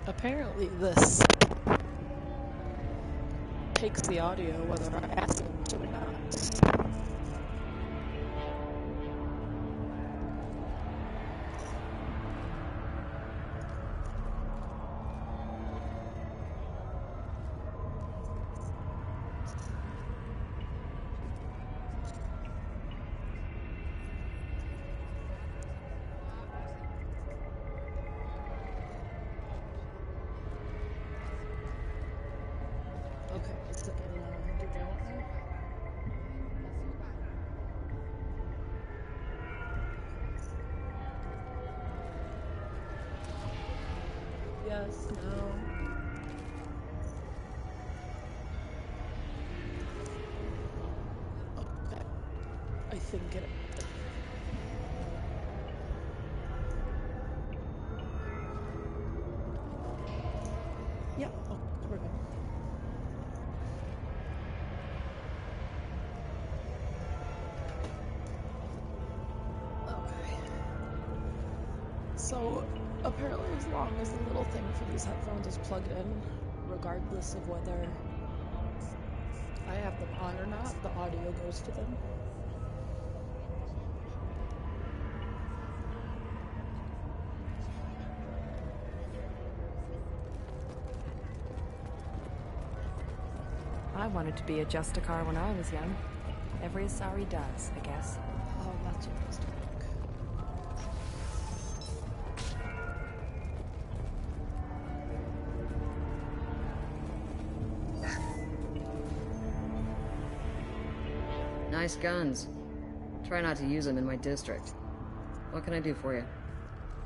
Apparently this takes the audio whether I ask it to or not. Okay, it's in 100 gallon now. Yes, no. Okay, I think it. Yeah, oh, we're good. Okay. So, apparently as long as the little thing for these headphones is plugged in, regardless of whether I have them on or not, the audio goes to them. I wanted to be a Justicar when I was young. Every Asari does, I guess. Oh, that's what I was doing. Nice guns. Try not to use them in my district. What can I do for you?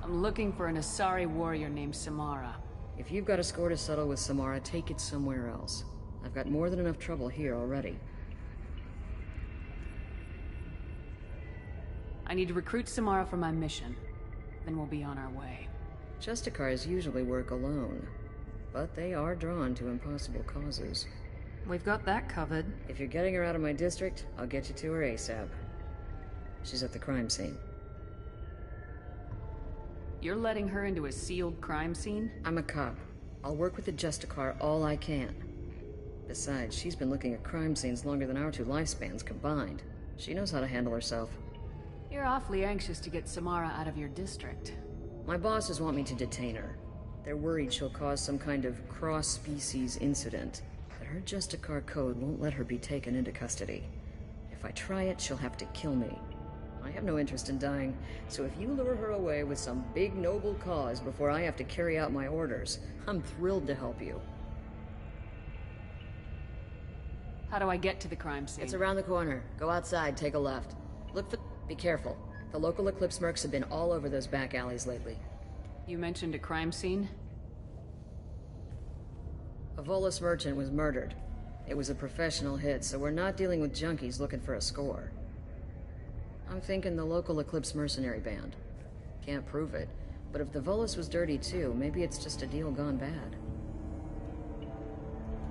I'm looking for an Asari warrior named Samara. If you've got a score to settle with Samara, take it somewhere else. I've got more than enough trouble here already. I need to recruit Samara for my mission. Then we'll be on our way. Justicars usually work alone, but they are drawn to impossible causes. We've got that covered. If you're getting her out of my district, I'll get you to her ASAP. She's at the crime scene. You're letting her into a sealed crime scene? I'm a cop. I'll work with the Justicar all I can. Besides, she's been looking at crime scenes longer than our two lifespans combined. She knows how to handle herself. You're awfully anxious to get Samara out of your district. My bosses want me to detain her. They're worried she'll cause some kind of cross-species incident. But her Justicar code won't let her be taken into custody. If I try it, she'll have to kill me. I have no interest in dying, so if you lure her away with some big noble cause before I have to carry out my orders, I'm thrilled to help you. How do I get to the crime scene? It's around the corner. Go outside, take a left. Look for... Be careful. The local Eclipse mercs have been all over those back alleys lately. You mentioned a crime scene? A Volus merchant was murdered. It was a professional hit, so we're not dealing with junkies looking for a score. I'm thinking the local Eclipse mercenary band. Can't prove it, but if the Volus was dirty too, maybe it's just a deal gone bad.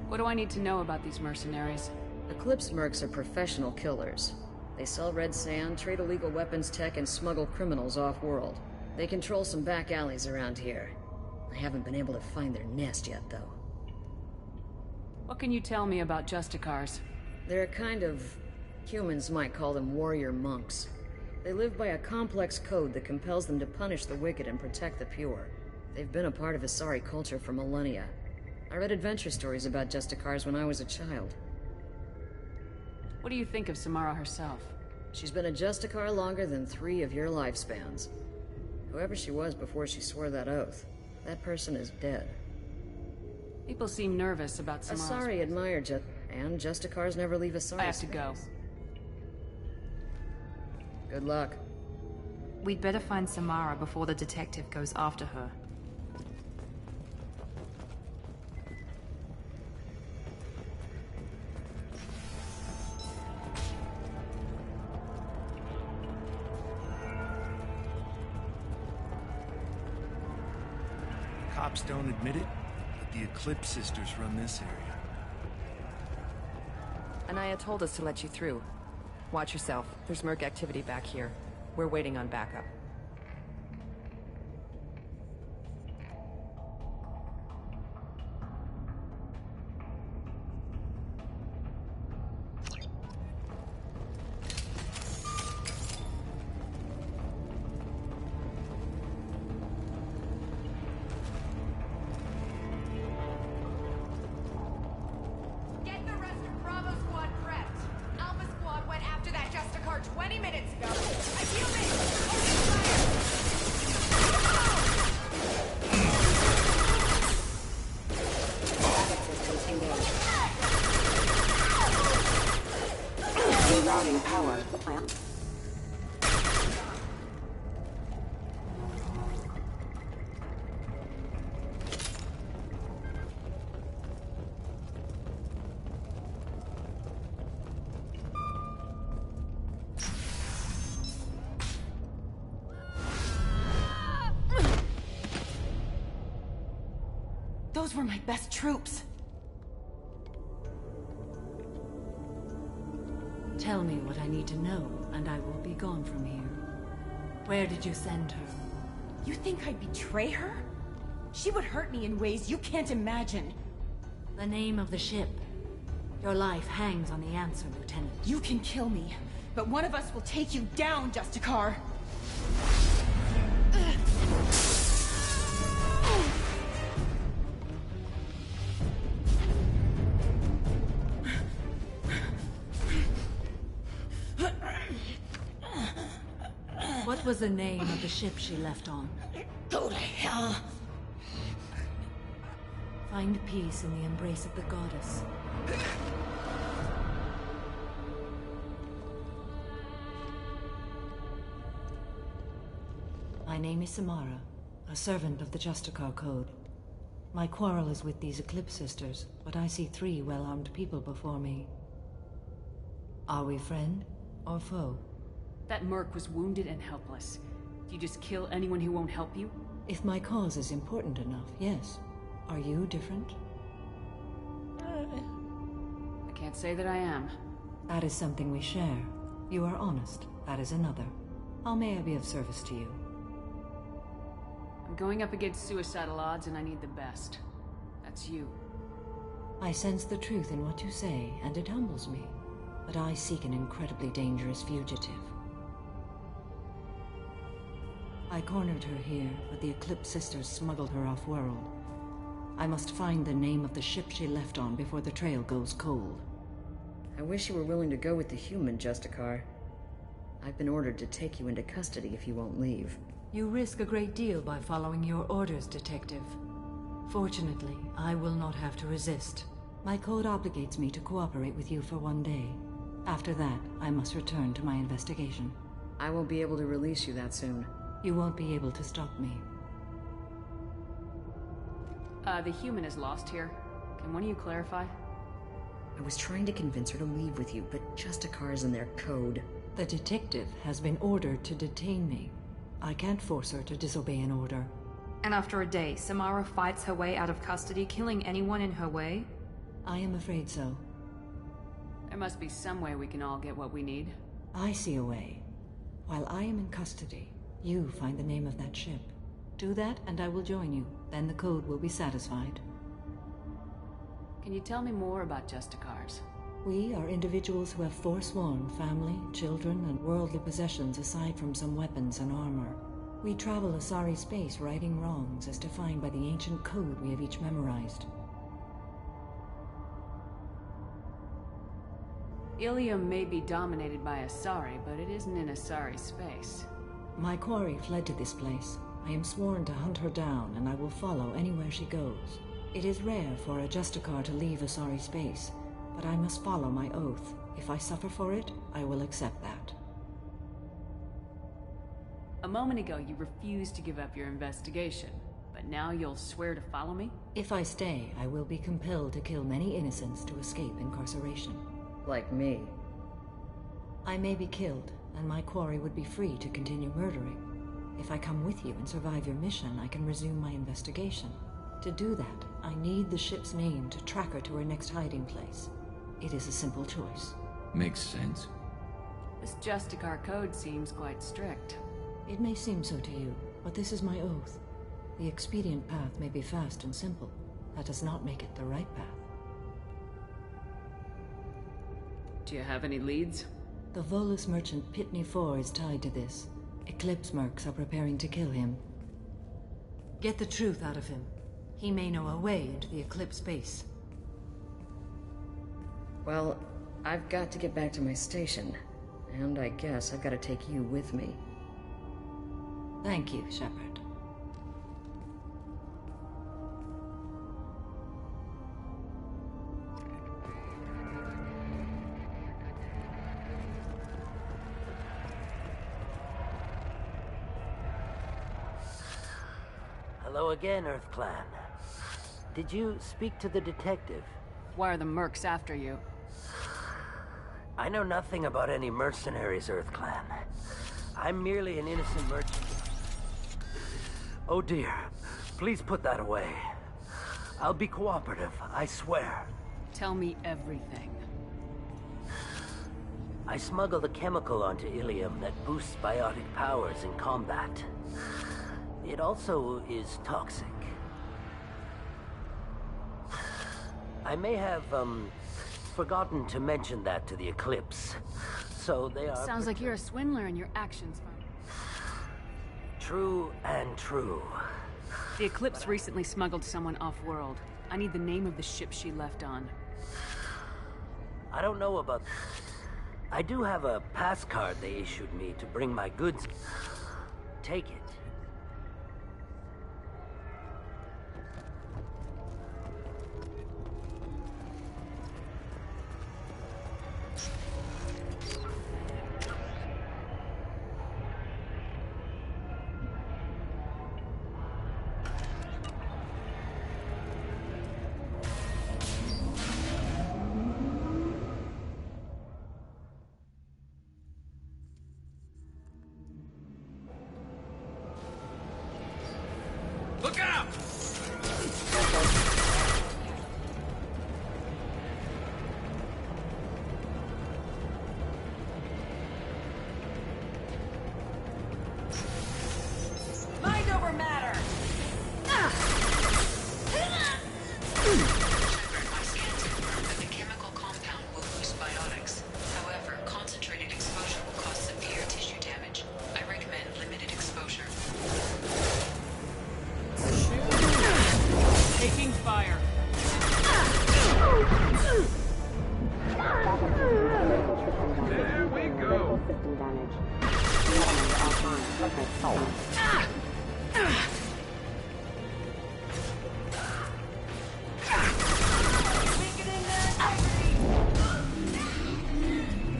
What do I need to know about these mercenaries? Eclipse mercs are professional killers. They sell red sand, trade illegal weapons tech, and smuggle criminals off-world. They control some back alleys around here. I haven't been able to find their nest yet, though. What can you tell me about Justicars? They're a kind of... humans might call them warrior monks. They live by a complex code that compels them to punish the wicked and protect the pure. They've been a part of Asari culture for millennia. I read adventure stories about Justicars when I was a child. What do you think of Samara herself? She's been a Justicar longer than 3 of your lifespans. Whoever she was before she swore that oath, that person is dead. People seem nervous about Samara's... Asari admire and Justicars never leave Asari. I have to go. Good luck. We'd better find Samara before the detective goes after her. Cops don't admit it, but the Eclipse sisters run this area. Anaya told us to let you through. Watch yourself. There's merc activity back here. We're waiting on backup. Those were my best troops. Tell me what I need to know, and I will be gone from here. Where did you send her? You think I'd betray her? She would hurt me in ways you can't imagine. The name of the ship. Your life hangs on the answer, Lieutenant. You can kill me, but one of us will take you down, Justicar. What was the name of the ship she left on? Go to hell. Find peace in the embrace of the goddess. My name is Samara, a servant of the Justicar Code. My quarrel is with these Eclipse Sisters, but I see 3 well-armed people before me. Are we friend or foe? That merc was wounded and helpless. Do you just kill anyone who won't help you? If my cause is important enough, yes. Are you different? I can't say that I am. That is something we share. You are honest. That is another. How may I be of service to you? I'm going up against suicidal odds and I need the best. That's you. I sense the truth in what you say, and it humbles me. But I seek an incredibly dangerous fugitive. I cornered her here, but the Eclipse Sisters smuggled her off-world. I must find the name of the ship she left on before the trail goes cold. I wish you were willing to go with the human, Justicar. I've been ordered to take you into custody if you won't leave. You risk a great deal by following your orders, Detective. Fortunately, I will not have to resist. My code obligates me to cooperate with you for 1 day. After that, I must return to my investigation. I won't be able to release you that soon. You won't be able to stop me. The human is lost here. Can one of you clarify? I was trying to convince her to leave with you, but Justicar's in their code. The detective has been ordered to detain me. I can't force her to disobey an order. And after a day, Samara fights her way out of custody, killing anyone in her way? I am afraid so. There must be some way we can all get what we need. I see a way. While I am in custody, you find the name of that ship. Do that, and I will join you. Then the code will be satisfied. Can you tell me more about Justicars? We are individuals who have forsworn family, children, and worldly possessions aside from some weapons and armor. We travel Asari space righting wrongs as defined by the ancient code we have each memorized. Ilium may be dominated by Asari, but it isn't in Asari space. My quarry fled to this place. I am sworn to hunt her down, and I will follow anywhere she goes. It is rare for a Justicar to leave Asari space, but I must follow my oath. If I suffer for it, I will accept that. A moment ago, you refused to give up your investigation, but now you'll swear to follow me? If I stay, I will be compelled to kill many innocents to escape incarceration. Like me. I may be killed, and my quarry would be free to continue murdering. If I come with you and survive your mission, I can resume my investigation. To do that, I need the ship's name to track her to her next hiding place. It is a simple choice. Makes sense. This Justicar code seems quite strict. It may seem so to you, but this is my oath. The expedient path may be fast and simple. That does not make it the right path. Do you have any leads? The Volus merchant Pitney IV is tied to this. Eclipse mercs are preparing to kill him. Get the truth out of him. He may know a way into the Eclipse base. Well, I've got to get back to my station. And I guess I've got to take you with me. Thank you, Shepard. Hello again, Earth Clan. Did you speak to the detective? Why are the mercs after you? I know nothing about any mercenaries, Earth Clan. I'm merely an innocent merchant. Oh dear, please put that away. I'll be cooperative, I swear. Tell me everything. I smuggled a chemical onto Ilium that boosts biotic powers in combat. It also is toxic. I may have, forgotten to mention that to the Eclipse. So they are... Sounds like you're a swindler in your actions, Farn. True and true. The Eclipse recently smuggled someone off-world. I need the name of the ship she left on. I don't know about... I do have a pass card they issued me to bring my goods. Take it. Look out! Mind over matter! My scans confirm that the chemical compound will boost biotics. However, concentrated exposure will cause severe tissue damage. I recommend limited exposure. Taking fire. There we go.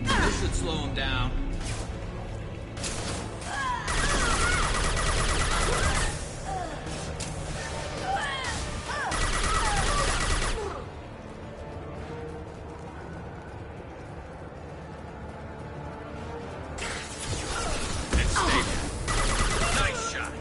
This should slow him down. Nice shot.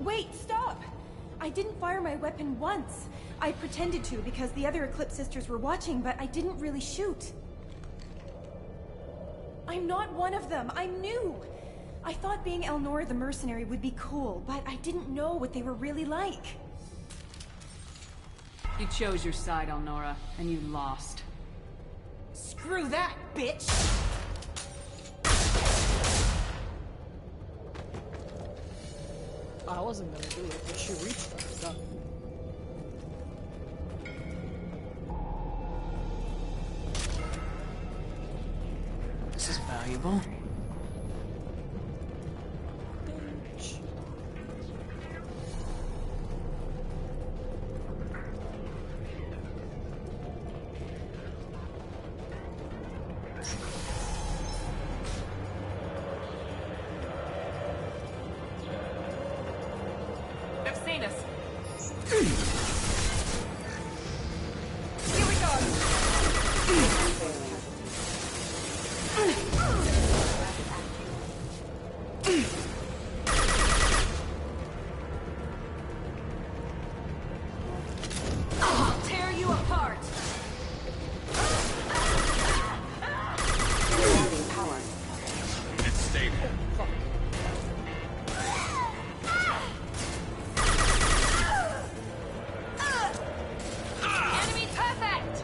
Wait, stop! I didn't fire my weapon once. I pretended to because the other Eclipse sisters were watching, but I didn't really shoot. I'm not one of them. I'm new. I thought being Elnora the mercenary would be cool, but I didn't know what they were really like. You chose your side, Elnora, and you lost. Screw that, bitch! I wasn't gonna do it, but she reached for the gun. This is valuable. Bitch. They've seen us. Here we go! I'll tear you apart! It's stable. Enemy perfect!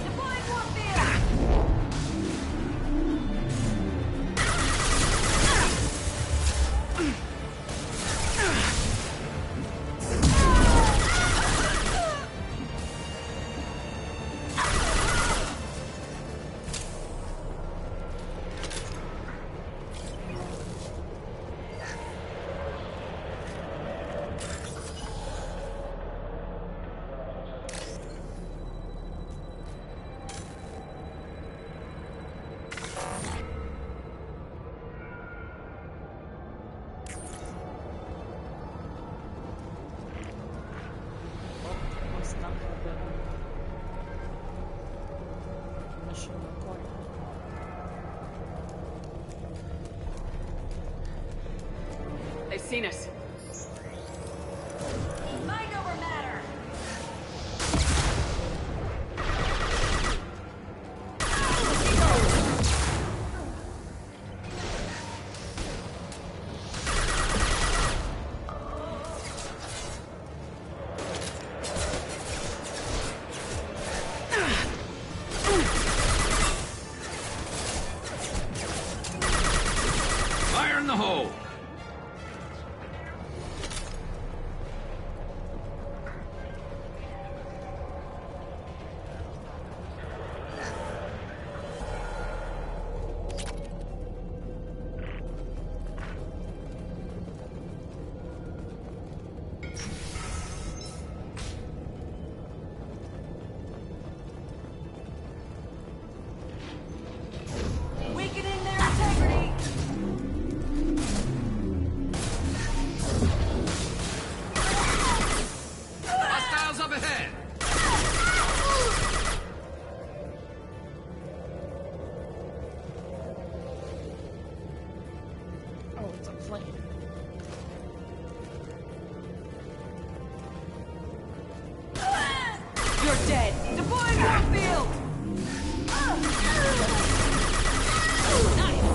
Deploying warfare! fish in the corner. They've seen us. Mind over matter! Fire in the hole! Weakening their integrity! Hostiles up ahead! Oh, it's a plane. You're dead! Deploying Warfield! Nice!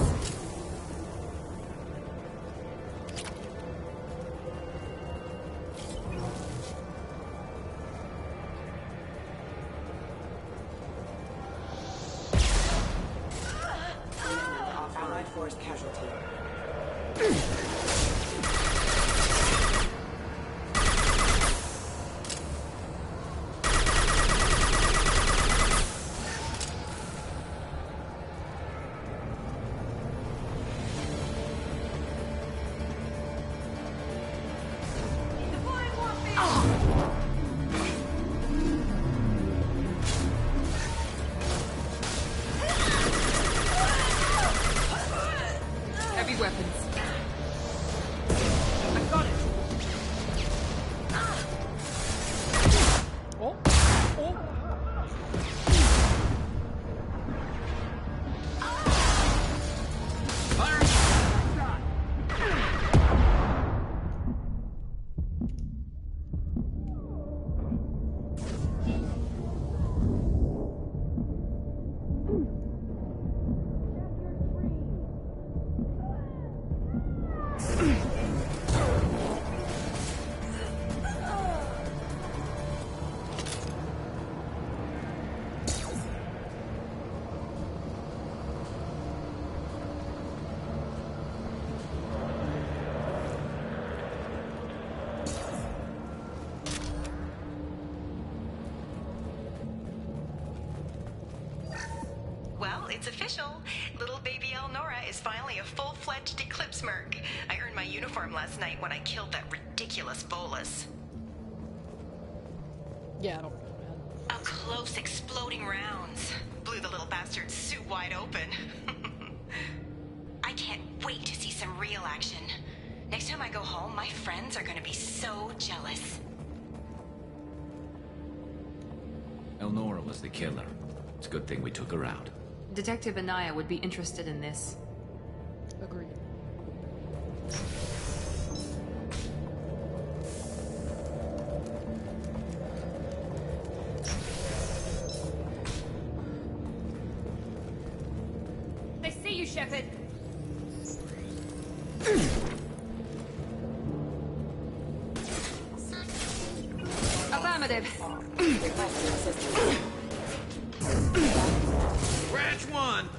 Allied force casualty. Deploying Warfield! Heavy weapons. I got it! Oh! Oh! Fire! Well, it's official. Little baby Elnora is finally a full-fledged Eclipse merc. I earned my uniform last night when I killed that ridiculous Volus. Yeah, I don't know, man. Up close, exploding rounds. Blew the little bastard's suit wide open. I can't wait to see some real action. Next time I go home, my friends are gonna be so jealous. Elnora was the killer. It's a good thing we took her out. Detective Anaya would be interested in this. Agreed. I see you, Shepard! Affirmative. Scratch one!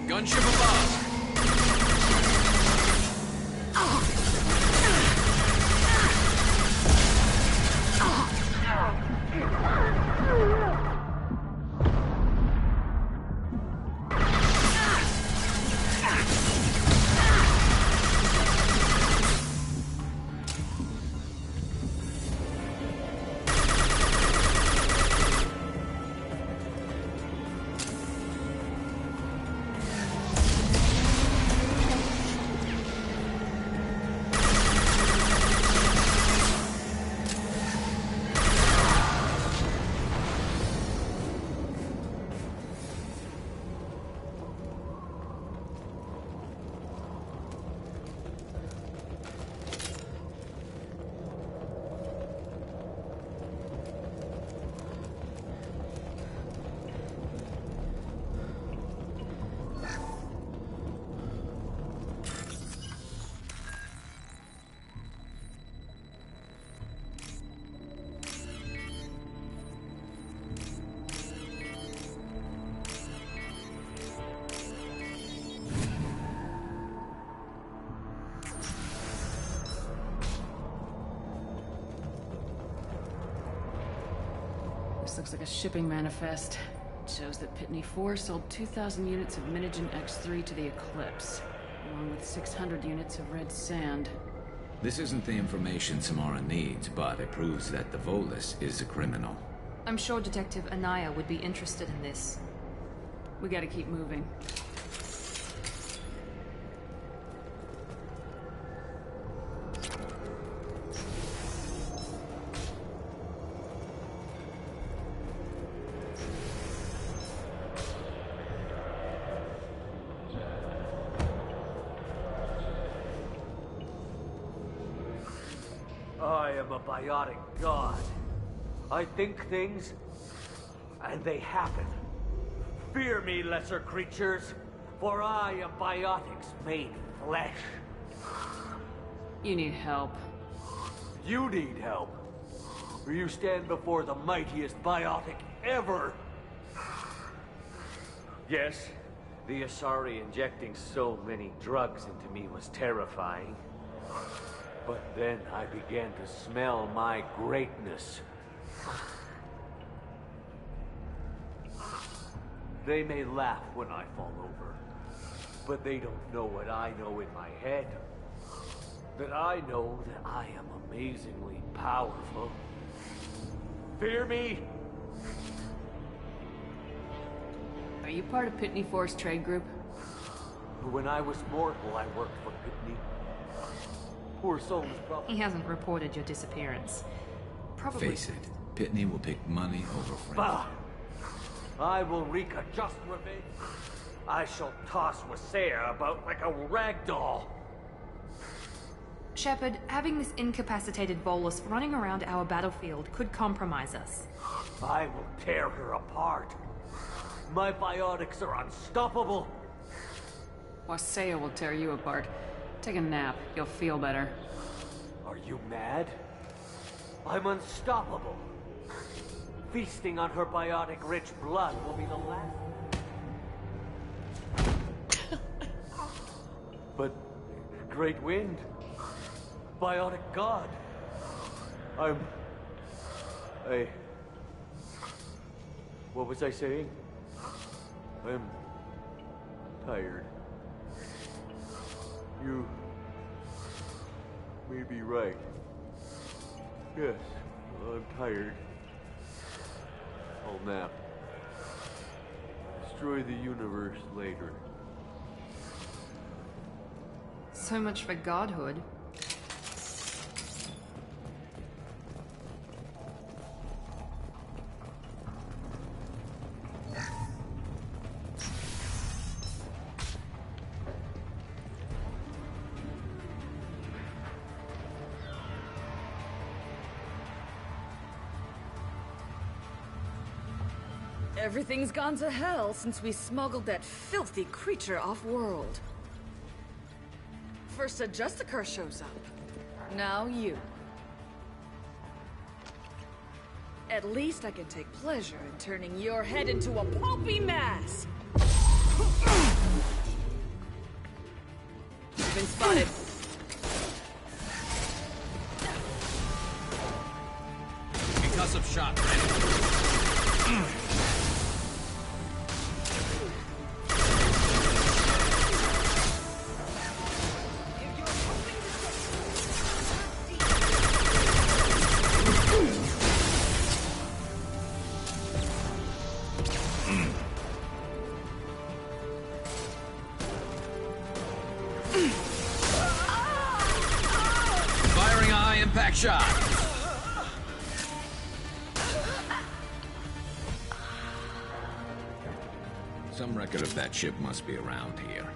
Gunship above! This looks like a shipping manifest. It shows that Pitney 4 sold 2,000 units of Minigen X3 to the Eclipse, along with 600 units of red sand. This isn't the information Samara needs, but it proves that the Volus is a criminal. I'm sure Detective Anaya would be interested in this. We gotta keep moving. I am a biotic god. I think things, and they happen. Fear me, lesser creatures, for I am biotics made flesh. You need help. You need help. For you stand before the mightiest biotic ever. Yes, the Asari injecting so many drugs into me was terrifying. But then I began to smell my greatness. They may laugh when I fall over, but they don't know what I know in my head. That I know that I am amazingly powerful. Fear me? Are you part of Pitney 4's trade group? When I was mortal, I worked for Pitney. Poor soul was probably... He hasn't reported your disappearance. Probably... Face it, Pitney will pick money over friends. Bah! I will wreak a just revenge. I shall toss Wasea about like a rag doll. Shepard, having this incapacitated Volus running around our battlefield could compromise us. I will tear her apart. My biotics are unstoppable. Wasea will tear you apart. Take a nap. You'll feel better. Are you mad? I'm unstoppable. Feasting on her biotic-rich blood will be the last. But... Great Wind... Biotic God... What was I saying? I'm... tired. You... may be right. Yes, I'm tired. I'll nap. Destroy the universe later. So much for godhood. Everything's gone to hell since we smuggled that filthy creature off-world. First a Justicar shows up. Now you. At least I can take pleasure in turning your head into a pulpy mass! You've been spotted. Concussive shot ready. Firing a high impact shot. Some record of that ship must be around here.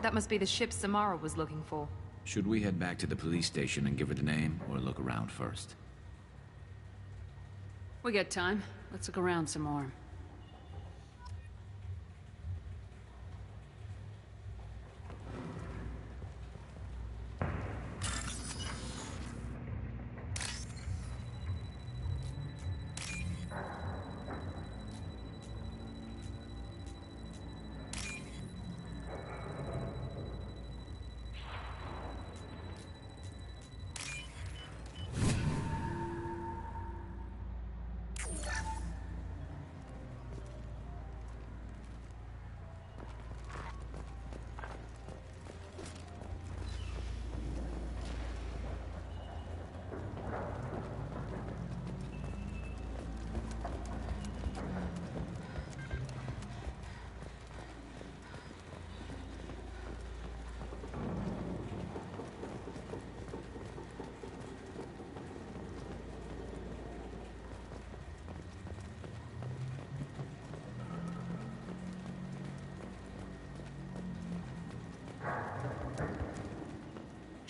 That must be the ship Samara was looking for. Should we head back to the police station and give her the name, or look around first? We got time. Let's look around some more.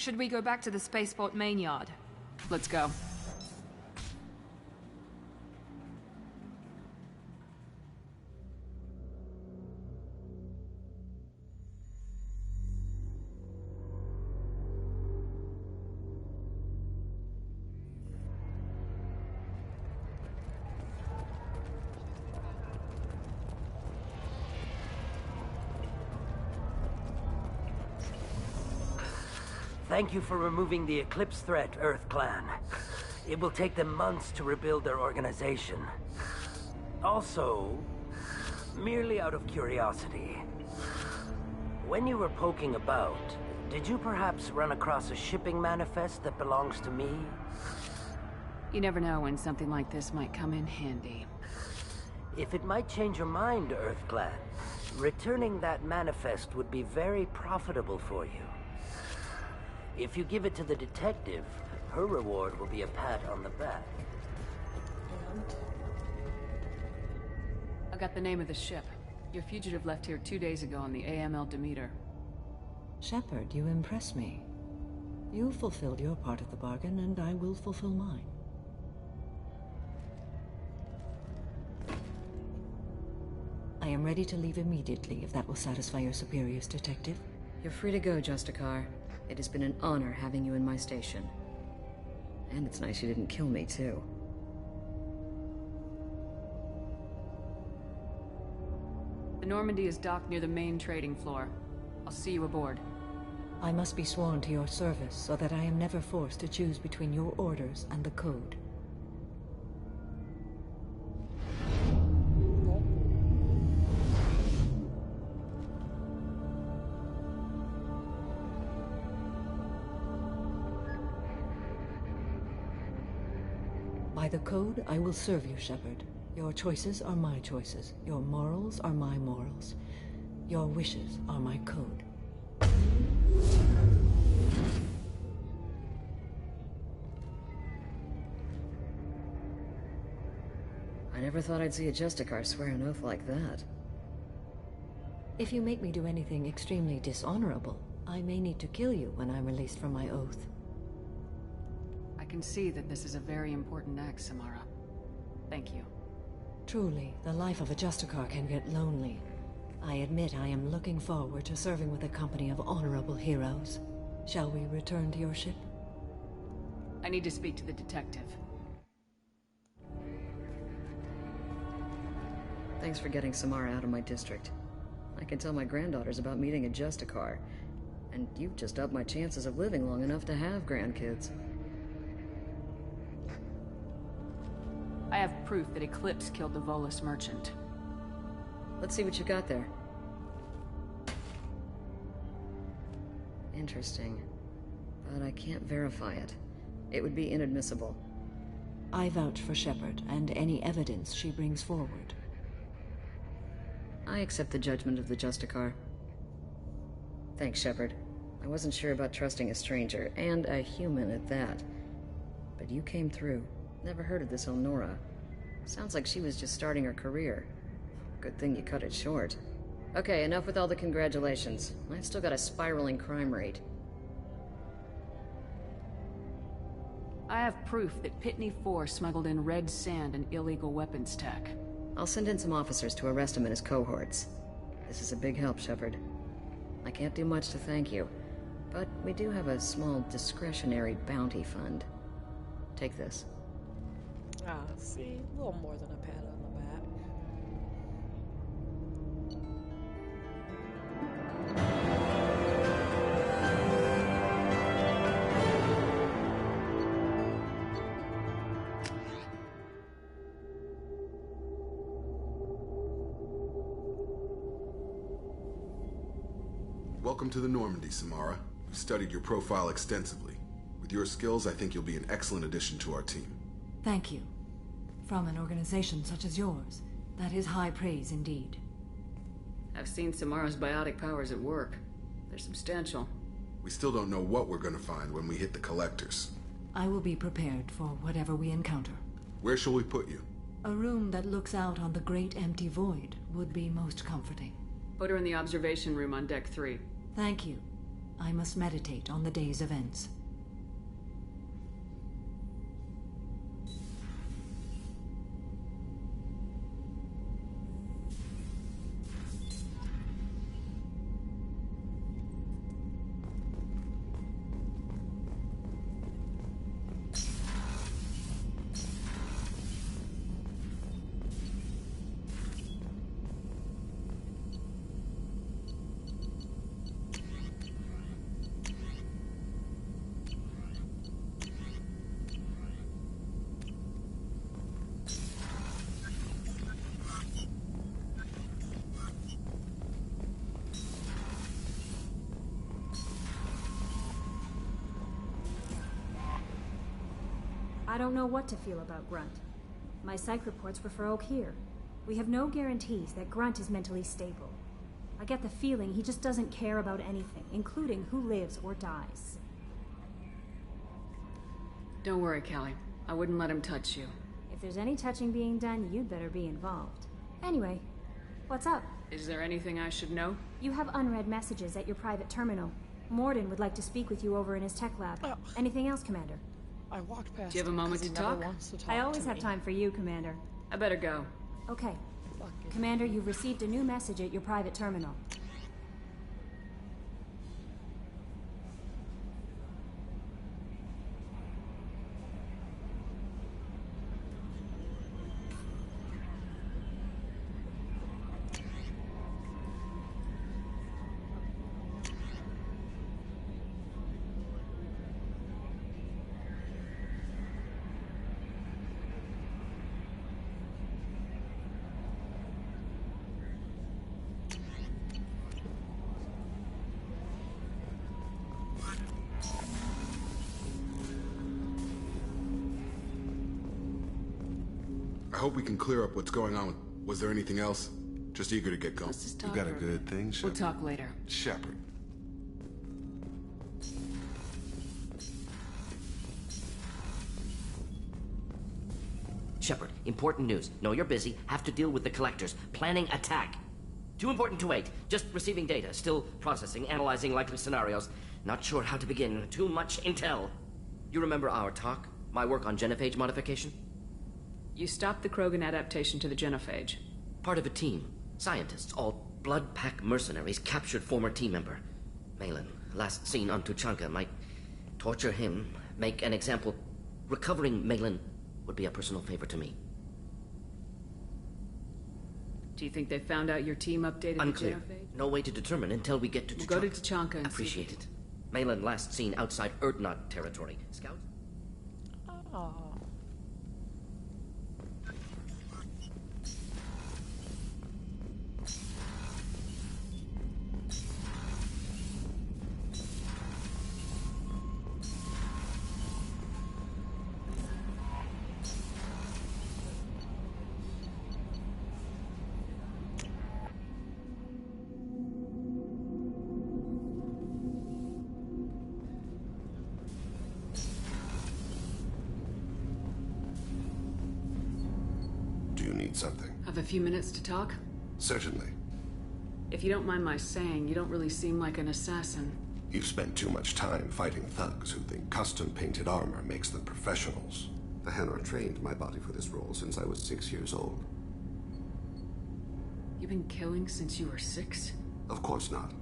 Should we go back to the spaceport main yard? Let's go. Thank you for removing the Eclipse threat, Earth Clan. It will take them months to rebuild their organization. Also, merely out of curiosity, when you were poking about, did you perhaps run across a shipping manifest that belongs to me? You never know when something like this might come in handy. If it might change your mind, Earth Clan, returning that manifest would be very profitable for you. If you give it to the detective, her reward will be a pat on the back. I got the name of the ship. Your fugitive left here 2 days ago on the AML Demeter. Shepard, you impress me. You fulfilled your part of the bargain, and I will fulfill mine. I am ready to leave immediately, if that will satisfy your superiors, Detective. You're free to go, Justicar. It has been an honor having you in my station. And it's nice you didn't kill me, too. The Normandy is docked near the main trading floor. I'll see you aboard. I must be sworn to your service so that I am never forced to choose between your orders and the Code. By the Code, I will serve you, Shepard. Your choices are my choices. Your morals are my morals. Your wishes are my code. I never thought I'd see a Justicar swear an oath like that. If you make me do anything extremely dishonorable, I may need to kill you when I'm released from my oath. I can see that this is a very important act, Samara. Thank you. Truly, the life of a Justicar can get lonely. I admit I am looking forward to serving with a company of honorable heroes. Shall we return to your ship? I need to speak to the detective. Thanks for getting Samara out of my district. I can tell my granddaughters about meeting a Justicar, and you've just upped my chances of living long enough to have grandkids. I have proof that Eclipse killed the Volus merchant. Let's see what you got there. Interesting. But I can't verify it. It would be inadmissible. I vouch for Shepard and any evidence she brings forward. I accept the judgment of the Justicar. Thanks, Shepard. I wasn't sure about trusting a stranger, and a human at that. But you came through. Never heard of this Elnora. Sounds like she was just starting her career. Good thing you cut it short. Okay, enough with all the congratulations. I've still got a spiraling crime rate. I have proof that Pitney 4 smuggled in red sand and illegal weapons tech. I'll send in some officers to arrest him and his cohorts. This is a big help, Shepard. I can't do much to thank you, but we do have a small discretionary bounty fund. Take this. Ah, see? A little more than a pat on the back. Welcome to the Normandy, Samara. We've studied your profile extensively. With your skills, I think you'll be an excellent addition to our team. Thank you. From an organization such as yours, that is high praise indeed. I've seen Samara's biotic powers at work. They're substantial. We still don't know what we're gonna find when we hit the collectors. I will be prepared for whatever we encounter. Where shall we put you? A room that looks out on the great empty void would be most comforting. Put her in the observation room on Deck 3. Thank you. I must meditate on the day's events. I don't know what to feel about Grunt. My psych reports refer Oak here. We have no guarantees that Grunt is mentally stable. I get the feeling he just doesn't care about anything, including who lives or dies. Don't worry, Callie. I wouldn't let him touch you. If there's any touching being done, you'd better be involved. Anyway, what's up? Is there anything I should know? You have unread messages at your private terminal. Morden would like to speak with you over in his tech lab. Anything else, Commander? I walked past. Do you have a moment to talk? I always have time for you, Commander. I better go. Okay. Commander, you've received a new message at your private terminal. I hope we can clear up what's going on. Was there anything else? Just eager to get going. Let's just You talk got a for good thing, Shepard? We'll talk later. Shepard. Shepard, important news. Know you're busy. Have to deal with the collectors. Planning attack. Too important to wait. Just receiving data. Still processing, analyzing likely scenarios. Not sure how to begin. Too much intel. You remember our talk? My work on genophage modification? You stopped the Krogan adaptation to the genophage. Part of a team. Scientists, all blood pack mercenaries, captured former team member. Malin, last seen on Tuchanka, might torture him, make an example. Recovering Malin would be a personal favor to me. Do you think they found out your team updated Unclear. the genophage? No way to determine until we get to We'll Tuchanka. go to Tuchanka and Appreciate see. it. Malin last seen outside Urdnot territory. Scouts? Oh. Do you need something? Have a few minutes to talk? Certainly. If you don't mind my saying, you don't really seem like an assassin. You've spent too much time fighting thugs who think custom-painted armor makes them professionals. The Hanar trained my body for this role since I was 6 years old. You've been killing since you were 6? Of course not.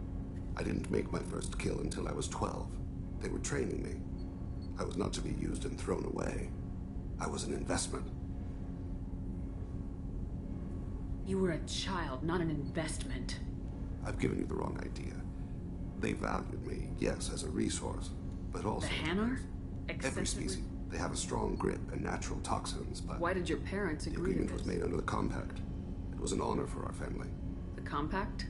I didn't make my first kill until I was 12. They were training me. I was not to be used and thrown away. I was an investment. You were a child, not an investment. I've given you the wrong idea. They valued me, yes, as a resource, but also... The Hanar? Every species. They have a strong grip and natural toxins, but... Why did your parents The agree to agreement was this? made under the Compact. It was an honor for our family. The Compact?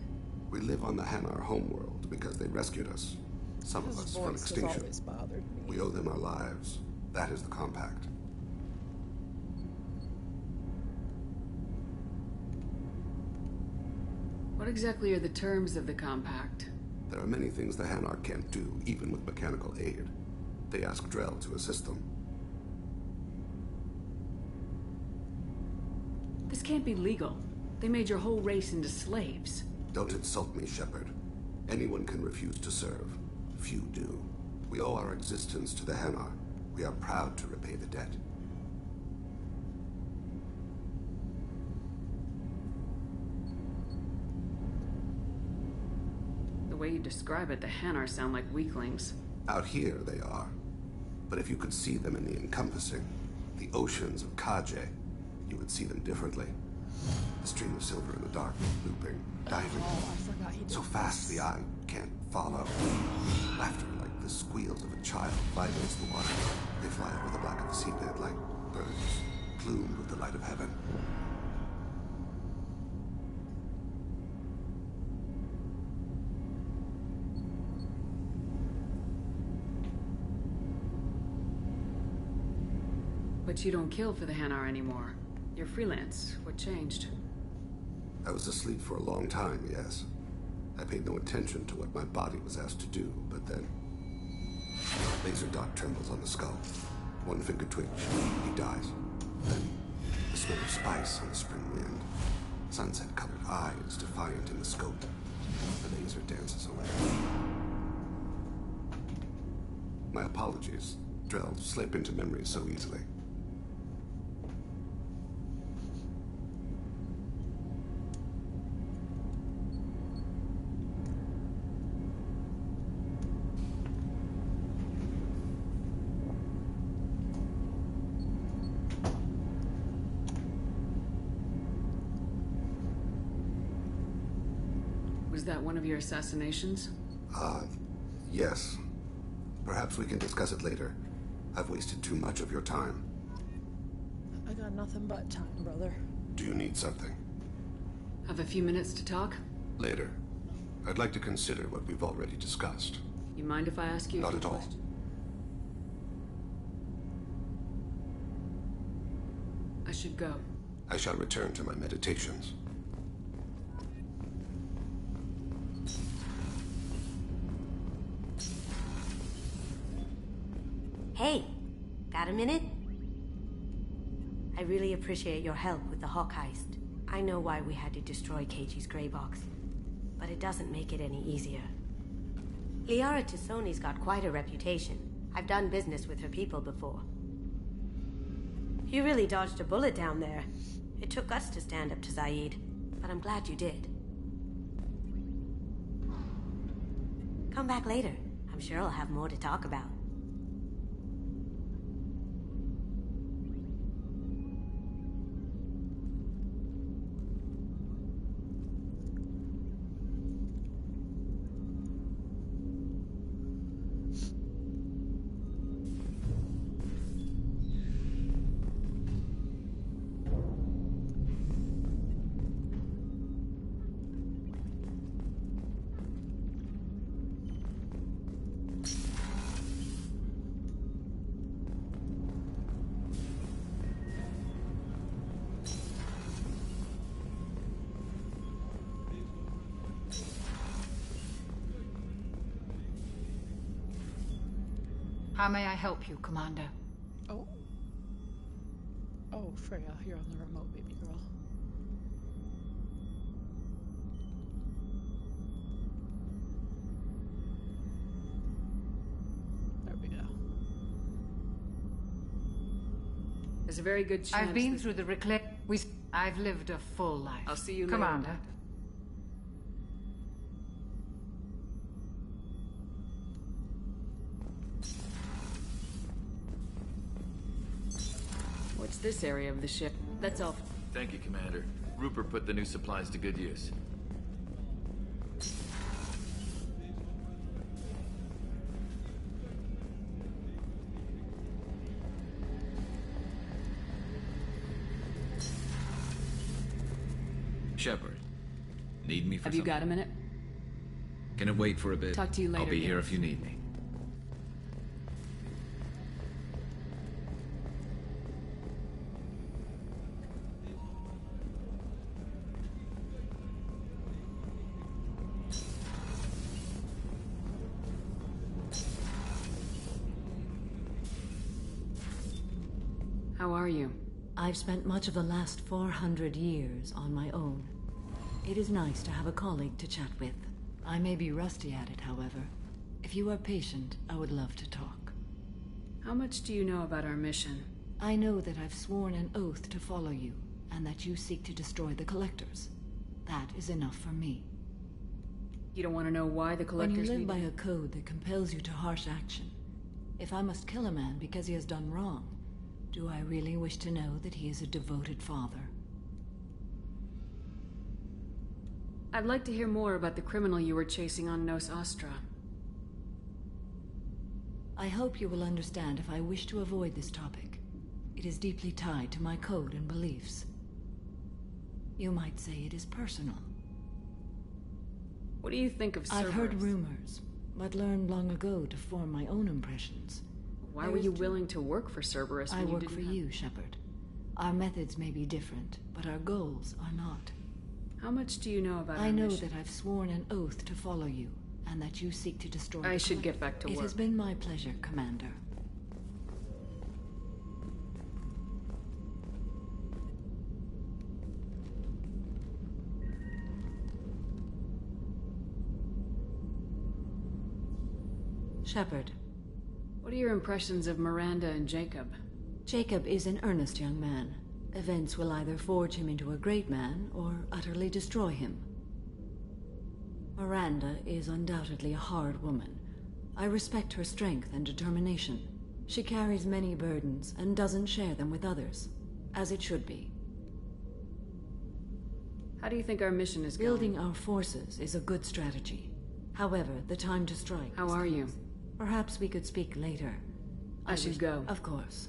We live on the Hanar homeworld because they rescued us. Some of His us from voice has extinction. always bothered me. We owe them our lives. That is the Compact. What exactly are the terms of the Compact? There are many things the Hanar can't do, even with mechanical aid. They ask Drell to assist them. This can't be legal. They made your whole race into slaves. Don't insult me, Shepard. Anyone can refuse to serve. Few do. We owe our existence to the Hanar. We are proud to repay the debt. The way you describe it, the Hanar sound like weaklings. Out here, they are. But if you could see them in the encompassing, the oceans of Kaje, you would see them differently. A stream of silver in the dark, looping, diving. Oh, I forgot he did So fast the eye can't follow. Laughter like the squeals of a child vibrates the water. They fly over the black of the seabed like birds, plumed with the light of heaven. But you don't kill for the Hanar anymore. You're freelance. What changed? I was asleep for a long time, yes. I paid no attention to what my body was asked to do, but then... Laser dot trembles on the skull. One finger twitch. He dies. Then, the smell of spice on the spring wind. Sunset-colored eyes defiant in the scope. The laser dances away. My apologies. Drell slip into memory so easily. Was that one of your assassinations? Yes. Perhaps we can discuss it later. I've wasted too much of your time. I got nothing but time, brother. Do you need something? Have a few minutes to talk? Later. I'd like to consider what we've already discussed. You mind if I ask you? Not at all. I should go. I shall return to my meditations. Hey, got a minute? I really appreciate your help with the Hawk heist. I know why we had to destroy Keiji's gray box, but it doesn't make it any easier. Liara T'Soni's got quite a reputation. I've done business with her people before. You really dodged a bullet down there. It took guts to stand up to Zaid, but I'm glad you did. Come back later. I'm sure I'll have more to talk about. How may I help you, Commander? Oh. Oh, Freya, you're on the remote, baby girl. There we go. There's a very good chance. I've been through the I've lived a full life. I'll see you later, Commander. Doctor. What's this area of the ship? That's all. Thank you, Commander. Rupert put the new supplies to good use. Shepard, need me for Have you got a minute? Can it wait for a bit? Talk to you later, I'll be here yes. if you need me. How are you? I've spent much of the last 400 years on my own. It is nice to have a colleague to chat with. I may be rusty at it, however. If If you are patient, I would love to talk. How much do you know about our mission? I know that I've sworn an oath to follow you, and that you seek to destroy the Collectors. That is enough for me. You don't want to know why the Collectors When you live need by you? a code that compels you to harsh action, if I must kill a man because he has done wrong, do I really wish to know that he is a devoted father? I'd like to hear more about the criminal you were chasing on Nos Astra. I hope you will understand if I wish to avoid this topic. It is deeply tied to my code and beliefs. You might say it is personal. What do you think of Cerberus? I've heard rumors, but learned long ago to form my own impressions. Why were you willing to work for Cerberus when I you work didn't for have... you, Shepard. Our methods may be different, but our goals are not. How much do you know about I our know mission? that I've sworn an oath to follow you, and that you seek to destroy I the should get back to It work. has been my pleasure, Commander. Shepard. What are your impressions of Miranda and Jacob? Jacob is an earnest young man. Events will either forge him into a great man, or utterly destroy him. Miranda is undoubtedly a hard woman. I respect her strength and determination. She carries many burdens and doesn't share them with others, as it should be. How do you think our mission is Building our forces is a good strategy. However, the time to strike. How are you? Perhaps we could speak later. I should go. Of course.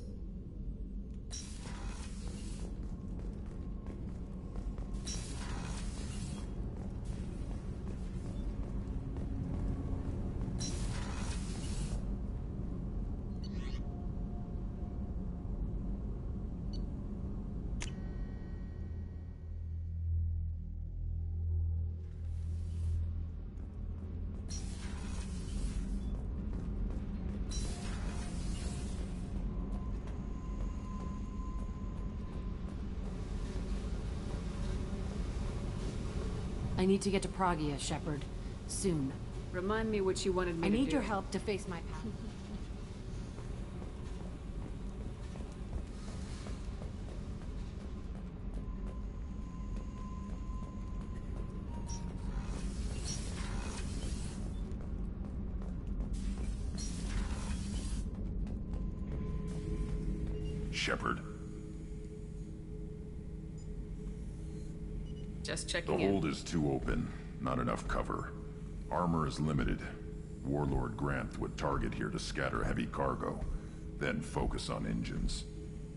I need to get to Pragia, Shepard. Soon. Remind me what you wanted me I to do. need your help to face my past. Shepard. Just checking The in. hold is too open. Not enough cover. Armor is limited. Warlord Grant would target here to scatter heavy cargo, then focus on engines.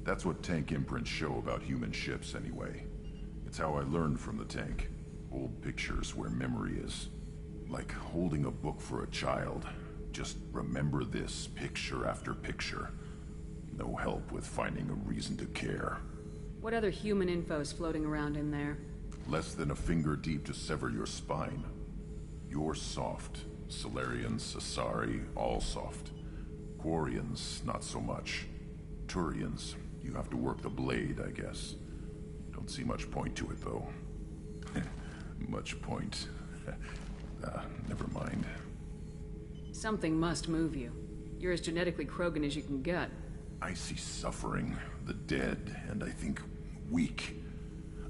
That's what tank imprints show about human ships, anyway. It's how I learned from the tank. Old pictures where memory is. Like holding a book for a child. Just remember this, picture after picture. No help with finding a reason to care. What other human info is floating around in there? Less than a finger deep to sever your spine. You're soft. Salarians, Asari, all soft. Quarians, not so much. Turians, you have to work the blade, I guess. Don't see much point to it, though. Much point. Never mind. Something must move you. You're as genetically Krogan as you can get. I see suffering, the dead, and I think weak.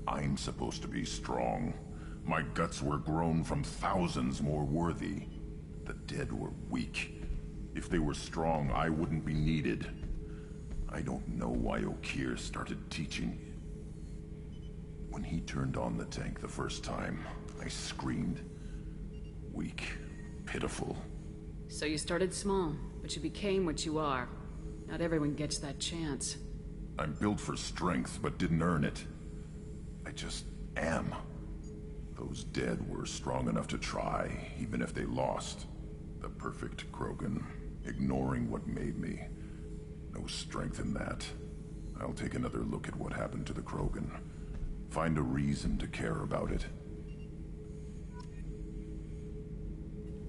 I'm supposed to be strong. My guts were grown from thousands more worthy. The dead were weak. If they were strong, I wouldn't be needed. I don't know why Okeer started teaching. When he turned on the tank the first time, I screamed. Weak, pitiful. So you started small, but you became what you are. Not everyone gets that chance. I'm built for strength, but didn't earn it. I just am. Those dead were strong enough to try, even if they lost. The perfect Krogan, ignoring what made me. No strength in that. I'll take another look at what happened to the Krogan. Find a reason to care about it.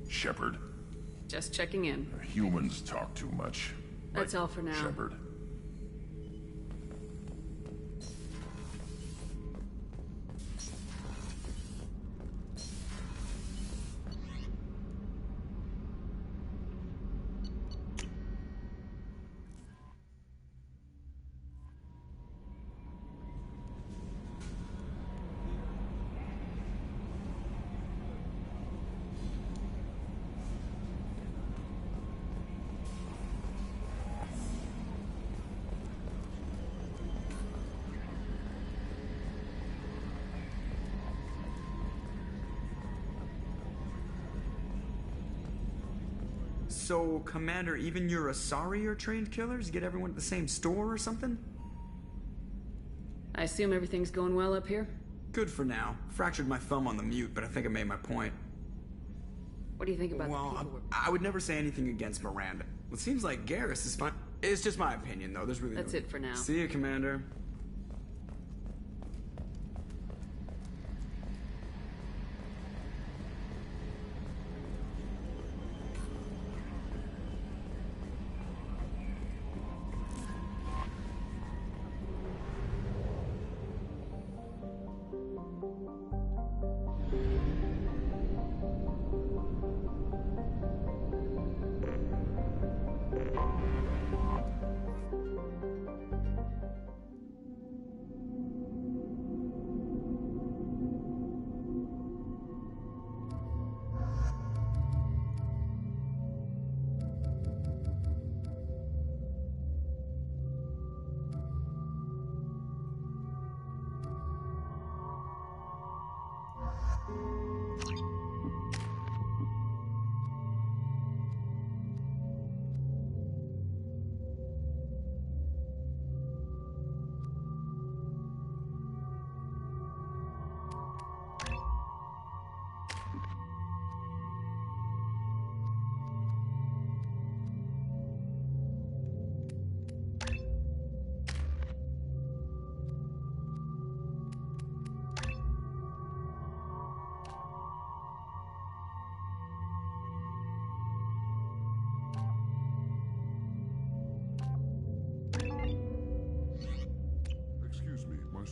Shepard. Just checking in. Humans talk too much. That's all for now. Shepard. So, Commander, even your Asari are trained killers? Get everyone at the same store or something? I assume everything's going well up here? Good for now. Fractured my thumb on the mute, but I think I made my point. What do you think about Well, I would never say anything against Miranda. It seems like Garrus is fine. It's just my opinion, though. There's really That's no... it for now. See you, Commander.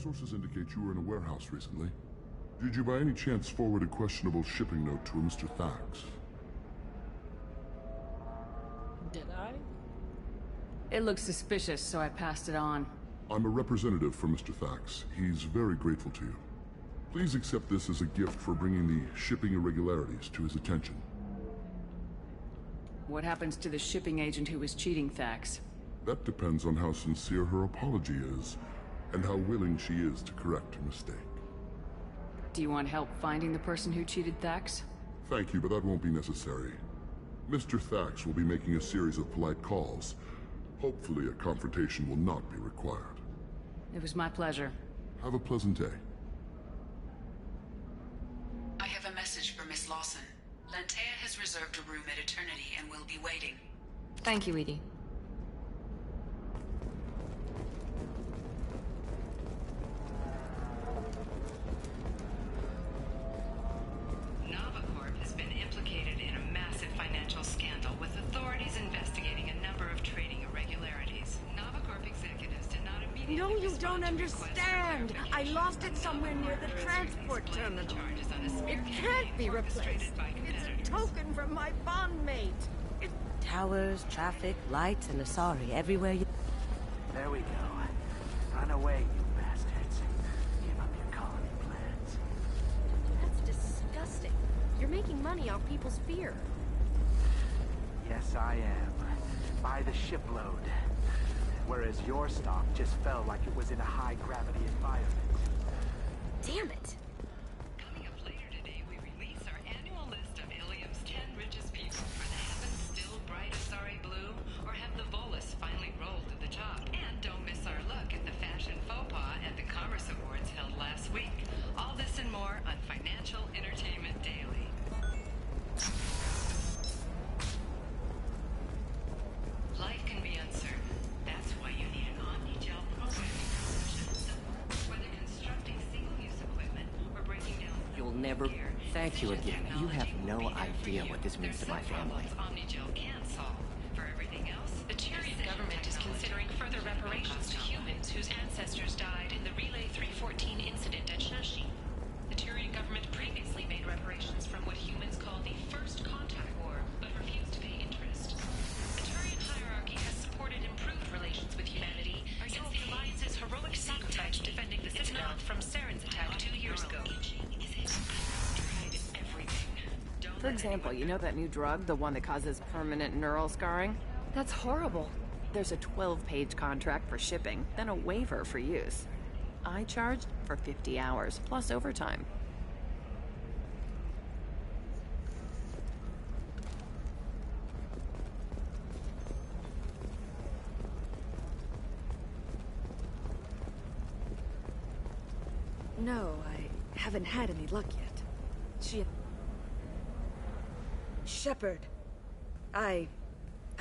Sources indicate you were in a warehouse recently. Did you by any chance forward a questionable shipping note to a Mr. Thax? Did I? It looks suspicious, so I passed it on. I'm a representative for Mr. Thax. He's very grateful to you. Please accept this as a gift for bringing the shipping irregularities to his attention. What happens to the shipping agent who was cheating Thax? That depends on how sincere her apology is, and how willing she is to correct her mistake. Do you want help finding the person who cheated Thax? Thank you, but that won't be necessary. Mr. Thax will be making a series of polite calls. Hopefully a confrontation will not be required. It was my pleasure. Have a pleasant day. I have a message for Miss Lawson. Lantea has reserved a room at Eternity and will be waiting. Thank you, Edie. Novacorp has been implicated in a massive financial scandal, with authorities investigating a number of trading irregularities. Novacorp executives did not immediately No, you don't understand. I lost it somewhere near the transport terminal. It can't be replaced. It's a token from my bondmate. Towers, traffic, lights, and Asari everywhere you... There we go. Run away, you bastards. Give up your colony plans. That's disgusting. You're making money off people's fear. Yes, I am. By the shipload. Whereas your stock just fell like it was in a high-gravity environment. Damn it. Coming up later today, we release our annual list of Ilium's 10 richest people. Are the heavens still bright Asari blue, or have the Volus finally rolled to the top? And don't miss our look at the fashion faux pas at the Commerce Awards held last week. All this and more on Financial Entertainment Daily. Life can be uncertain. That's why you need an Omnigel programming solution. Whether constructing single-use equipment or breaking down... You'll never... Thank you again. You have no idea what this means to my family. Omnigel can solve. For everything else, the Tyrian government is considering further reparations to humans whose ancestors died in the Relay 314 incident at Shashi. The Tyrian government previously made reparations from what humans call the First Contact War, but refused to pay interest. The Tyrian hierarchy has supported improved relations with humanity since the Alliance's heroic sacrifice defending the Citadel from Saren's attack 2 years ago. For example, you know that new drug, the one that causes permanent neural scarring? That's horrible. There's a 12-page contract for shipping, then a waiver for use. I charged for 50 hours, plus overtime. No, I haven't had any luck yet. Shepard. I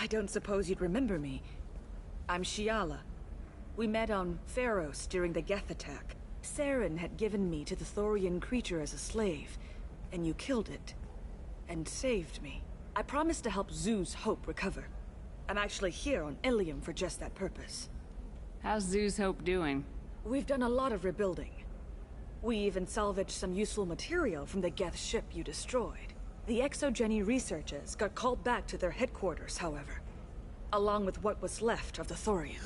don't suppose you'd remember me. I'm Shiala. We met on Pharos during the Geth attack. Saren had given me to the Thorian creature as a slave, and you killed it. And saved me. I promised to help Zoo's Hope recover. I'm actually here on Ilium for just that purpose. How's Zoo's Hope doing? We've done a lot of rebuilding. We even salvaged some useful material from the Geth ship you destroyed. The Exogeny researchers got called back to their headquarters, however, along with what was left of the Thorian.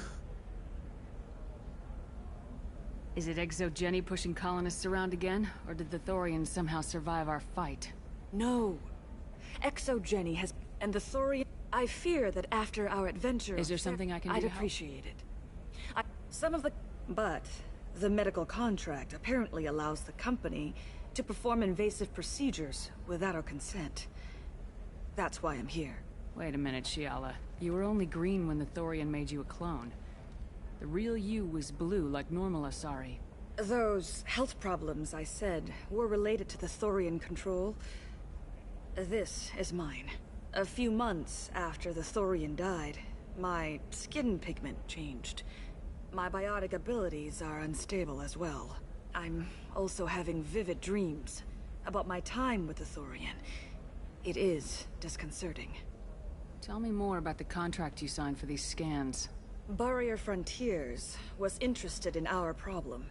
Is it Exogeny pushing colonists around again, or did the Thorians somehow survive our fight? No. Exogeny has... and the Thorian... I fear that after our adventure... Is there something I can do I'd to help? appreciate it. Some of the... But the medical contract apparently allows the company to perform invasive procedures without our consent. That's why I'm here. Wait a minute, Shiala. You were only green when the Thorian made you a clone. The real you was blue, like normal Asari. Those health problems I said were related to the Thorian control. This is mine. A few months after the Thorian died, my skin pigment changed. My biotic abilities are unstable as well. I'm also having vivid dreams about my time with the Thorian. It is disconcerting. Tell me more about the contract you signed for these scans. Barrier Frontiers was interested in our problem.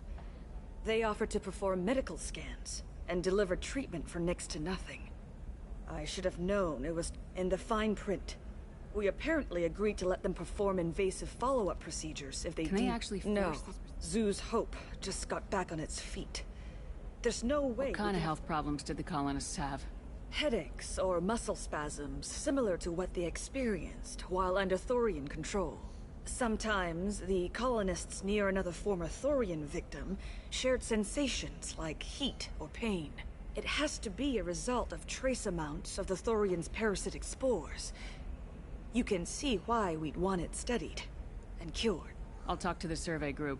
They offered to perform medical scans and deliver treatment for next to nothing. I should have known it was in the fine print. We apparently agreed to let them perform invasive follow-up procedures if they Can they actually force No. these... Zoo's Hope just got back on its feet. There's no way... What kind of health problems did the colonists have? Headaches or muscle spasms, similar to what they experienced while under Thorian control. Sometimes, the colonists near another former Thorian victim shared sensations like heat or pain. It has to be a result of trace amounts of the Thorian's parasitic spores. You can see why we'd want it studied and cured. I'll talk to the survey group.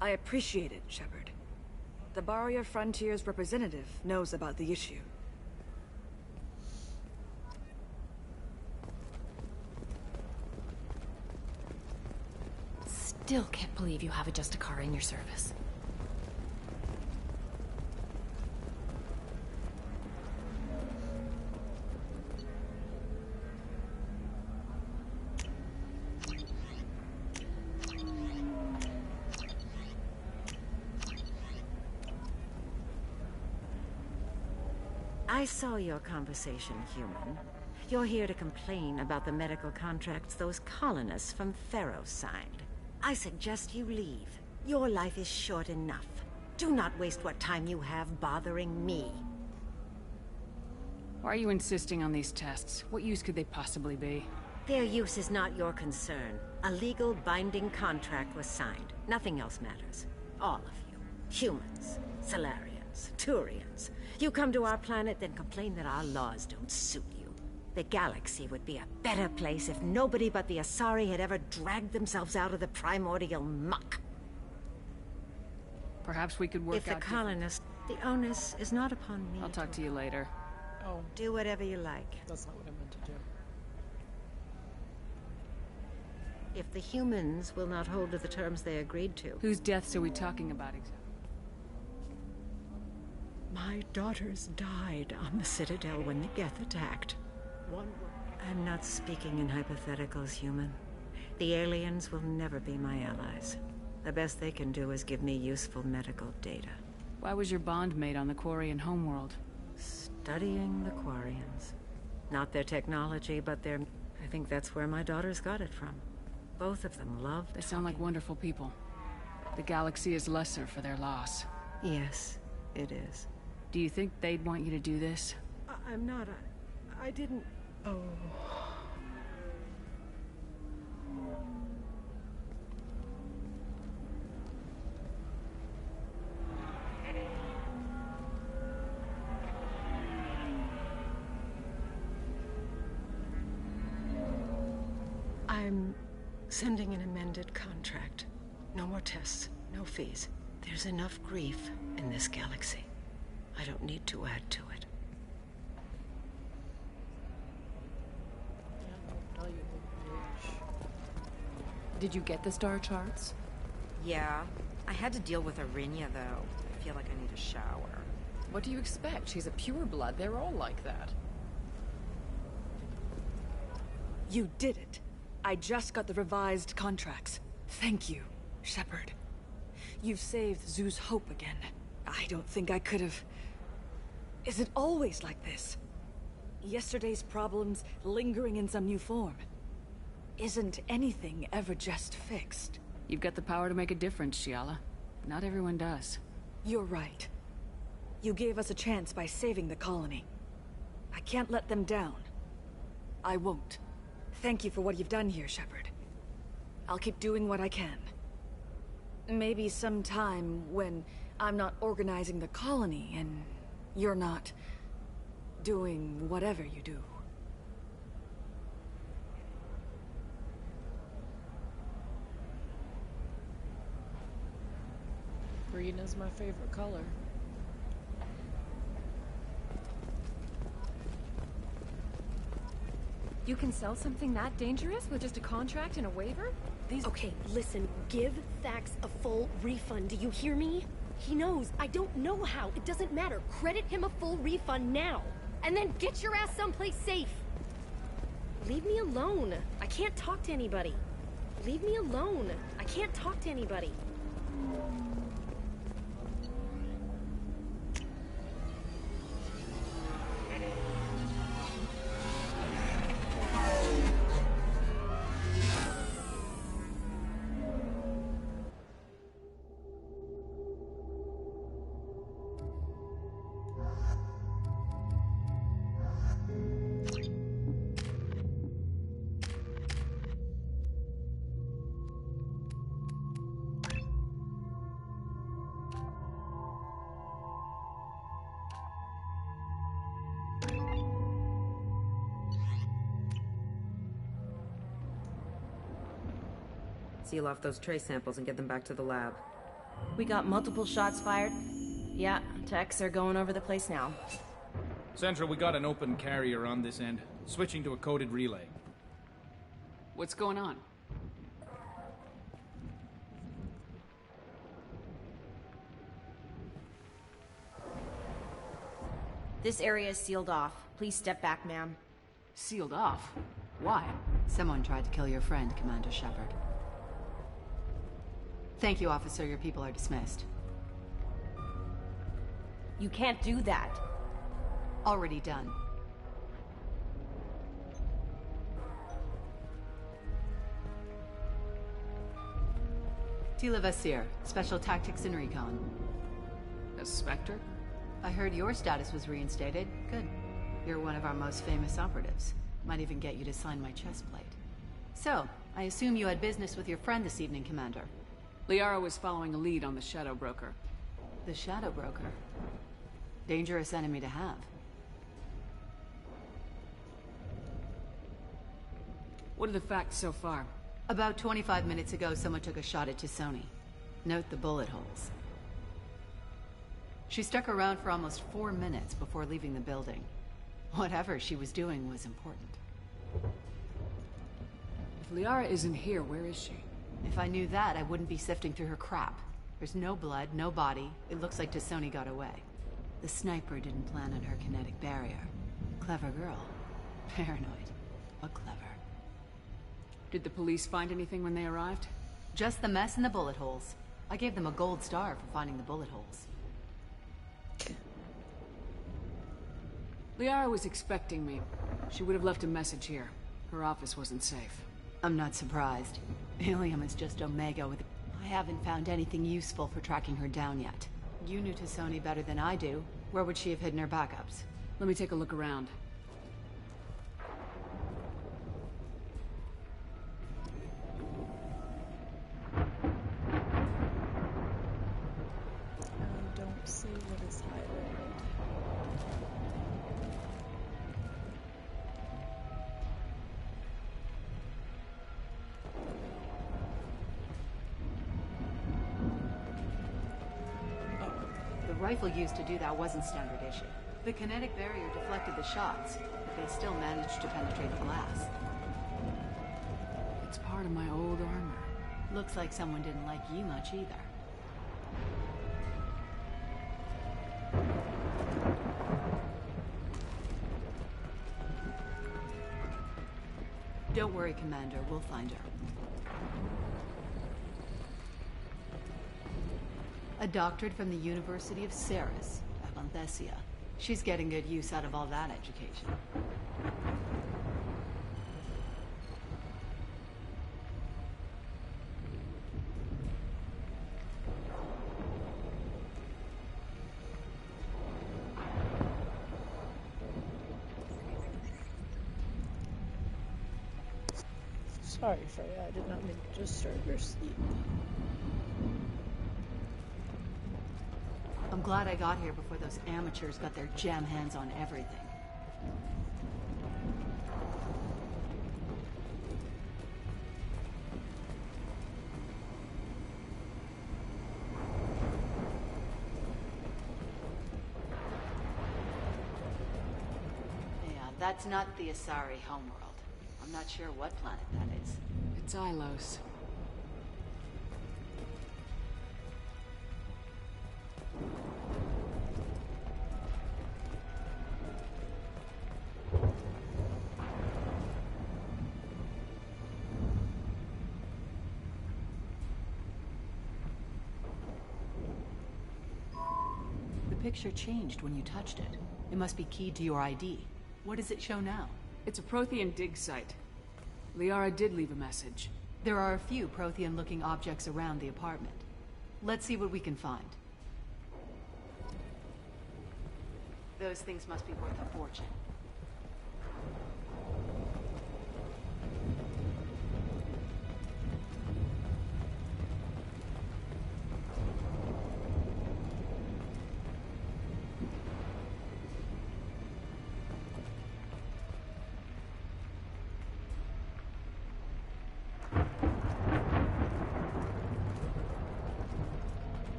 I appreciate it, Shepard. The Barrier Frontiers representative knows about the issue. Still can't believe you have a Justicar in your service. I saw your conversation, human. You're here to complain about the medical contracts those colonists from Pharos signed. I suggest you leave. Your life is short enough. Do not waste what time you have bothering me. Why are you insisting on these tests? What use could they possibly be? Their use is not your concern. A legal binding contract was signed. Nothing else matters. All of you. Humans, Salarians, Turians. You come to our planet, then complain that our laws don't suit you. The galaxy would be a better place if nobody but the Asari had ever dragged themselves out of the primordial muck. Perhaps we could work out... If the colonists... The onus is not upon me. I'll talk to you later. Oh. Do whatever you like. That's not what I meant to do. If the humans will not hold to the terms they agreed to. Whose deaths are we talking about exactly? My daughters died on the Citadel when the Geth attacked. I'm not speaking in hypotheticals, human. The aliens will never be my allies. The best they can do is give me useful medical data. Why was your bond made on the Quarian homeworld? Studying the Quarians. Not their technology, but their... I think that's where my daughters got it from. Both of them loved... They sound like wonderful people. The galaxy is lesser for their loss. Yes, it is. Do you think they'd want you to do this? I'm not... I didn't... Oh... I'm sending an amended contract. No more tests, no fees. There's enough grief in this galaxy. I don't need to add to it. Did you get the star charts? Yeah. I had to deal with Arinya, though. I feel like I need a shower. What do you expect? She's a pureblood. They're all like that. You did it. I just got the revised contracts. Thank you, Shepard. You've saved Zoo's hope again. I don't think I could have... Is it always like this? Yesterday's problems lingering in some new form. Isn't anything ever just fixed? You've got the power to make a difference, Shiala. Not everyone does. You're right. You gave us a chance by saving the colony. I can't let them down. I won't. Thank you for what you've done here, Shepard. I'll keep doing what I can. Maybe sometime when I'm not organizing the colony and you're not doing whatever you do. Green is my favorite color. You can sell something that dangerous with just a contract and a waiver? Okay, listen, give Thax a full refund, do you hear me? He knows, I don't know how, it doesn't matter. Credit him a full refund now, and then get your ass someplace safe. Leave me alone. I can't talk to anybody. Leave me alone. I can't talk to anybody. Seal off those trace samples and get them back to the lab. We got multiple shots fired. Yeah, techs are going over the place now. Central, we got an open carrier on this end. Switching to a coded relay. What's going on? This area is sealed off. Please step back, ma'am. Sealed off? Why? Someone tried to kill your friend, Commander Shepard. Thank you, officer. Your people are dismissed. You can't do that. Already done. Tila Vasir, Special Tactics and Recon. A Spectre? I heard your status was reinstated. Good. You're one of our most famous operatives. Might even get you to sign my chest plate. So, I assume you had business with your friend this evening, Commander. Liara was following a lead on the Shadow Broker. The Shadow Broker? Dangerous enemy to have. What are the facts so far? About 25 minutes ago, someone took a shot at T'Soni. Note the bullet holes. She stuck around for almost 4 minutes before leaving the building. Whatever she was doing was important. If Liara isn't here, where is she? If I knew that, I wouldn't be sifting through her crap. There's no blood, no body. It looks like T'Soni got away. The sniper didn't plan on her kinetic barrier. Clever girl. Paranoid, but clever. Did the police find anything when they arrived? Just the mess and the bullet holes. I gave them a gold star for finding the bullet holes. Liara was expecting me. She would have left a message here. Her office wasn't safe. I'm not surprised. Ilium is just Omega with... I haven't found anything useful for tracking her down yet. You knew T'Soni better than I do. Where would she have hidden her backups? Let me take a look around. I don't see what is highlighted. rifle used to do that wasn't standard issue. The kinetic barrier deflected the shots, but they still managed to penetrate the glass. It's part of my old armor. Looks like someone didn't like you much either. Don't worry, Commander. We'll find her. A doctorate from the University of Ceres, Avanthesia. She's getting good use out of all that education. Sorry, Freya, I did not mean to disturb your sleep. I'm glad I got here before those amateurs got their jam hands on everything. Yeah, that's not the Asari homeworld. I'm not sure what planet that is. It's Ilos. The picture changed when you touched it. It must be keyed to your ID. What does it show now? It's a Prothean dig site. Liara did leave a message. There are a few Prothean-looking objects around the apartment. Let's see what we can find. Those things must be worth a fortune.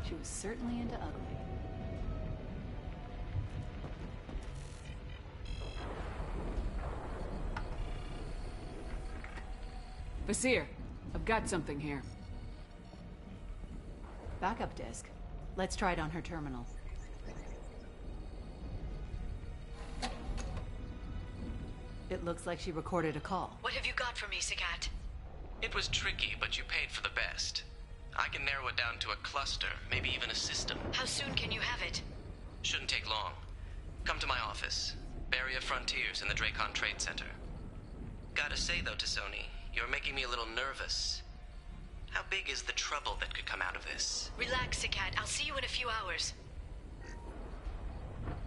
She was certainly into ugly. Vasir, I've got something here. Backup disk. Let's try it on her terminal. It looks like she recorded a call. What have you got for me, Sagat? It was tricky, but you paid for the best. I can narrow it down to a cluster, maybe even a system. How soon can you have it? Shouldn't take long. Come to my office. Barrier Frontiers in the Dracon Trade Center. Gotta say though, T'Soni, you're making me a little nervous. How big is the trouble that could come out of this? Relax, Sagat. I'll see you in a few hours.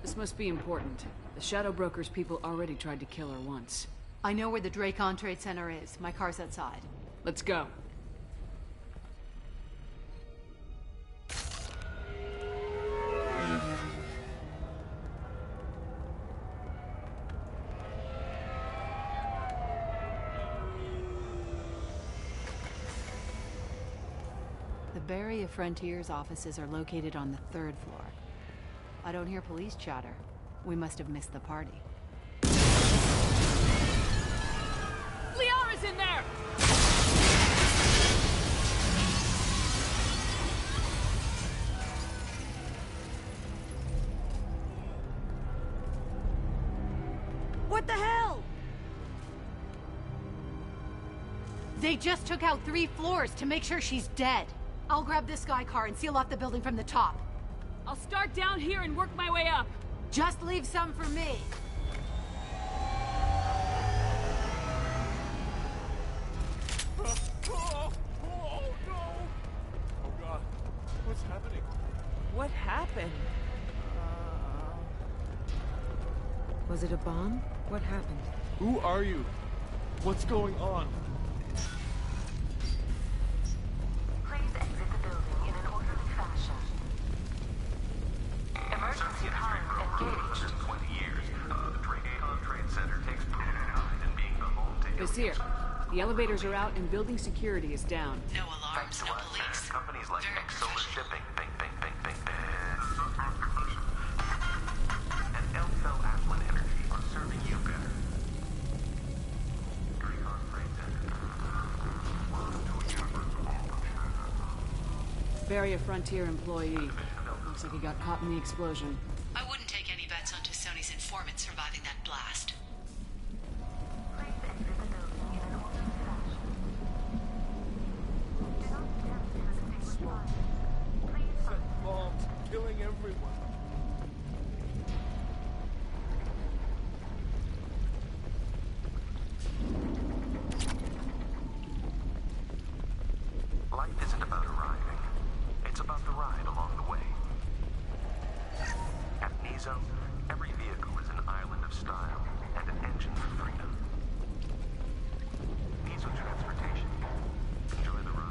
This must be important. The Shadow Broker's people already tried to kill her once. I know where the Dracon Trade Center is. My car's outside. Let's go. The Barrier Frontiers offices are located on the 3rd floor. I don't hear police chatter. We must have missed the party. Liara's in there! What the hell? They just took out 3 floors to make sure she's dead. I'll grab this Sky car and seal off the building from the top. I'll start down here and work my way up. Just leave some for me. Oh no! Oh god, what's happening? What happened? Was it a bomb? What happened? Who are you? What's going on? Please exit the building in an orderly fashion. Emergency comms engaged. 20 years, the Dracon Trade Center takes pride in being the home to Vasir, the elevators are out and building security is down. No alarms, no police. Companies like Exolar Shipping, bing, bing, bing, bing, bing. Beria Frontier employee. Looks like he got caught in the explosion. I wouldn't take any bets on Sony's informant surviving that blast. Set bombs, killing everyone. Life isn't about arriving. It's about the ride along the way. At Nizo, every vehicle is an island of style and an engine for freedom. Nizo Transportation. Enjoy the ride.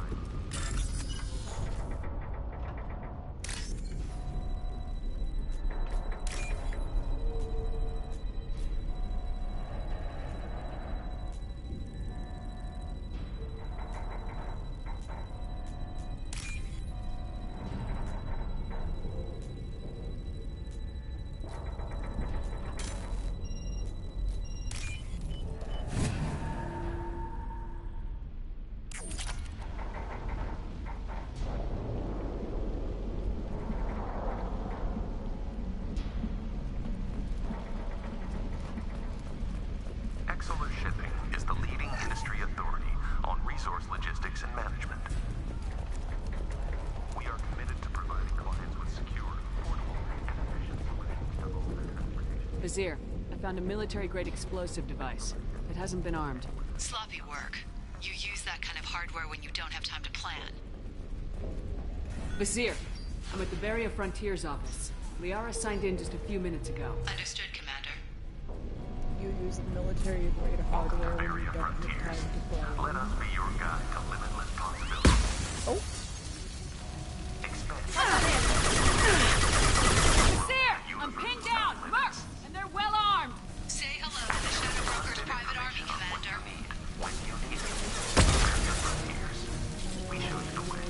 Exeler Shipping is the leading industry authority on resource logistics and management. We are committed to providing clients with secure, affordable, and efficient solutions to all their transportation. Vizier, I found a military-grade explosive device. It hasn't been armed. Sloppy work. You use that kind of hardware when you don't have time to plan. Vizier, I'm at the Beria Frontier's office. Liara signed in just a few minutes ago. Understood, Commander. You use military-grade hardware when you don't have time to play. Let us be your guide to limitless possibilities. Oh. Expand. Vizier! I'm pinned down! Merc! And they're well armed! Say hello to the Shadow Broker's private army, Commander. When you need it, we're your frontiers. We show you the way.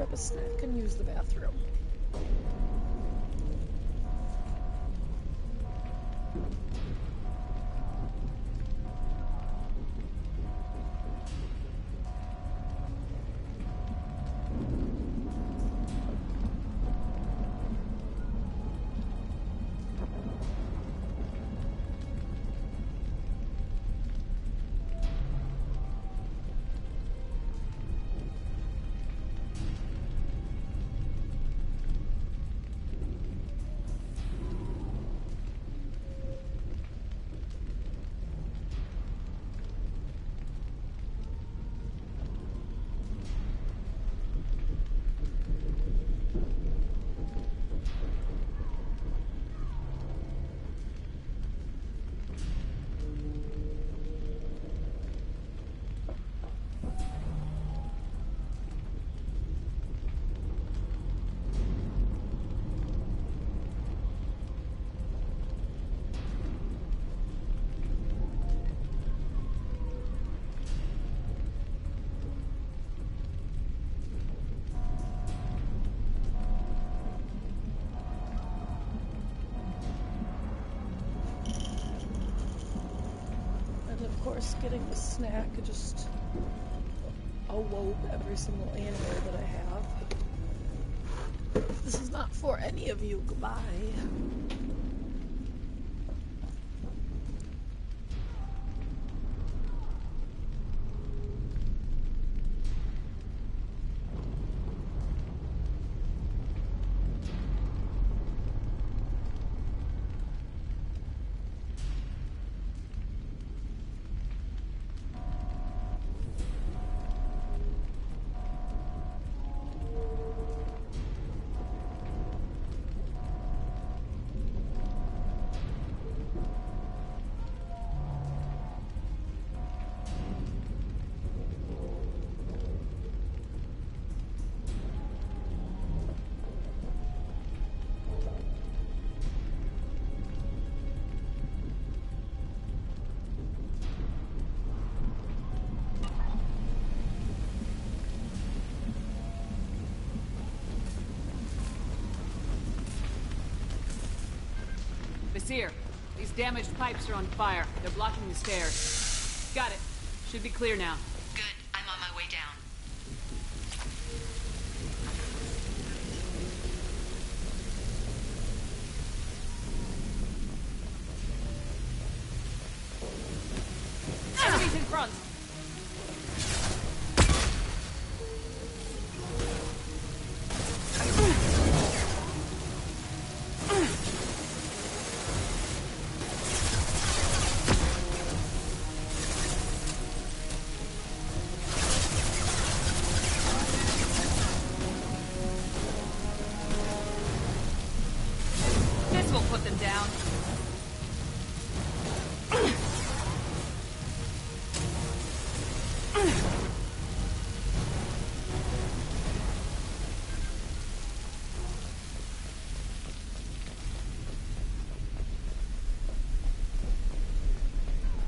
grab a snack and use the bathroom. course, getting the snack just awoke every single anime that I have. This is not for any of you. Goodbye. Basir, these damaged pipes are on fire. They're blocking the stairs. Got it. Should be clear now. Good. I'm on my way down. Enemies in front!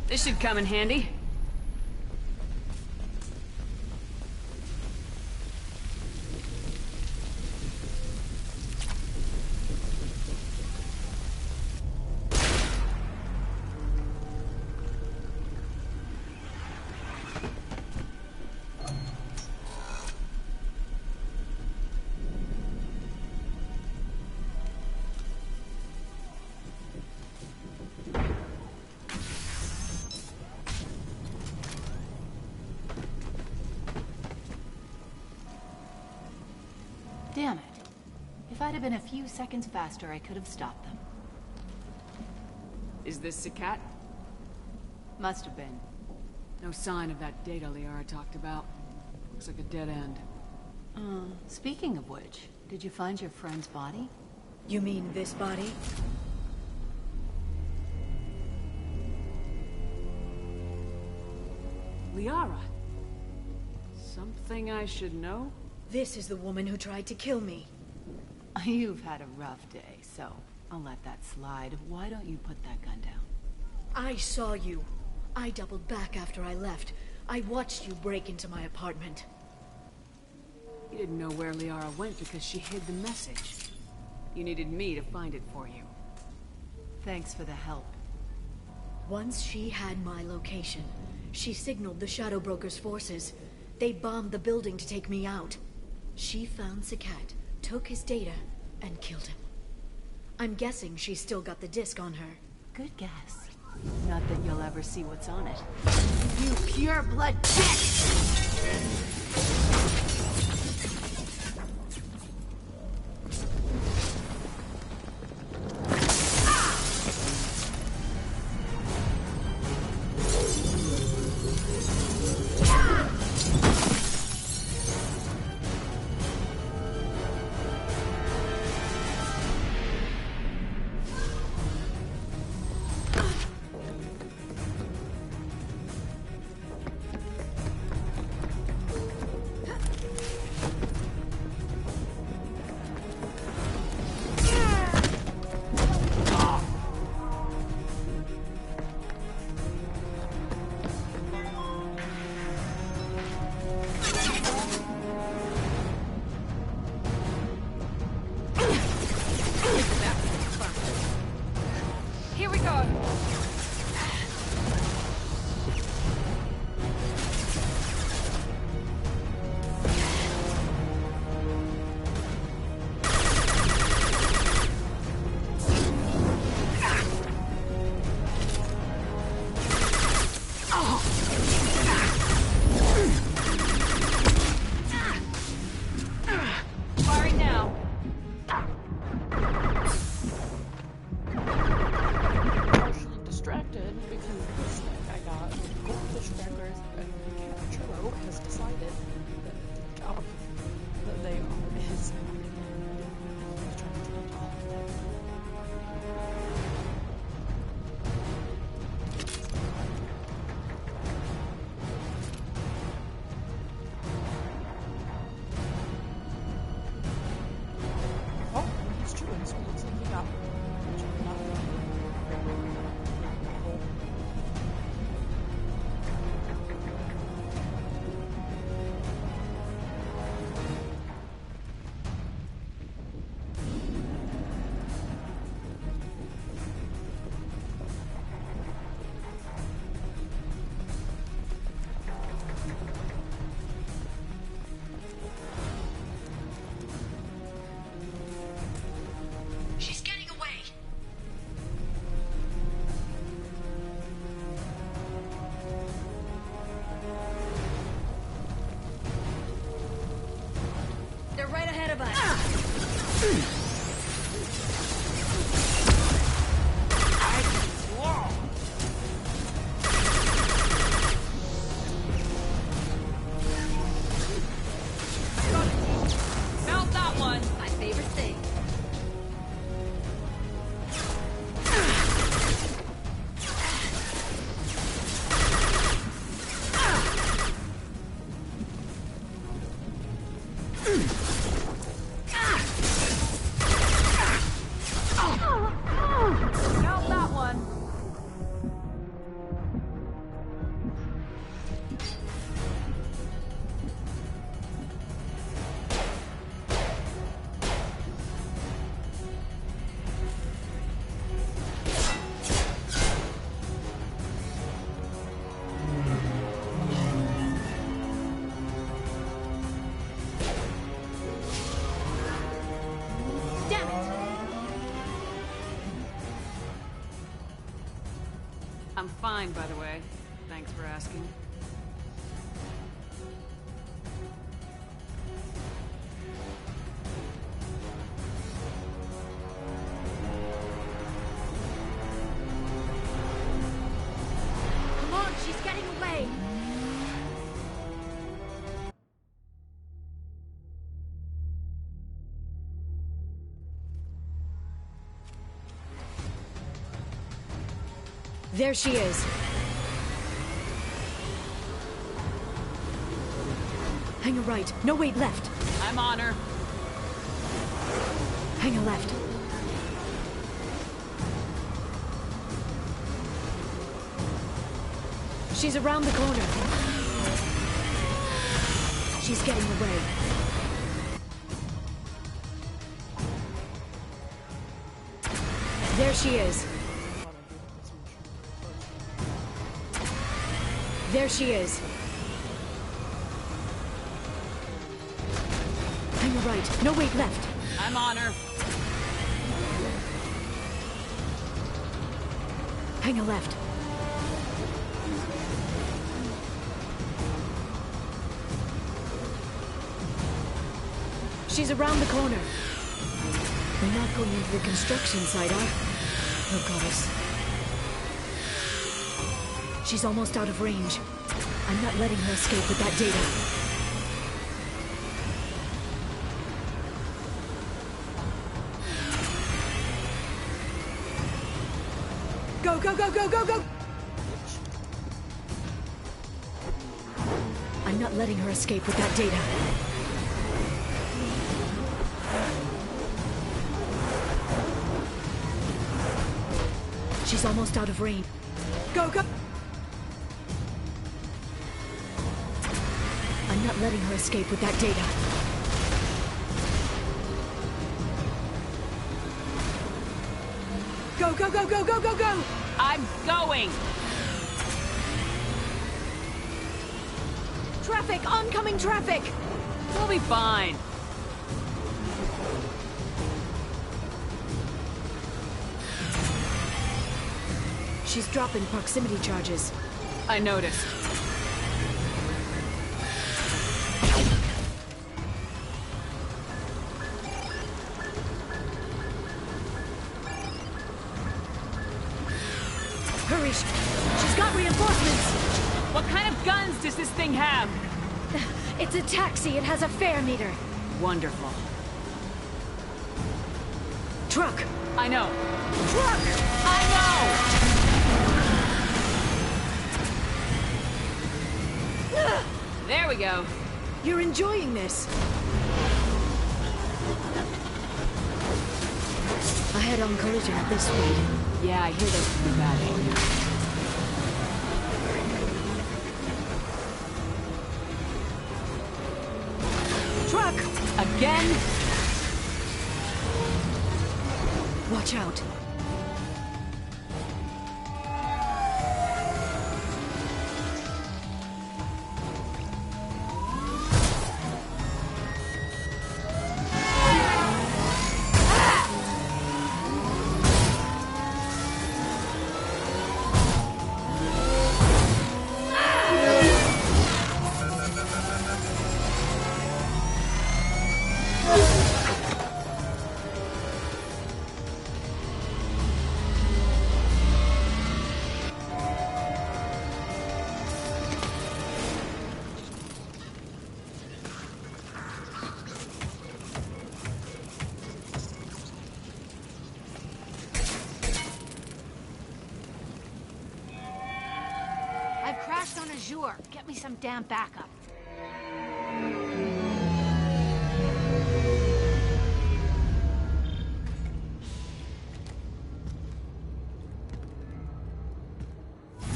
This should come in handy. Damn it. If I'd have been a few seconds faster, I could have stopped them. Is this Sakat? Must have been. No sign of that data Liara talked about. Looks like a dead end. Speaking of which, did you find your friend's body? You mean this body? Liara? Something I should know? This is the woman who tried to kill me. You've had a rough day, so I'll let that slide. Why don't you put that gun down? I saw you. I doubled back after I left. I watched you break into my apartment. You didn't know where Liara went because she hid the message. You needed me to find it for you. Thanks for the help. Once she had my location, she signaled the Shadow Broker's forces. They bombed the building to take me out. She found Sakat, took his data, and killed him. I'm guessing she's still got the disc on her. Good guess. Not that you'll ever see what's on it. You pure blood bitch! I'm fine, by the way. Thanks for asking. Come on, she's getting away! There she is. Hang a right. No, wait, left. I'm on her. Hang a left. She's around the corner. She's getting away. There she is. There she is. Hang a right. No, wait, left. I'm on her. Hang a left. She's around the corner. We're not going into the construction site, oh goddess. She's almost out of range. I'm not letting her escape with that data. Go, go, go, go, go, go! I'm not letting her escape with that data. She's almost out of range. Go, go! I'm not letting her escape with that data. Go, go, go, go, go, go, go! I'm going! Traffic! Oncoming traffic! We'll be fine. She's dropping proximity charges. I noticed. Hurry! She's got reinforcements! What kind of guns does this thing have? It's a taxi. It has a fare meter. Wonderful. Truck! I know. Truck! I know! There we go. You're enjoying this. A head-on collision at this speed. Yeah, I hear that's pretty bad. Truck! Again? Watch out. I've crashed on Azure. Get me some damn backup.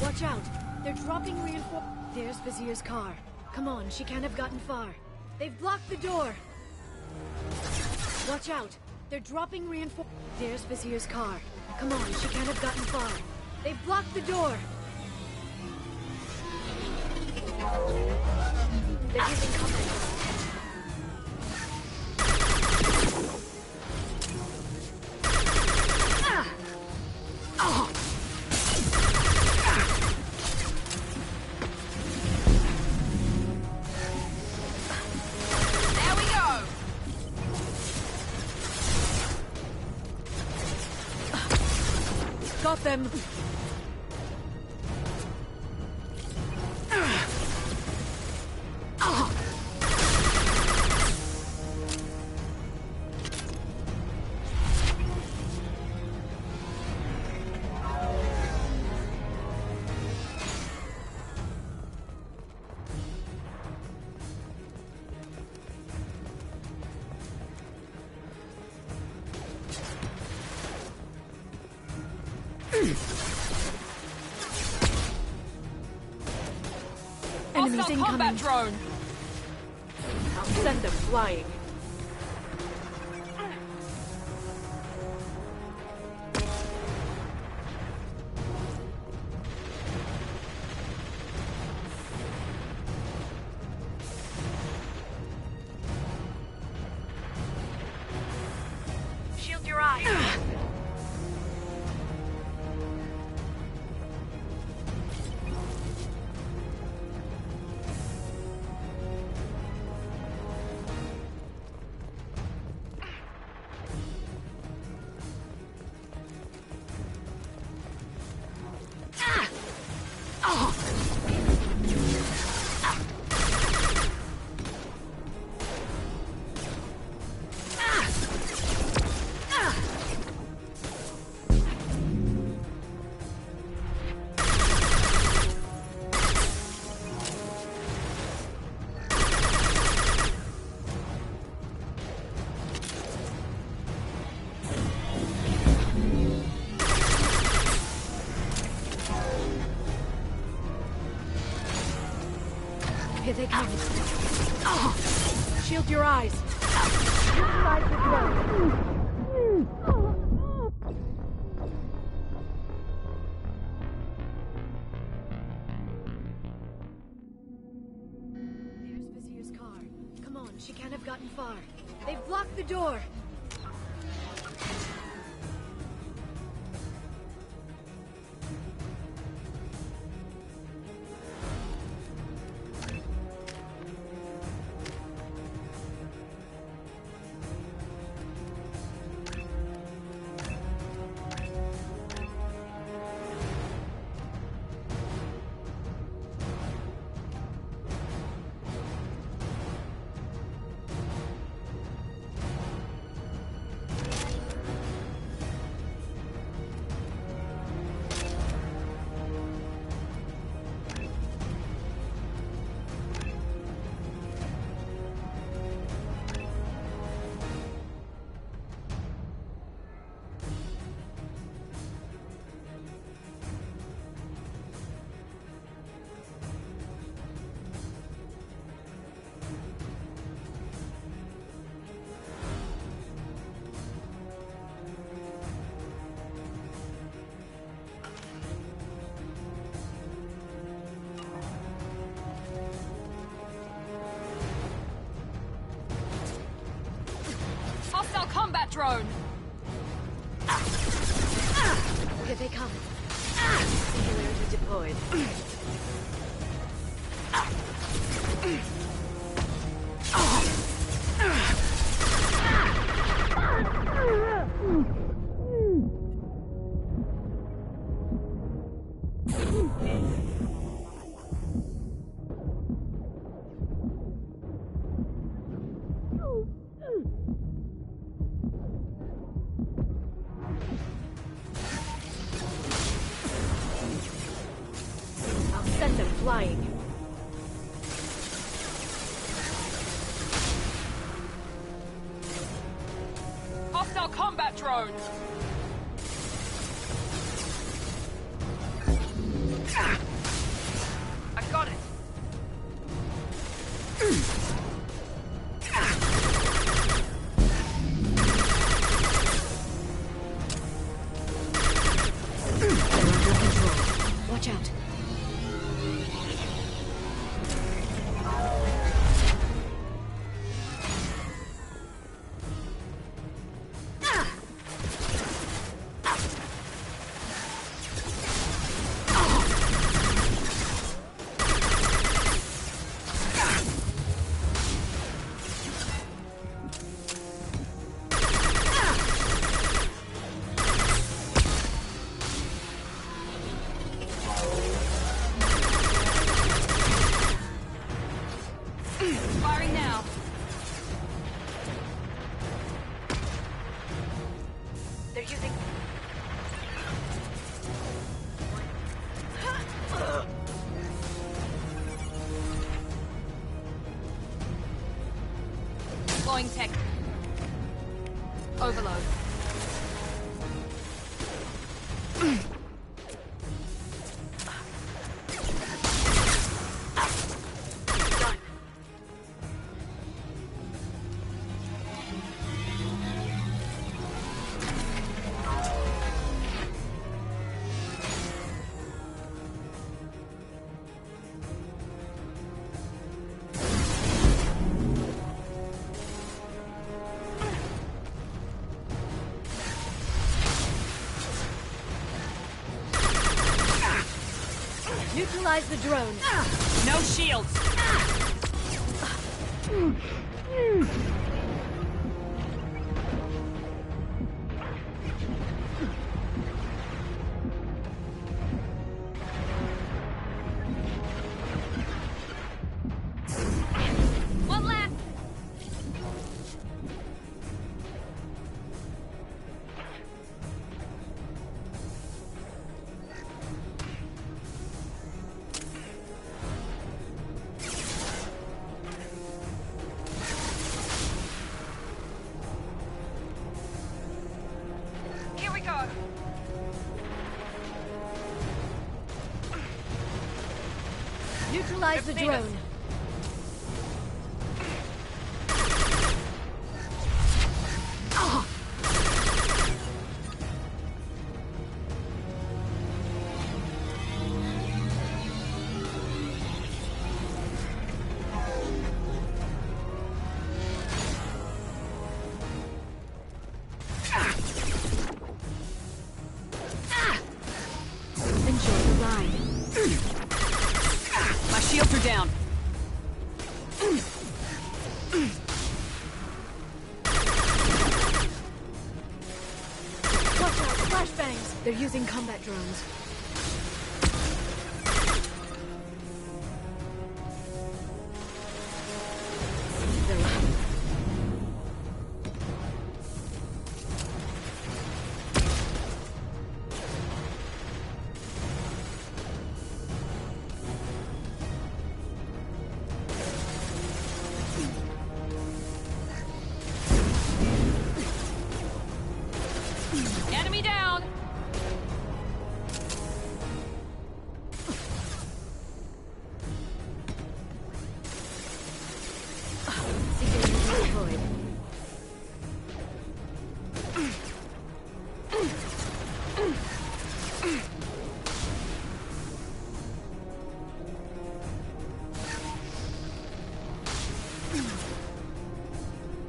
Watch out. They're dropping reinforcements. There's Vizier's car. Come on, she can't have gotten far. They've blocked the door. Watch out. They're dropping reinforcements. There's Vizier's car. Come on, she can't have gotten far. They've blocked the door. They're using cover. Got them! Enemies incoming. Combat drone. I'll send them flying. Shield your eyes. Here they come. Shield your eyes. Inside the drone. There's Vizier's car. Come on, she can't have gotten far. They've blocked the door. Hostile combat drone! Here they come. Singularity deployed. I'll send them flying. Hostile combat drone! I got it! Watch out. Deploying tech. Overload. Neutralize the drone. No shields. One left. Here we go. Neutralize the drone. Enjoy the ride. My shields are down. Watch out, flashbangs! They're using combat drones. They're up. Enemy down. Security deployed.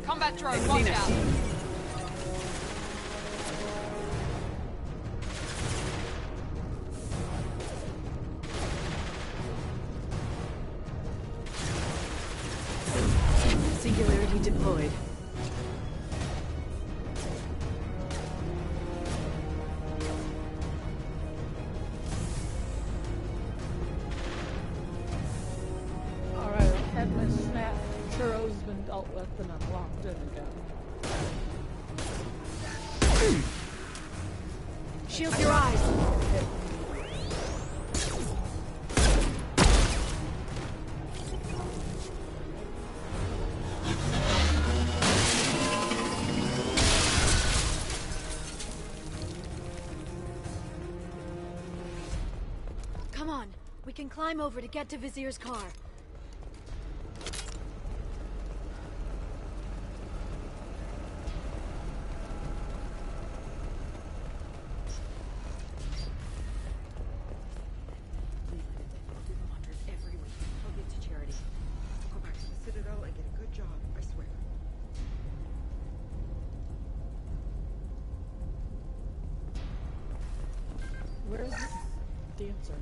Combat drone, watch out. Singularity deployed. Alright, I've had my snap. Churro's been dealt with and I'm locked in again. Shield your eyes. Come on, we can climb over to get to Vizier's car. Every week. I'll give to charity. I'll go back to the Citadel and get a good job, I swear. Where's this dancer?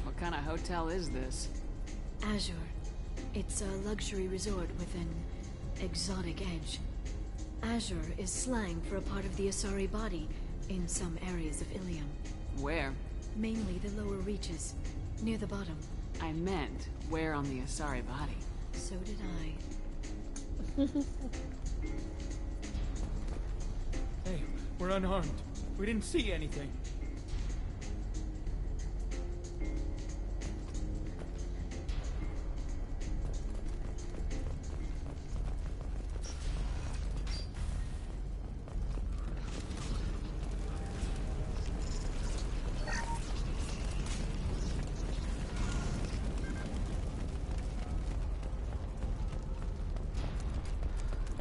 What kind of hotel is this? Azure. It's a luxury resort with an exotic edge. Azure is slang for a part of the Asari body in some areas of Ilium. Where? Mainly the lower reaches, near the bottom. I meant, where on the Asari body? So did I. Hey, we're unarmed. We didn't see anything.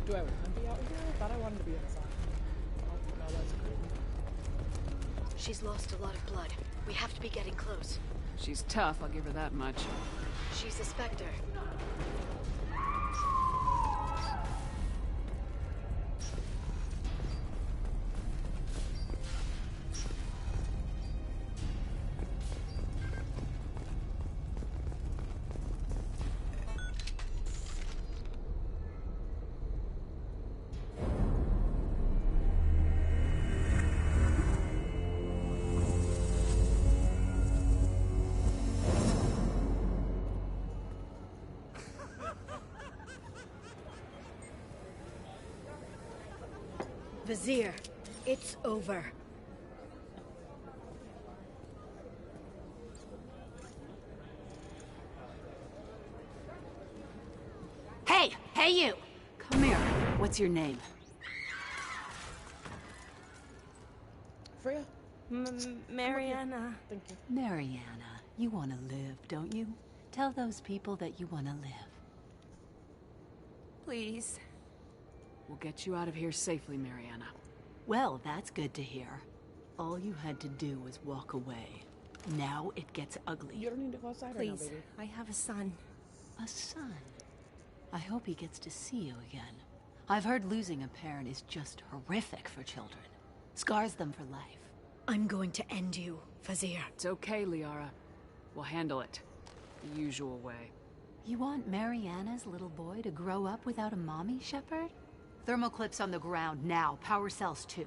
Do I want to be out here? I thought I wanted to be inside. Oh, no, that's great. She's lost a lot of blood. We have to be getting close. She's tough, I'll give her that much. She's a Spectre. Vizier, it's over. Hey! Hey, you! Come here. What's your name? Freya? Mariana. Thank you. Mariana, you want to live, don't you? Tell those people that you want to live. Please. We'll get you out of here safely, Mariana. Well, that's good to hear. All you had to do was walk away. Now it gets ugly. You don't need to go outside right now, baby. I have a son. A son? I hope he gets to see you again. I've heard losing a parent is just horrific for children. Scars them for life. I'm going to end you, Vizier. It's okay, Liara. We'll handle it. The usual way. You want Mariana's little boy to grow up without a mommy, Shepard? Thermal clips on the ground now. Power cells too.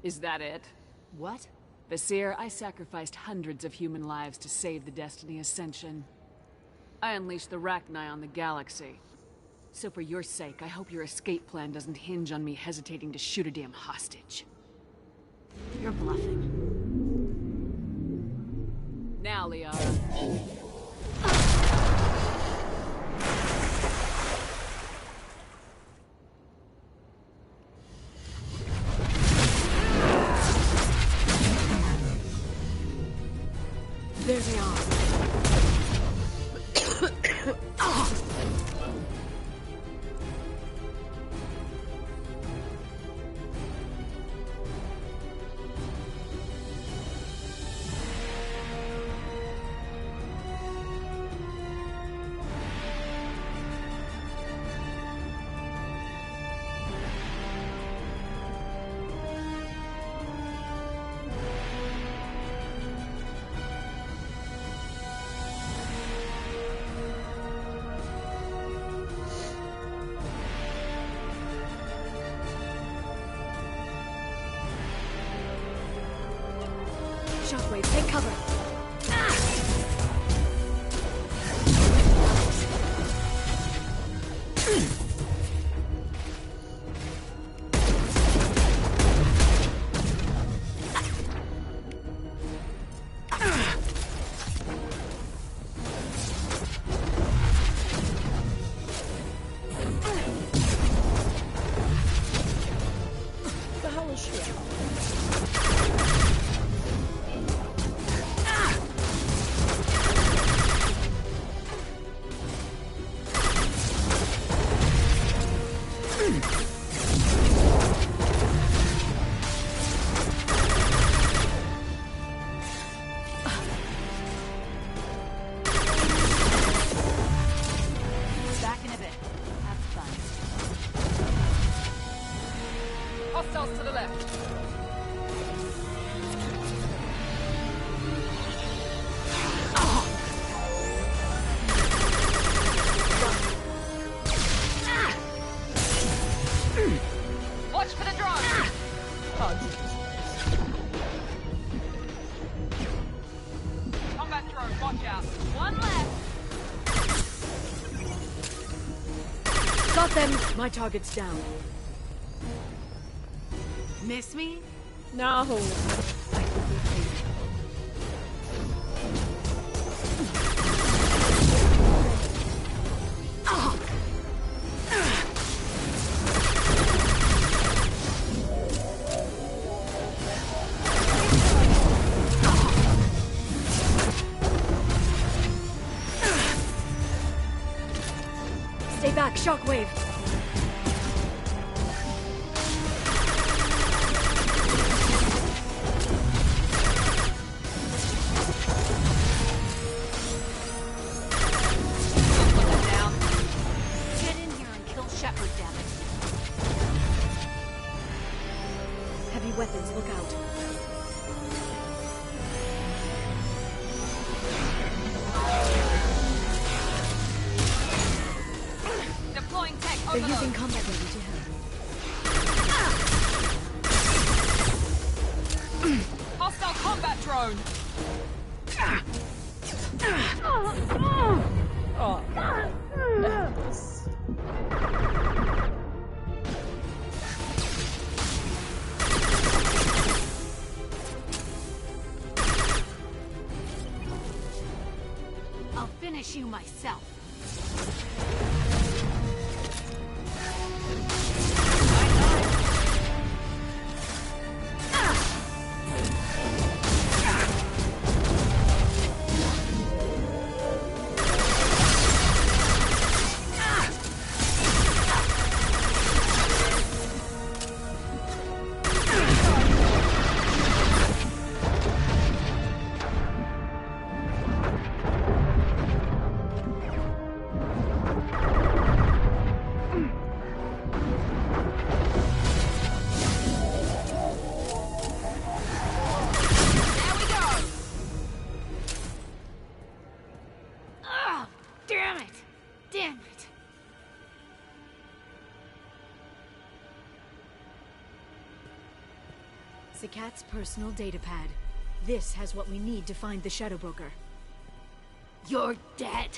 Is that it? What? Vizier, I sacrificed hundreds of human lives to save the Destiny Ascension. I unleashed the Rachni on the galaxy. So for your sake, I hope your escape plan doesn't hinge on me hesitating to shoot a damn hostage. You're bluffing. Now, Liara. There they are. Shockwave, take cover. The hell is she? Back in a bit. Have fun. Hostiles to the left. Watch for the drone. Oh, Jesus. Combat drone, watch out. One left. Got them. My target's down. Miss me? No. Stay back, Shockwave! Get in here and kill Shepard, damn it. Heavy weapons, look out. Deploying tech They're overload. using combat ready to help. Hostile combat drone. Oh, this. I'll finish you myself. Oh, damn it! Damn it! Sakat's personal data pad. This has what we need to find the Shadow Broker. You're dead.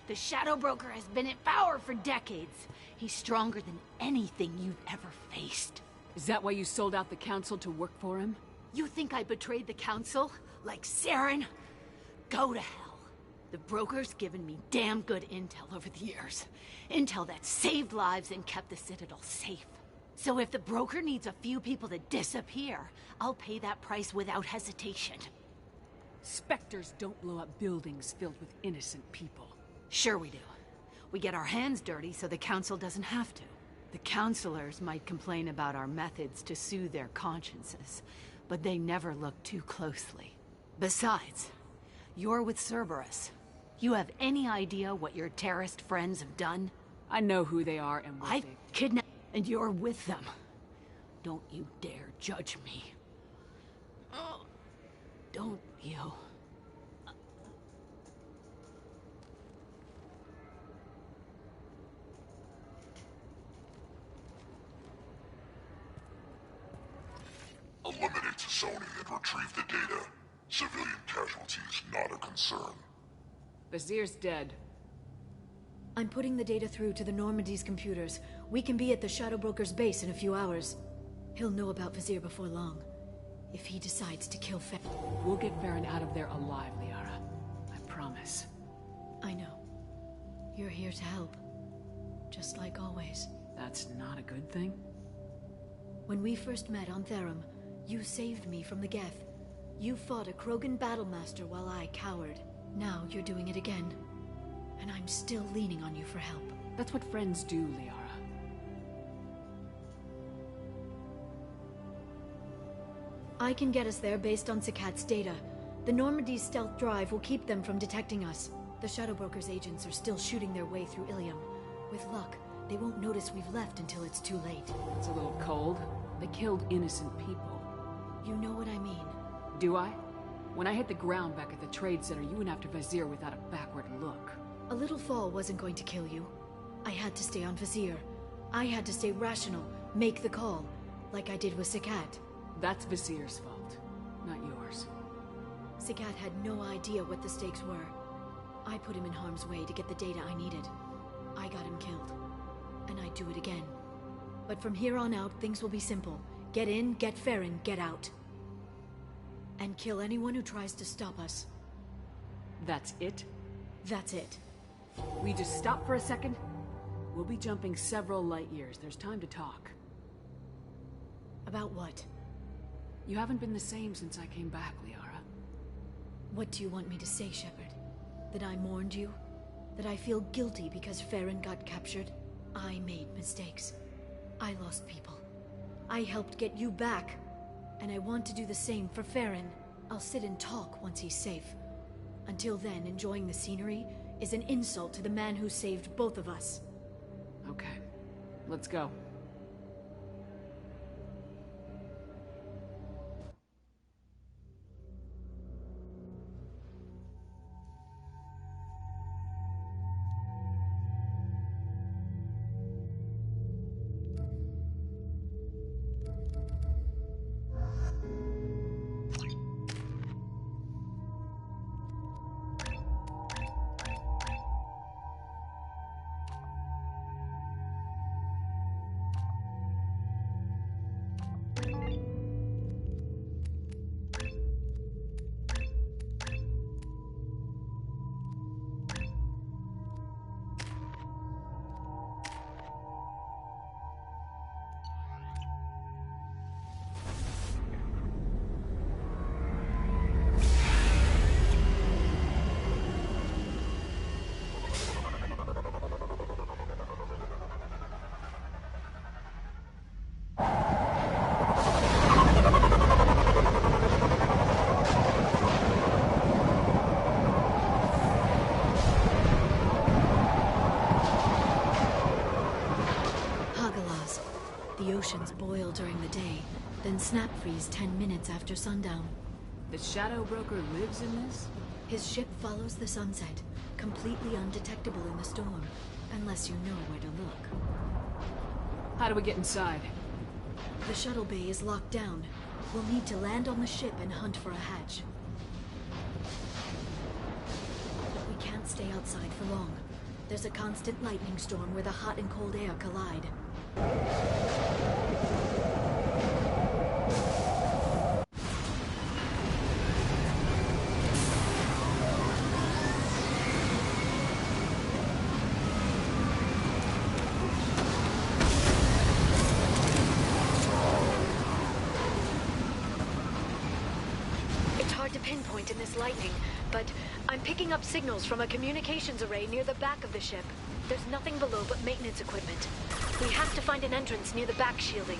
The Shadow Broker has been in power for decades. He's stronger than anything you've ever faced. Is that why you sold out the Council to work for him? You think I betrayed the Council? Like Saren? Go to hell. The Broker's given me damn good intel over the years. Intel that saved lives and kept the Citadel safe. So if the Broker needs a few people to disappear, I'll pay that price without hesitation. Spectres don't blow up buildings filled with innocent people. Sure we do. We get our hands dirty so the Council doesn't have to. The Councilors might complain about our methods to soothe their consciences, but they never look too closely. Besides, you're with Cerberus. You have any idea what your terrorist friends have done? I know who they are and what I've kidnapped, and you're with them. Don't you dare judge me. Don't you? Eliminate Sony and retrieve the data. Civilian casualties not a concern. Vazir's dead. I'm putting the data through to the Normandy's computers. We can be at the Shadow Broker's base in a few hours. He'll know about Vazir before long. If he decides to kill We'll get Farron out of there alive, Liara. I promise. I know. You're here to help. Just like always. That's not a good thing? When we first met on Therum, you saved me from the Geth. You fought a Krogan battlemaster while I cowered. Now you're doing it again. And I'm still leaning on you for help. That's what friends do, Liara. I can get us there based on Sakat's data. The Normandy's stealth drive will keep them from detecting us. The Shadow Broker's agents are still shooting their way through Ilium. With luck, they won't notice we've left until it's too late. It's a little cold. They killed innocent people. You know what I mean. Do I? When I hit the ground back at the trade center, you went after Vazir without a backward look. A little fall wasn't going to kill you. I had to stay on Vazir. I had to stay rational, make the call, like I did with Sakat. That's Vazir's fault, not yours. Sakat had no idea what the stakes were. I put him in harm's way to get the data I needed. I got him killed. And I'd do it again. But from here on out, things will be simple. Get in, get Farron, get out. And kill anyone who tries to stop us. That's it? That's it. We just stop for a second? We'll be jumping several light years. There's time to talk. About what? You haven't been the same since I came back, Liara. What do you want me to say, Shepard? That I mourned you? That I feel guilty because Farron got captured. I made mistakes. I lost people. I helped get you back. And I want to do the same for Farron. I'll sit and talk once he's safe. Until then, enjoying the scenery is an insult to the man who saved both of us. Okay. Let's go. The oceans boil during the day, then snap freeze 10 minutes after sundown. The Shadow Broker lives in this? His ship follows the sunset, completely undetectable in the storm, unless you know where to look. How do we get inside? The shuttle bay is locked down. We'll need to land on the ship and hunt for a hatch. But we can't stay outside for long. There's a constant lightning storm where the hot and cold air collide. It's hard to pinpoint in this lightning, but I'm picking up signals from a communications array near the back of the ship. There's nothing below but maintenance equipment. We have to find an entrance near the back shielding.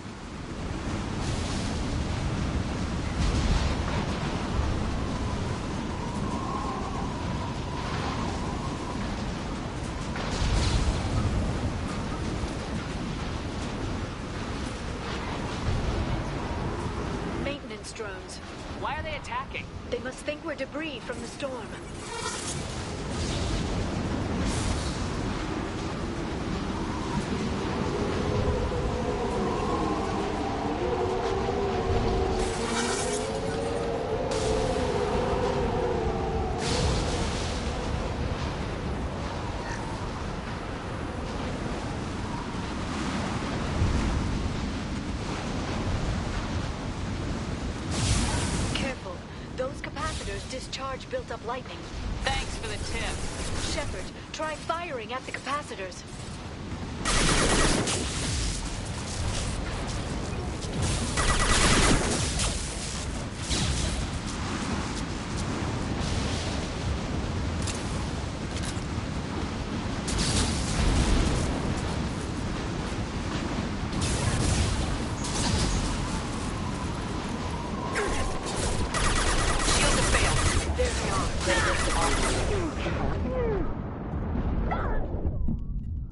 Maintenance drones. Why are they attacking? They must think we're debris from the storm. Discharge built up lightning. Thanks for the tip. Shepard, try firing at the capacitors.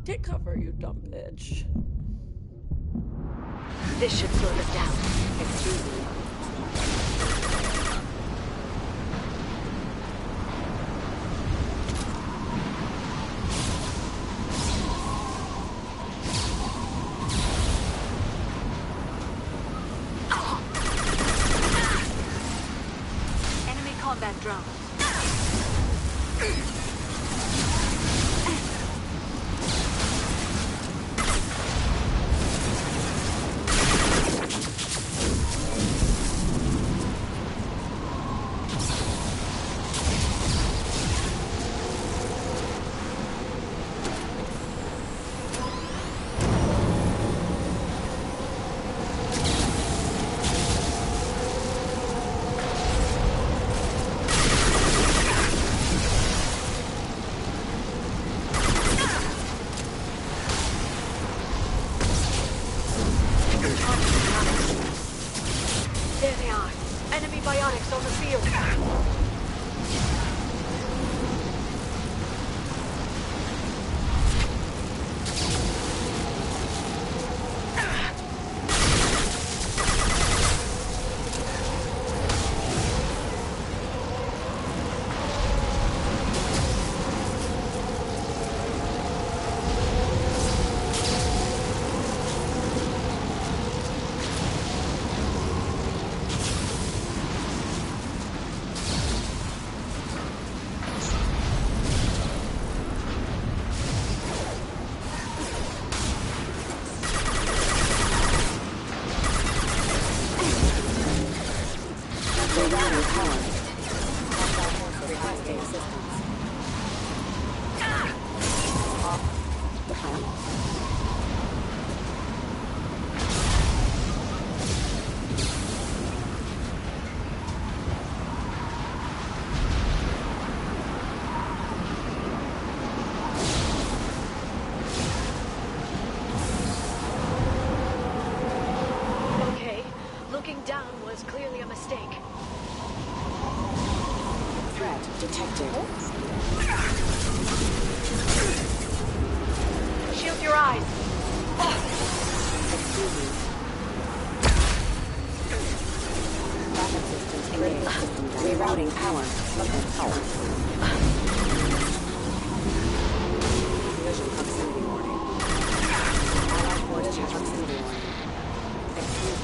Take cover, you dumb bitch. This should slow us down. Excuse me. Enemy combat drone. Rerouting power. Collision proximity warning. Allied force proximity warning. Excuse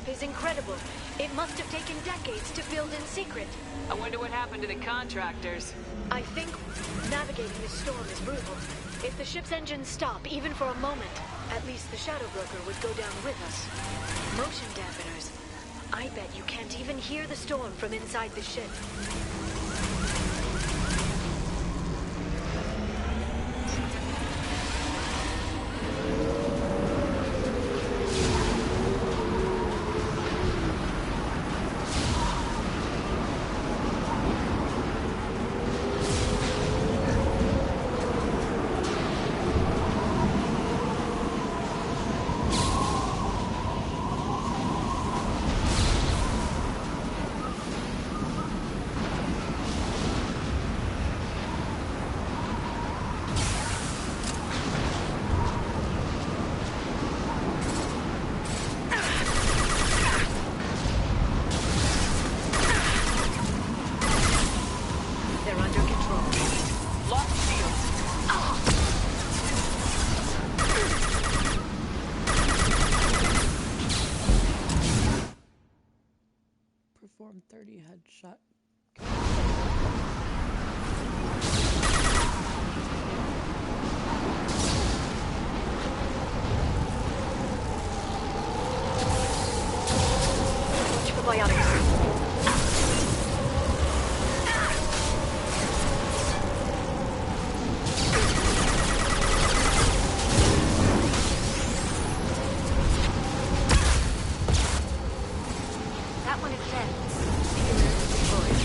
me, is incredible. It must have taken decades to build in secret. I wonder what happened to the contractors. I think navigating this storm is brutal. If the ship's engines stop, even for a moment, at least the Shadow Broker would go down with us. Motion dampeners. I bet you can't even hear the storm from inside the ship. Perform 30 headshot. That one is dead. Deployed.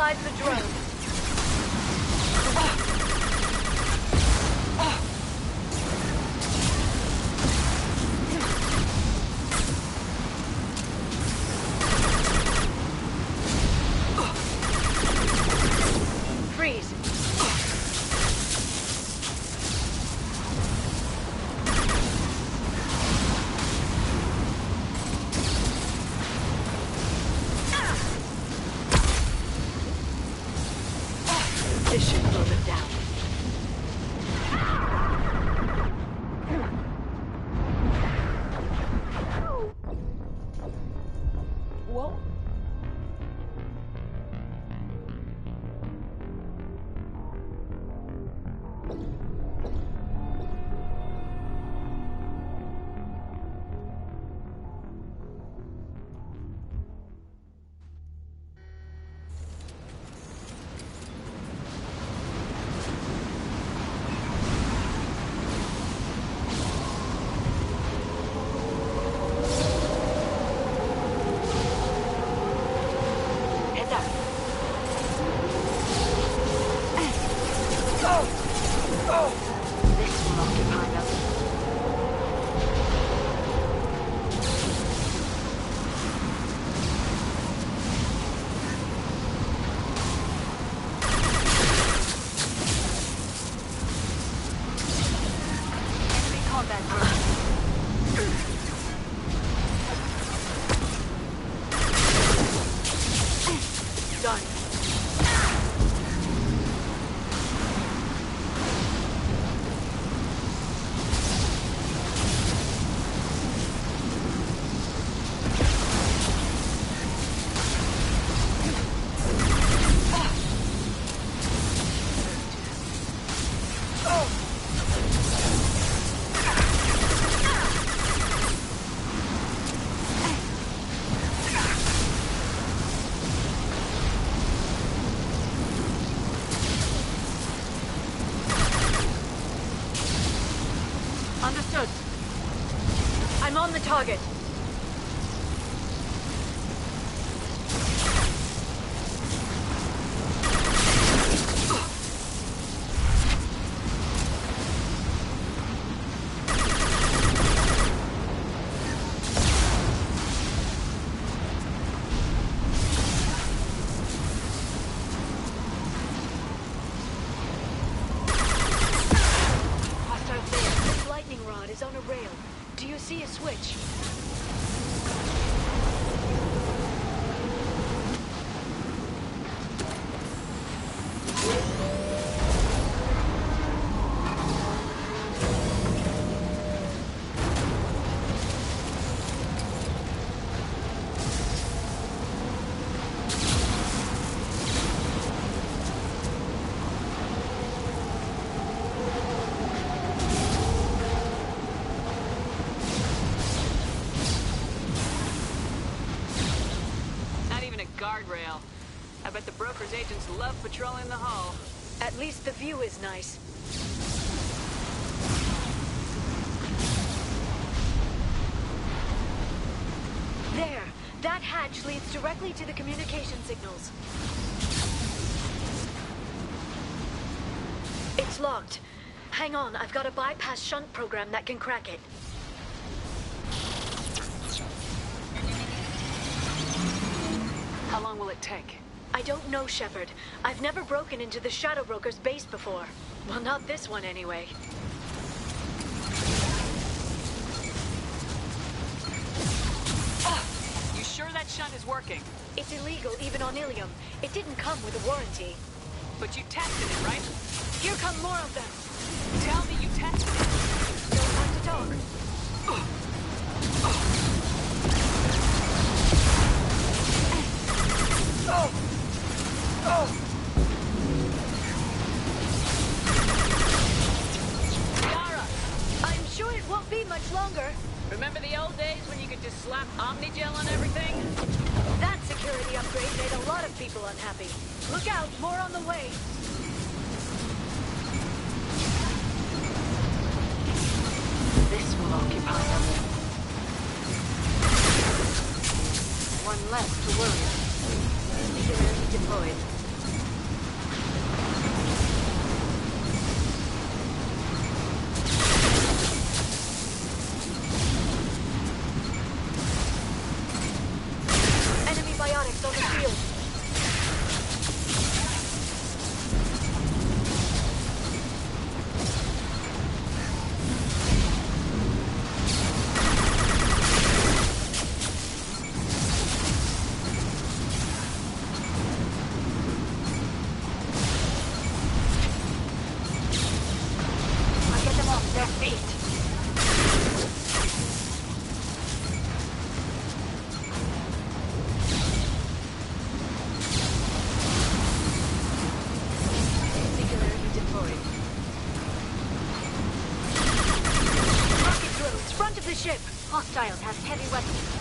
inside the drone. Freeze. This should slow them down. Well, Understood. I'm on the target. Is on a rail. Do you see a switch? Guardrail. I bet the broker's agents love patrolling the hull. At least the view is nice. There! That hatch leads directly to the communication signals. It's locked. Hang on, I've got a bypass shunt program that can crack it. How long will it take? I don't know, Shepard. I've never broken into the Shadow Broker's base before. Well, not this one anyway. You sure that shunt is working? It's illegal even on Ilium. It didn't come with a warranty. But you tested it, right? Here come more of them. Tell me you tested it. No time to talk. Yara! I'm sure it won't be much longer. Remember the old days when you could just slap Omnigel on everything? That security upgrade made a lot of people unhappy. Look out, more on the way. This will occupy them. One less to worry. Security deployed. have heavy weapons.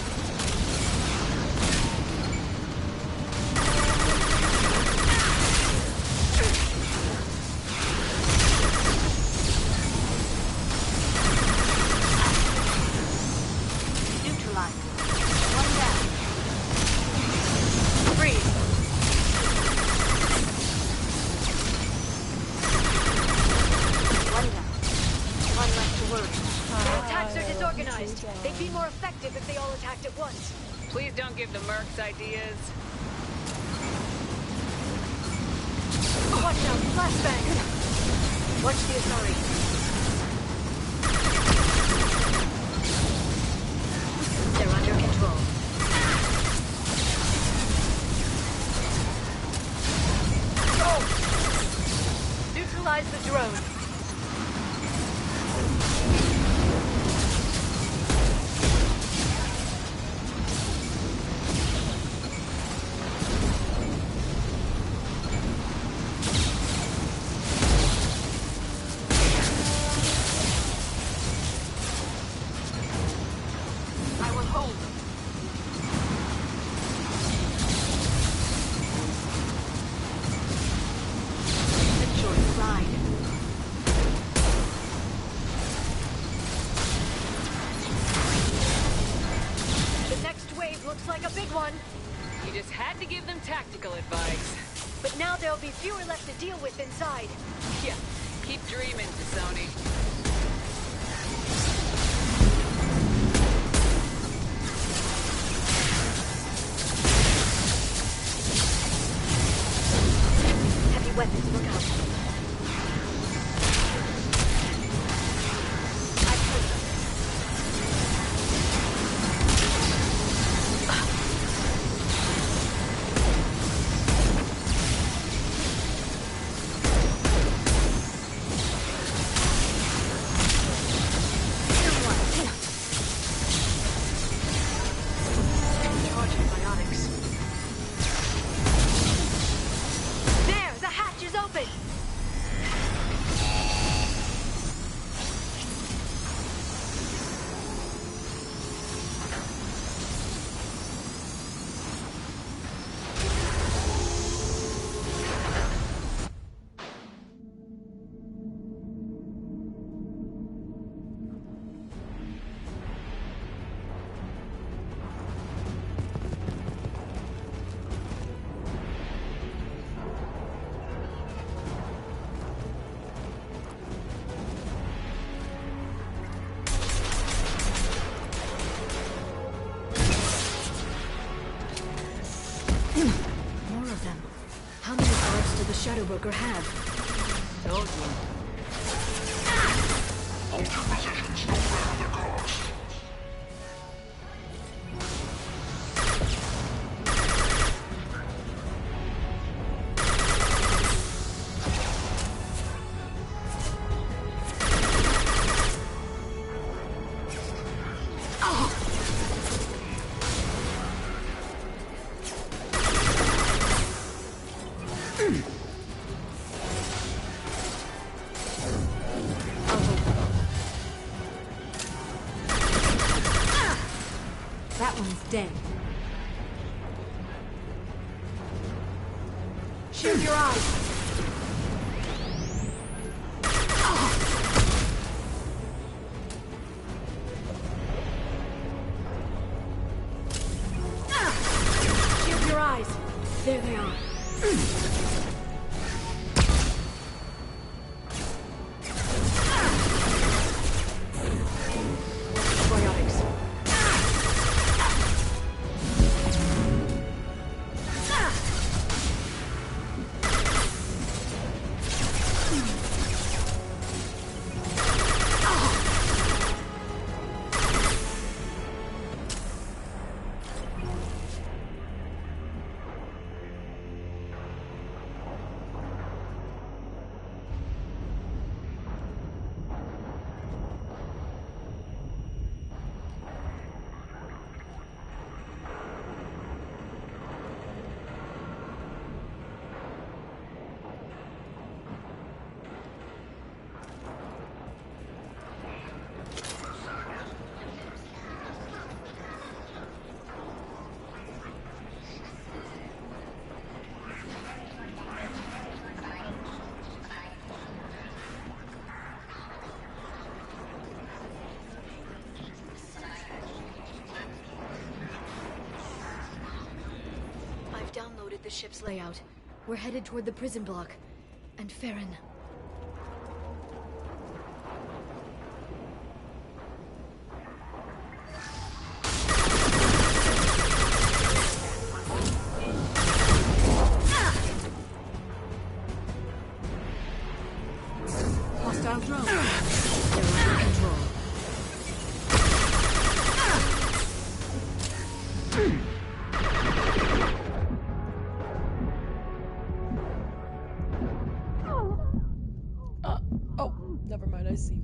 They'd be more effective if they all attacked at once. Please don't give the mercs ideas. Watch out, flashbang! Watch the Asari. They're under control. Go! Neutralize the drone. You just had to give them tactical advice. But now there'll be fewer left to deal with inside. Yeah, keep dreaming, Sony. Heavy weapons, look out. Shadowbroker have? Told you. Hold your positions, no matter the cost. That one's dead. Shield your eyes. Shield your eyes. There they are. downloaded the ship's layout. We're headed toward the prison block. And Farron. Hostile drone. They're under control. Oh, never mind, I see.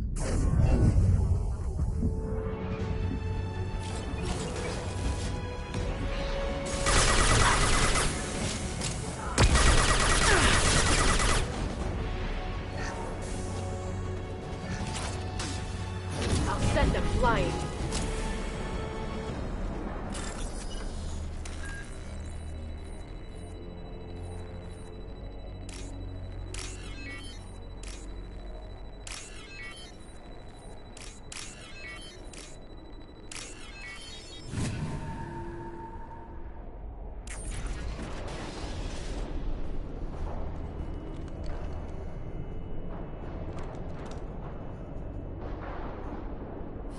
I'll send them flying.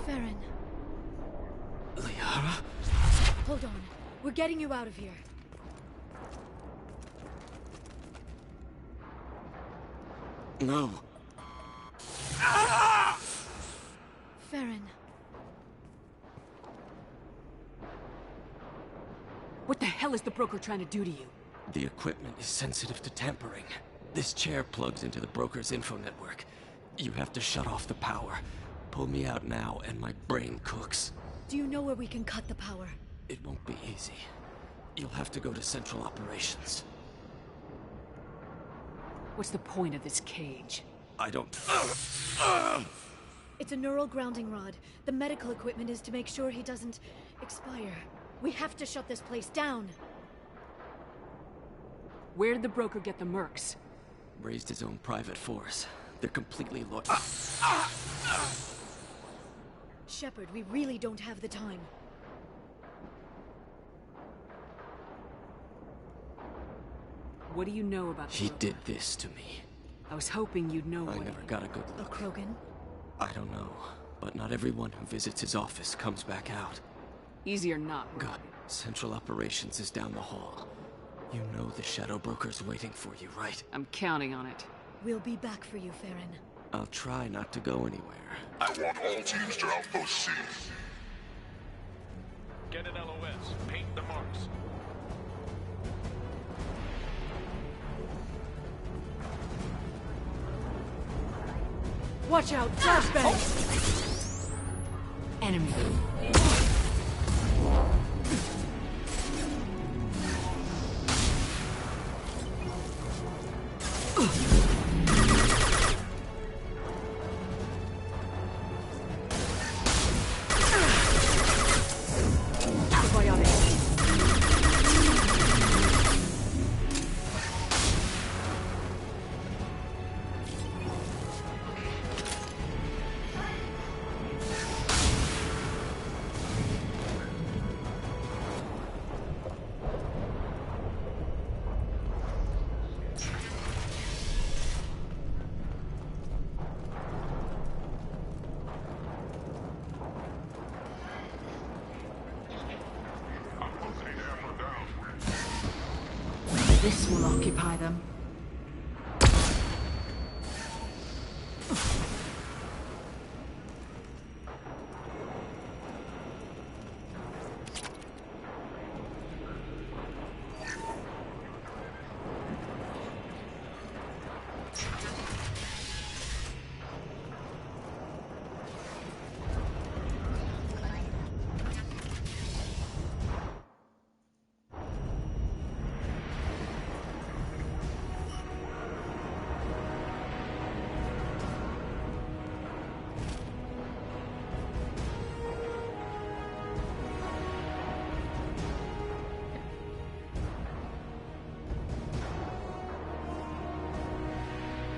Farron. Liara? Hold on. We're getting you out of here. No. Farron. What the hell is the broker trying to do to you? The equipment is sensitive to tampering. This chair plugs into the broker's info network. You have to shut off the power. Pull me out now, and my brain cooks. Do you know where we can cut the power? It won't be easy. You'll have to go to Central Operations. What's the point of this cage? I don't... It's a neural grounding rod. The medical equipment is to make sure he doesn't expire. We have to shut this place down. Where did the broker get the mercs? Raised his own private force. They're completely loyal. Shepard, we really don't have the time. What do you know about the He broker? did this to me. I was hoping you'd know I what never got a good A look. Krogan? I don't know, but not everyone who visits his office comes back out. Easy or not. Good. Central Operations is down the hall. You know the Shadow Broker's waiting for you, right? I'm counting on it. We'll be back for you, Farron. I'll try not to go anywhere. I want all teams to Outpost C. Get an LOS. Paint the marks. Watch out! Flashbang! Enemy. This will occupy them.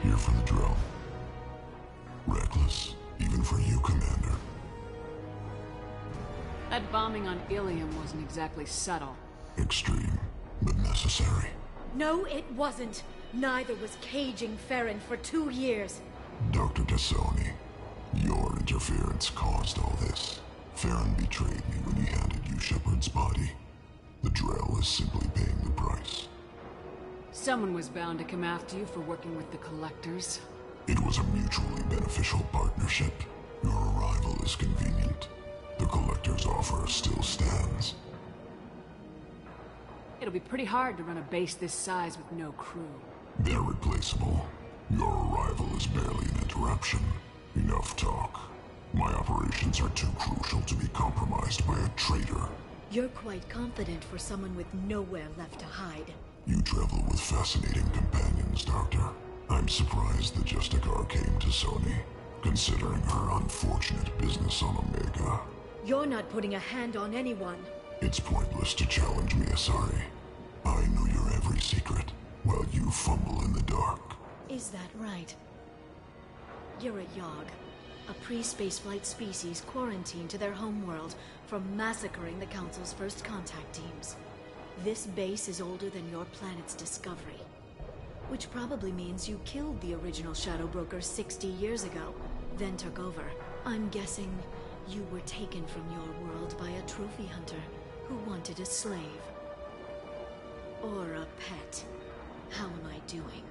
Here for the drill. Reckless, even for you, Commander. That bombing on Ilium wasn't exactly subtle. Extreme. but necessary. No, it wasn't. Neither was caging Farron for 2 years. Dr. T'Soni, your interference caused all this. Farron betrayed me when he handed you Shepard's body. The Drell is simply paying the price. Someone was bound to come after you for working with the Collectors. It was a mutually beneficial partnership. Your arrival is convenient. The Collector's offer still stands. It'll be pretty hard to run a base this size with no crew. They're replaceable. Your arrival is barely an interruption. Enough talk. My operations are too crucial to be compromised by a traitor. You're quite confident for someone with nowhere left to hide. You travel with fascinating companions, Doctor. I'm surprised the Justicar came to Sony, considering her unfortunate business on Omega. You're not putting a hand on anyone. It's pointless to challenge me, Asari. I know your every secret, while you fumble in the dark. Is that right? You're a Yogg, a pre-spaceflight species quarantined to their homeworld from massacring the Council's first contact teams. This base is older than your planet's discovery. Which probably means you killed the original Shadow Broker 60 years ago, then took over. I'm guessing you were taken from your world by a trophy hunter who wanted a slave. Or a pet. How am I doing?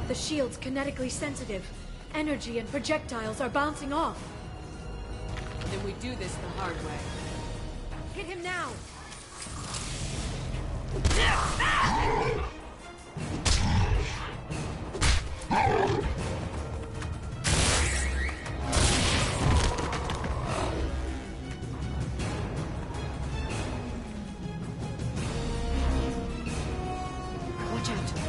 The shield's kinetically sensitive. Energy and projectiles are bouncing off. Then we do this the hard way. Hit him now! Watch out.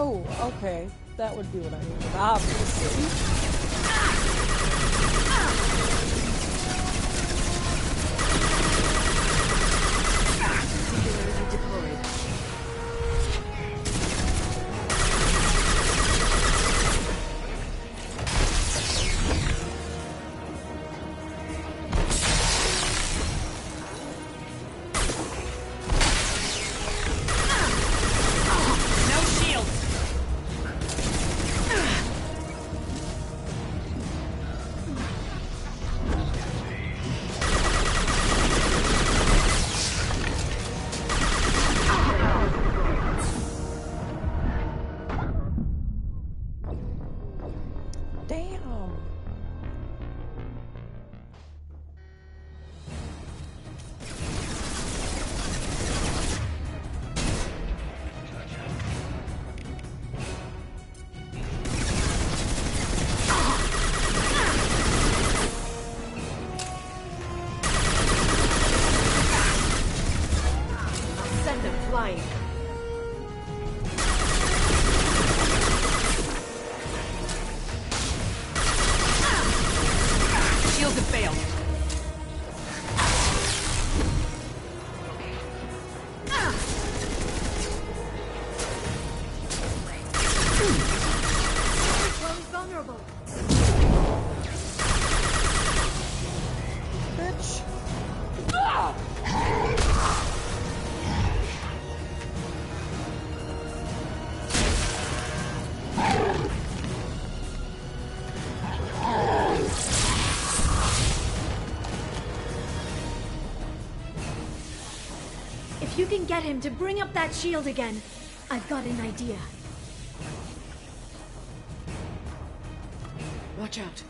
Oh, okay. That would be what I needed, obviously. shields have failed. Chloe's vulnerable. Bitch. If you can get him to bring up that shield again, I've got an idea. Watch out.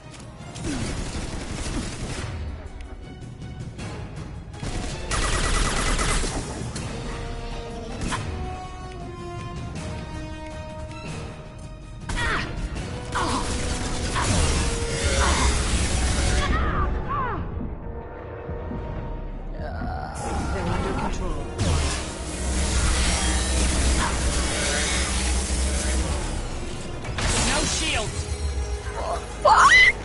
They're under control. No shields! Fuck!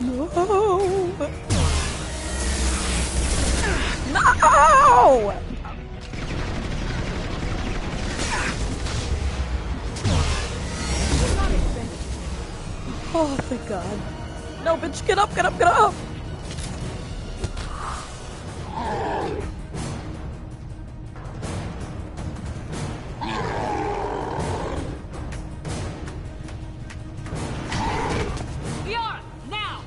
No! No! Oh, thank God. No, bitch, get up, get up, get up! Liara, now!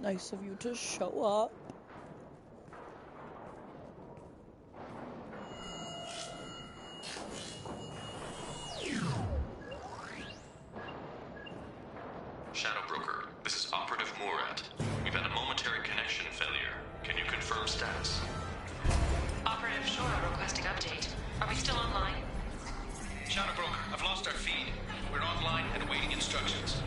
Nice of you to show up. Shadow Broker, this is Operative Murat. We've had a momentary connection failure. Can you confirm status? Operative Shora requesting update. Are we still online? Shadow Broker, I've lost our feed. We're online and awaiting instructions.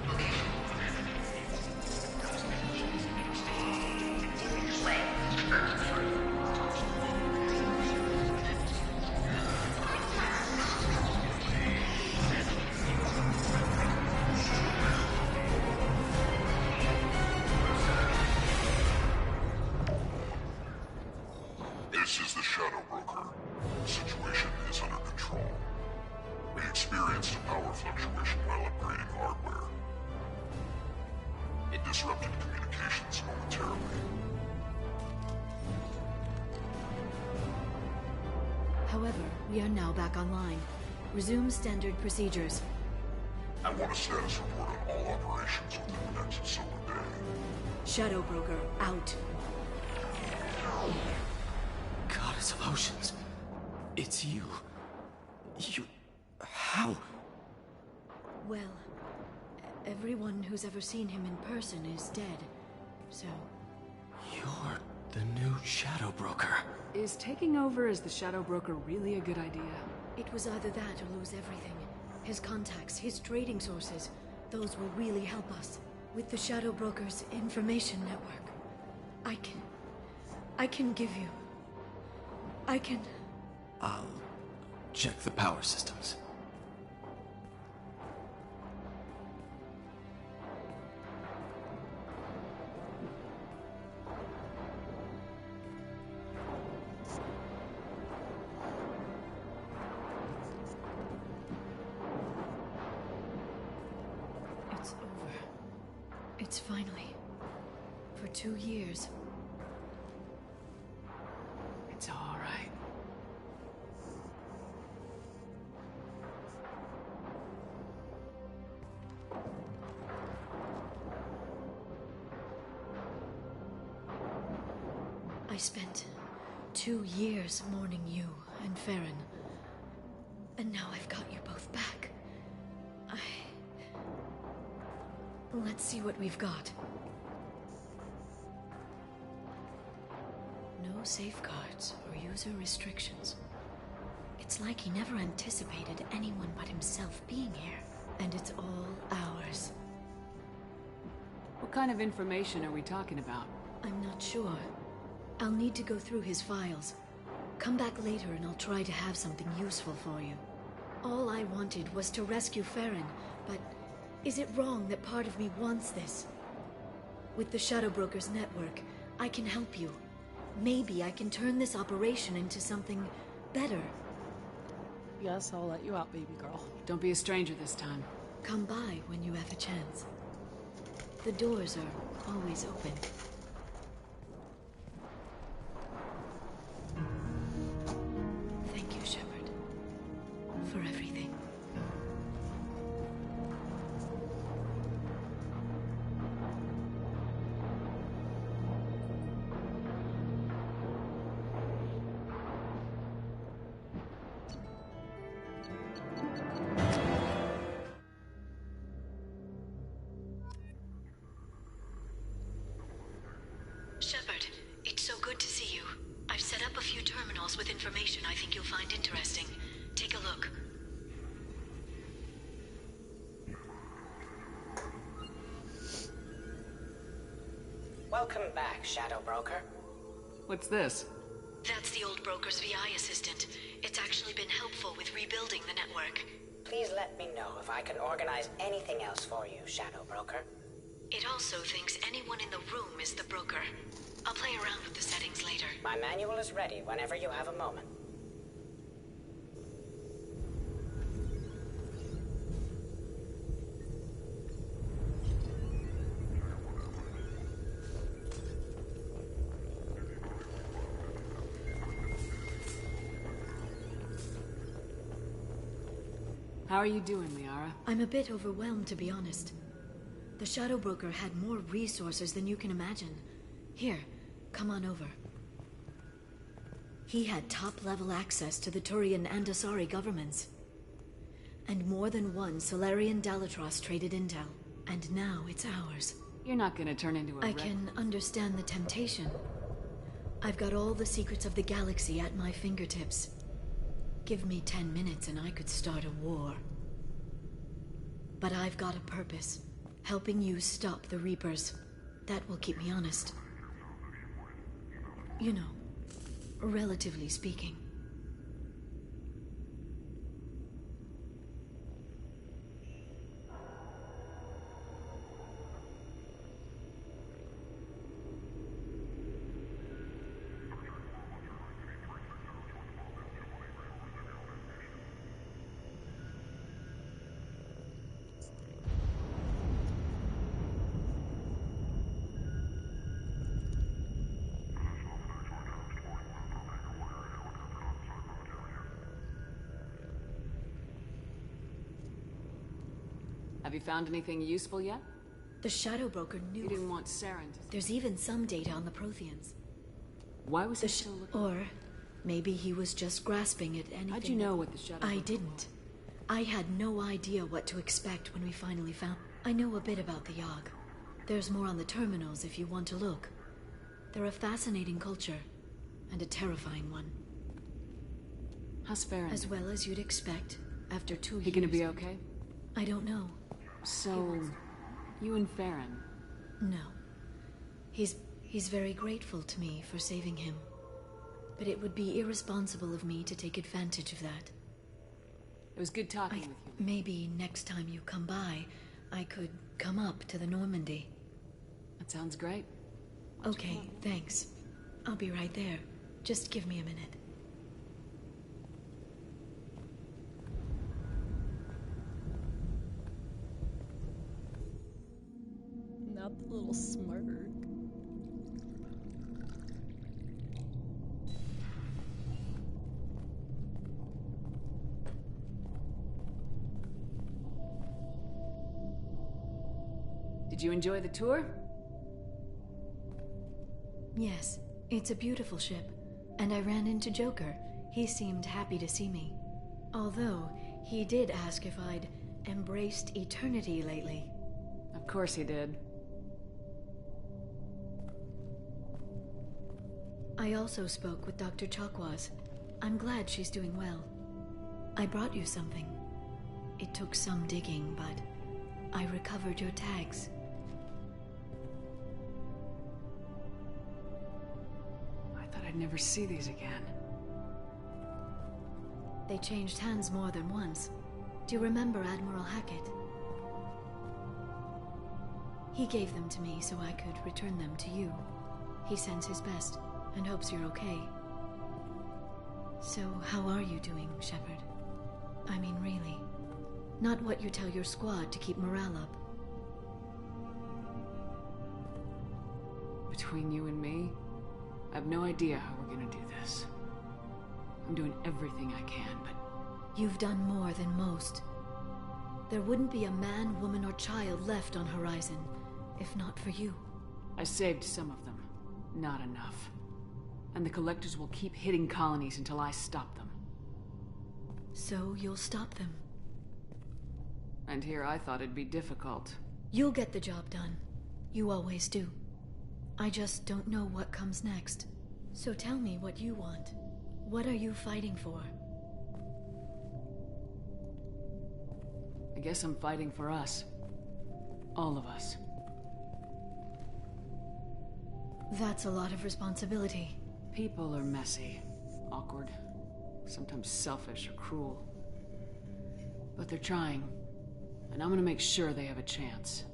This is the Shadow Broker. The situation is under control. We experienced a power fluctuation while upgrading hardware. It disrupted communications momentarily. However, we are now back online. Resume standard procedures. I want a status report on all operations within the next solar day. Shadow Broker, out. Goddess of Oceans. It's you. How? Well, everyone who's ever seen him in person is dead. So, You're the new Shadow Broker. Is taking over as the Shadow Broker really a good idea? it was either that or lose everything. His contacts, his trading sources, those will really help us. With the Shadow Broker's information network, I can give you... I'll check the power systems. It's over. It's finally. For 2 years. It's all right. I spent 2 years mourning you and Farron. And now I've got you both back. Let's see what we've got. No safeguards or user restrictions. It's like he never anticipated anyone but himself being here. And it's all ours. What kind of information are we talking about? I'm not sure. I'll need to go through his files. Come back later and I'll try to have something useful for you. All I wanted was to rescue Farron, but is it wrong that part of me wants this? With the Shadow Brokers network, I can help you. Maybe I can turn this operation into something better. Yes, I'll let you out, baby girl. Don't be a stranger this time. Come by when you have a chance. The doors are always open. Thank you, Shepard, for everything. Shepard, it's so good to see you. I've set up a few terminals with information I think you'll find interesting. Take a look. Welcome back, Shadow Broker. What's this? That's the old broker's VI assistant. It's actually been helpful with rebuilding the network. Please let me know if I can organize anything else for you, Shadow Broker. It also thinks anyone in the room is the broker. I'll play around with the settings later. My manual is ready whenever you have a moment. How are you doing, Liara? I'm a bit overwhelmed, to be honest. The Shadow Broker had more resources than you can imagine. Here, come on over. He had top-level access to the Turian and Asari governments. And more than one Solarian Dalatros traded intel. And now it's ours. You're not gonna turn into a I can understand the temptation. I've got all the secrets of the galaxy at my fingertips. Give me 10 minutes and I could start a war. But I've got a purpose. Helping you stop the Reapers. That will keep me honest. You know, relatively speaking. Have you found anything useful yet? The Shadow Broker knew. You didn't want Saren to... There's even some data on the Protheans. Why was he still looking? Or maybe he was just grasping at anything. How'd you know what the Shadow Broker I didn't. I had no idea what to expect when we finally found... I know a bit about the Yogg. There's more on the terminals if you want to look. They're a fascinating culture. And a terrifying one. How's Farron? As well as you'd expect, after 2 years. He gonna be okay? I don't know. So, you and Farron? No. He's very grateful to me for saving him. But it would be irresponsible of me to take advantage of that. It was good talking with you. Maybe next time you come by, I could come up to the Normandy. That sounds great. Okay, thanks. I'll be right there. Just give me a minute. Not the little smirk. Did you enjoy the tour? Yes, it's a beautiful ship. And I ran into Joker. He seemed happy to see me. Although, he did ask if I'd embraced eternity lately. Of course he did. I also spoke with Dr. Chakwas. I'm glad she's doing well. I brought you something. It took some digging, but I recovered your tags. I thought I'd never see these again. They changed hands more than once. Do you remember Admiral Hackett? He gave them to me so I could return them to you. He sends his best and hopes you're okay. So, how are you doing, Shepard? I mean, really. Not what you tell your squad to keep morale up. Between you and me, I have no idea how we're gonna do this. I'm doing everything I can, but... You've done more than most. There wouldn't be a man, woman, or child left on Horizon, if not for you. I saved some of them. Not enough. And the Collectors will keep hitting colonies until I stop them. So you'll stop them? And here I thought it'd be difficult. You'll get the job done. You always do. I just don't know what comes next. So tell me what you want. What are you fighting for? I guess I'm fighting for us. All of us. That's a lot of responsibility. People are messy, awkward, sometimes selfish or cruel. But they're trying, and I'm gonna make sure they have a chance.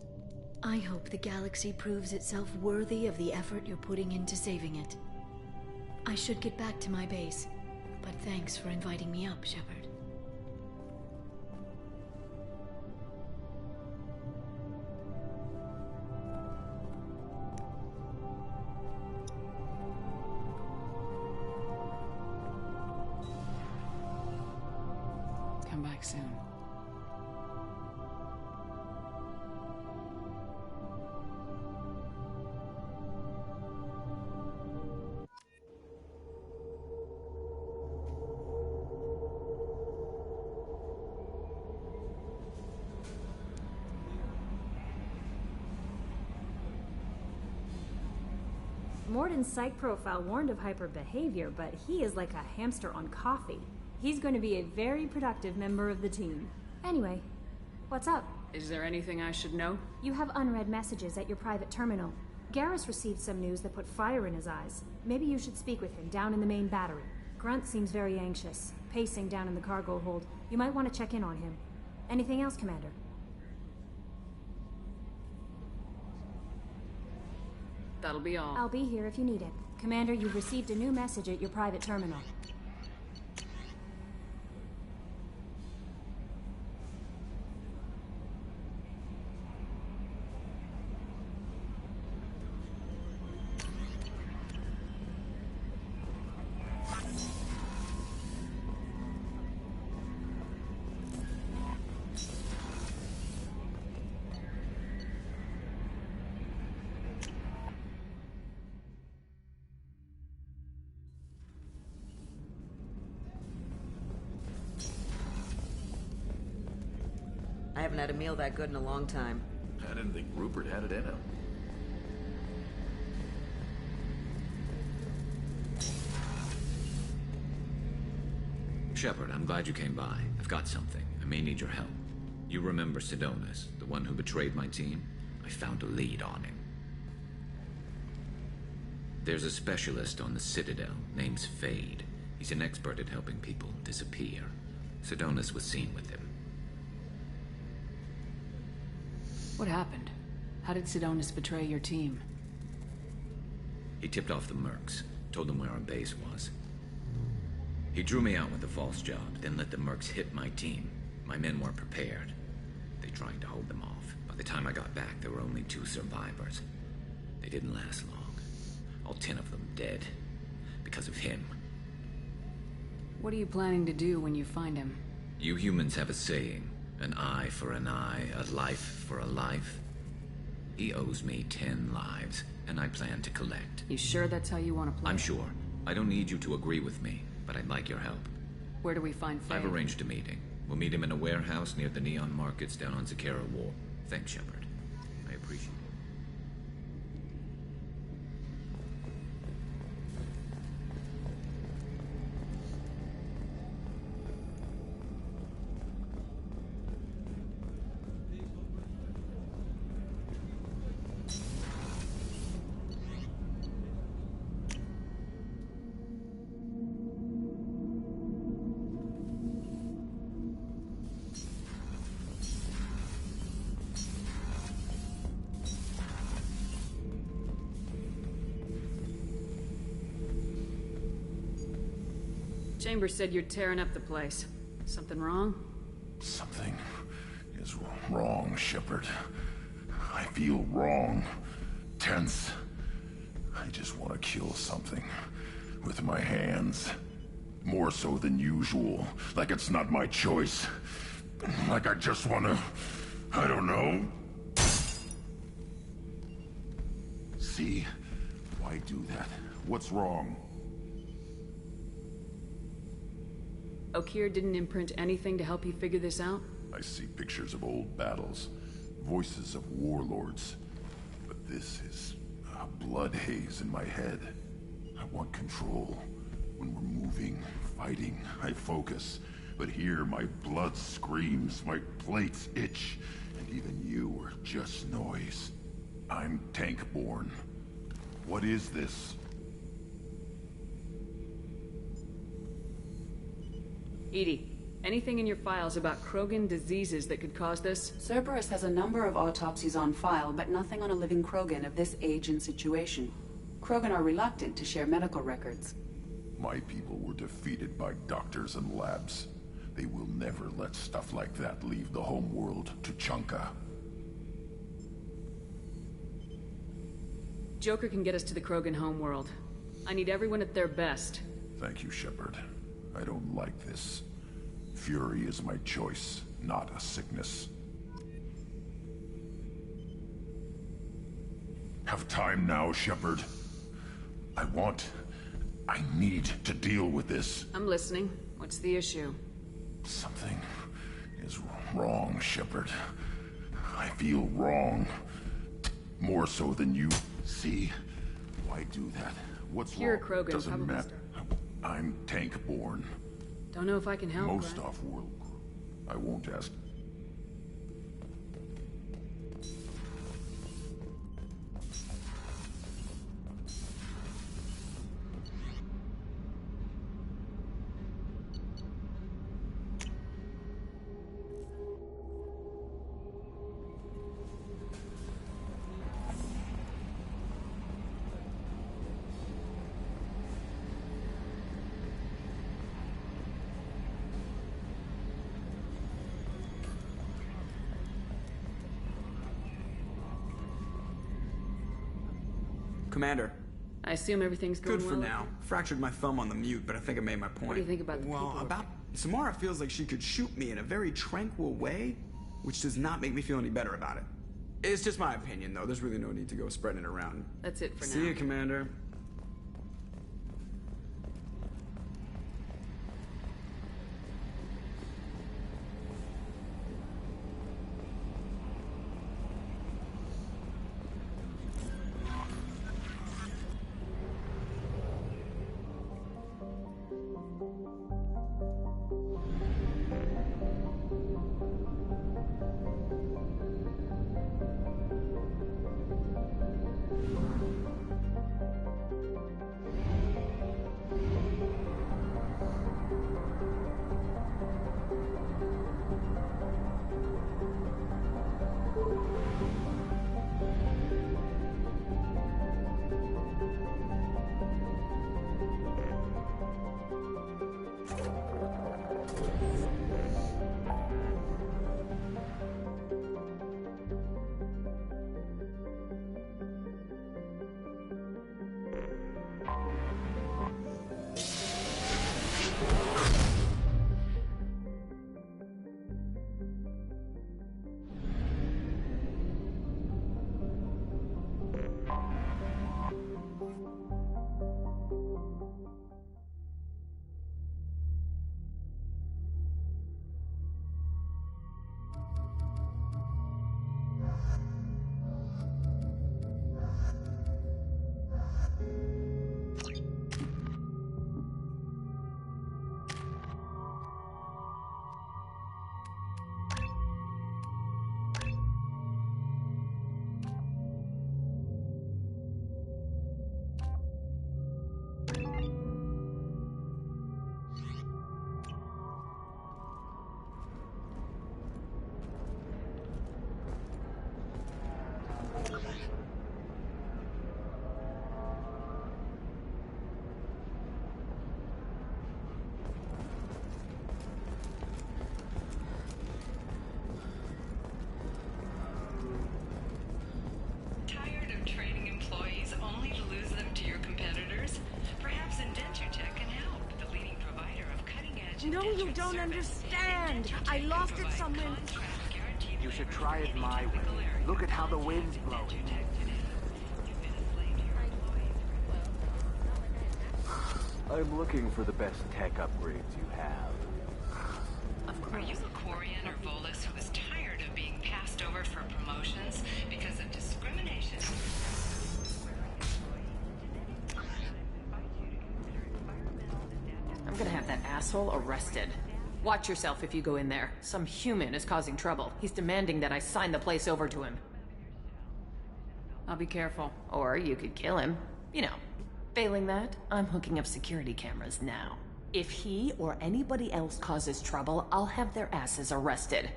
I hope the galaxy proves itself worthy of the effort you're putting into saving it. I should get back to my base, but thanks for inviting me up, Shepard. Come back soon. Morden's psych profile warned of hyper behavior, but he is like a hamster on coffee. He's going to be a very productive member of the team. Anyway, what's up? Is there anything I should know? You have unread messages at your private terminal. Garrus received some news that put fire in his eyes. Maybe you should speak with him down in the main battery. Grunt seems very anxious, pacing down in the cargo hold. You might want to check in on him. Anything else, Commander? That'll be all. I'll be here if you need it. Commander, you've received a new message at your private terminal. I haven't had a meal that good in a long time. I didn't think Rupert had it in him. Shepard, I'm glad you came by. I've got something. I may need your help. You remember Sidonus, the one who betrayed my team? I found a lead on him. There's a specialist on the Citadel, name's Fade. He's an expert at helping people disappear. Sidonus was seen with him. What happened? How did Sidonus betray your team? He tipped off the Mercs, told them where our base was. He drew me out with a false job, then let the Mercs hit my team. My men weren't prepared. They tried to hold them off. By the time I got back, there were only 2 survivors. They didn't last long. All 10 of them dead. Because of him. What are you planning to do when you find him? You humans have a saying. An eye for an eye, a life for a life. He owes me 10 lives, and I plan to collect. You sure that's how you want to play? I'm sure. I don't need you to agree with me, but I'd like your help. Where do we find Faye? I've arranged a meeting. We'll meet him in a warehouse near the Neon Markets down on Zakera Wall. Thanks, Shepard. I appreciate it. Chambers said you're tearing up the place. Something wrong? Something is wrong, Shepard. I feel wrong. Tense. I just want to kill something. With my hands. More so than usual. Like it's not my choice. Like I just want to... I don't know. See? Why do that? What's wrong? Okeer didn't imprint anything to help you figure this out? I see pictures of old battles. Voices of warlords. But this is a blood haze in my head. I want control. When we're moving, fighting, I focus. But here, my blood screams, my plates itch, and even you are just noise. I'm tank-born. What is this? EDI, anything in your files about Krogan diseases that could cause this? Cerberus has a number of autopsies on file, but nothing on a living Krogan of this age and situation. Krogan are reluctant to share medical records. My people were defeated by doctors and labs. They will never let stuff like that leave the homeworld to Chunka. Joker can get us to the Krogan homeworld. I need everyone at their best. Thank you, Shepard. I don't like this. Fury is my choice, not a sickness. Have time now, Shepard. I need to deal with this. I'm listening. What's the issue? Something is wrong, Shepard. I feel wrong. More so than you. See? Why do that? What's You're wrong? a Krogan, Doesn't probably. matter. I'm tank-born. Don't know if I can help. Most Grant. off-world. I won't ask. Commander. I assume everything's going Good for well? now. Fractured my thumb on the mute, but I think I made my point. What do you think about the Well, people? Samara feels like she could shoot me in a very tranquil way, which does not make me feel any better about it. It's just my opinion, though. There's really no need to go spreading it around. That's it for now. See you, Commander. No, you don't understand. I lost it somewhere. You should try it my way. Look at how the wind's blowing. I'm looking for the best tech upgrades you have. Are you a Quarian or Volus who is tired of being passed over for promotions because of discrimination? I'm gonna have that asshole arrested. Watch yourself if you go in there. Some human is causing trouble. He's demanding that I sign the place over to him. I'll be careful. Or you could kill him. You know. Failing that, I'm hooking up security cameras now. If he or anybody else causes trouble, I'll have their asses arrested.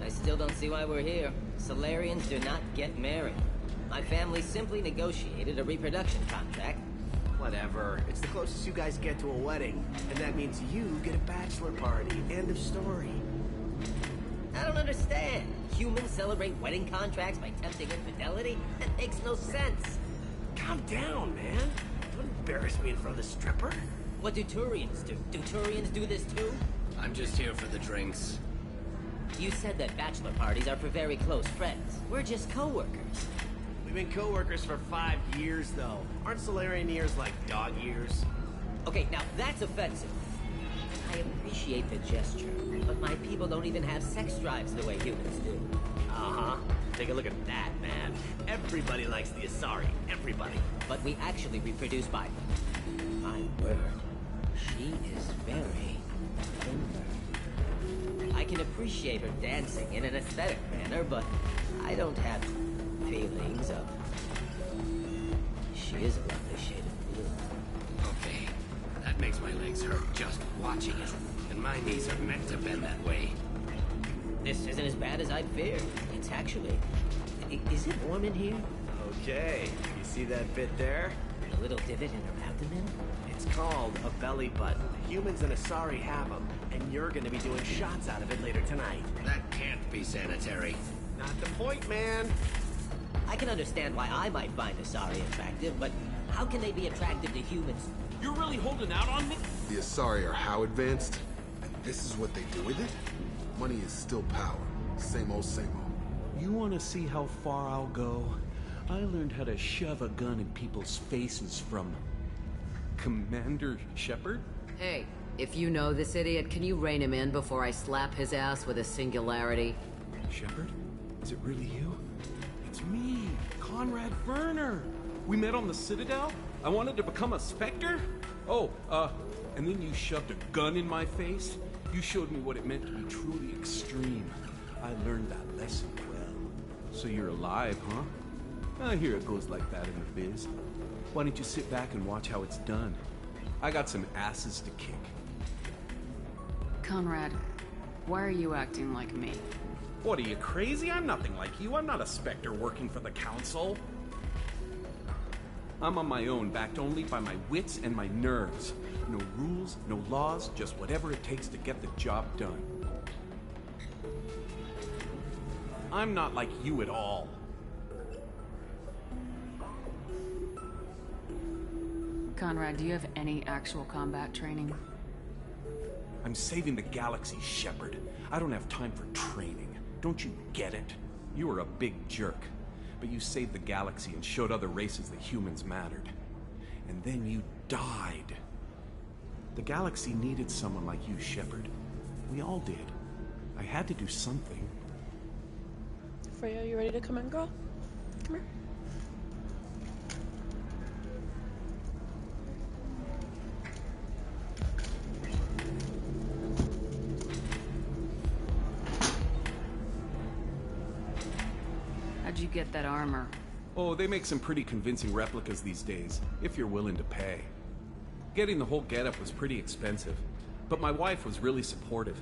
I still don't see why we're here. Solarians do not get married. My family simply negotiated a reproduction contract. Whatever. It's the closest you guys get to a wedding. And that means you get a bachelor party. End of story. I don't understand. Humans celebrate wedding contracts by tempting infidelity? That makes no sense. Calm down, man. Don't embarrass me in front of the stripper. What do Turians do? Do Turians do this too? I'm just here for the drinks. You said that bachelor parties are for very close friends. We're just co-workers. We've been co-workers for 5 years, though. Aren't Solarian years like dog years? Okay, now that's offensive. I appreciate the gesture, but my people don't even have sex drives the way humans do. Uh-huh. Take a look at that, man. Everybody likes the Asari. Everybody. But we actually reproduce by... My word. She is very... tender. I can appreciate her dancing in an aesthetic manner, but I don't have feelings of... She is a lovely shade of blue. Okay. That makes my legs hurt just watching it. And my knees are meant to bend that way. This isn't as bad as I feared. It's actually... Is it warm in here? Okay. You see that bit there? A little divot in her abdomen? It's called a belly button. Humans and Asari have them, and you're gonna be doing shots out of it later tonight. That can't be sanitary. Not the point, man. I can understand why I might find Asari attractive, but how can they be attractive to humans? You're really holding out on me? The Asari are how advanced? And this is what they do with it? Money is still power. Same old, same old. You want to see how far I'll go? I learned how to shove a gun in people's faces from... Commander Shepard? Hey, if you know this idiot, can you rein him in before I slap his ass with a singularity? Shepard? Is it really you? It's me, Conrad Werner. We met on the Citadel? I wanted to become a Spectre? Oh, and then you shoved a gun in my face? You showed me what it meant to be truly extreme. I learned that lesson well. So you're alive, huh? I hear it goes like that in the biz. Why don't you sit back and watch how it's done? I got some asses to kick. Conrad, why are you acting like me? What, are you crazy? I'm nothing like you. I'm not a Spectre working for the Council. I'm on my own, backed only by my wits and my nerves. No rules, no laws, just whatever it takes to get the job done. I'm not like you at all. Conrad, do you have any actual combat training? I'm saving the galaxy, Shepard. I don't have time for training. Don't you get it? You were a big jerk, but you saved the galaxy and showed other races that humans mattered. And then you died. The galaxy needed someone like you, Shepard. We all did. I had to do something. Freya, you ready to come in, girl? Come here. How'd you get that armor? Oh, they make some pretty convincing replicas these days, if you're willing to pay. Getting the whole getup was pretty expensive, but my wife was really supportive.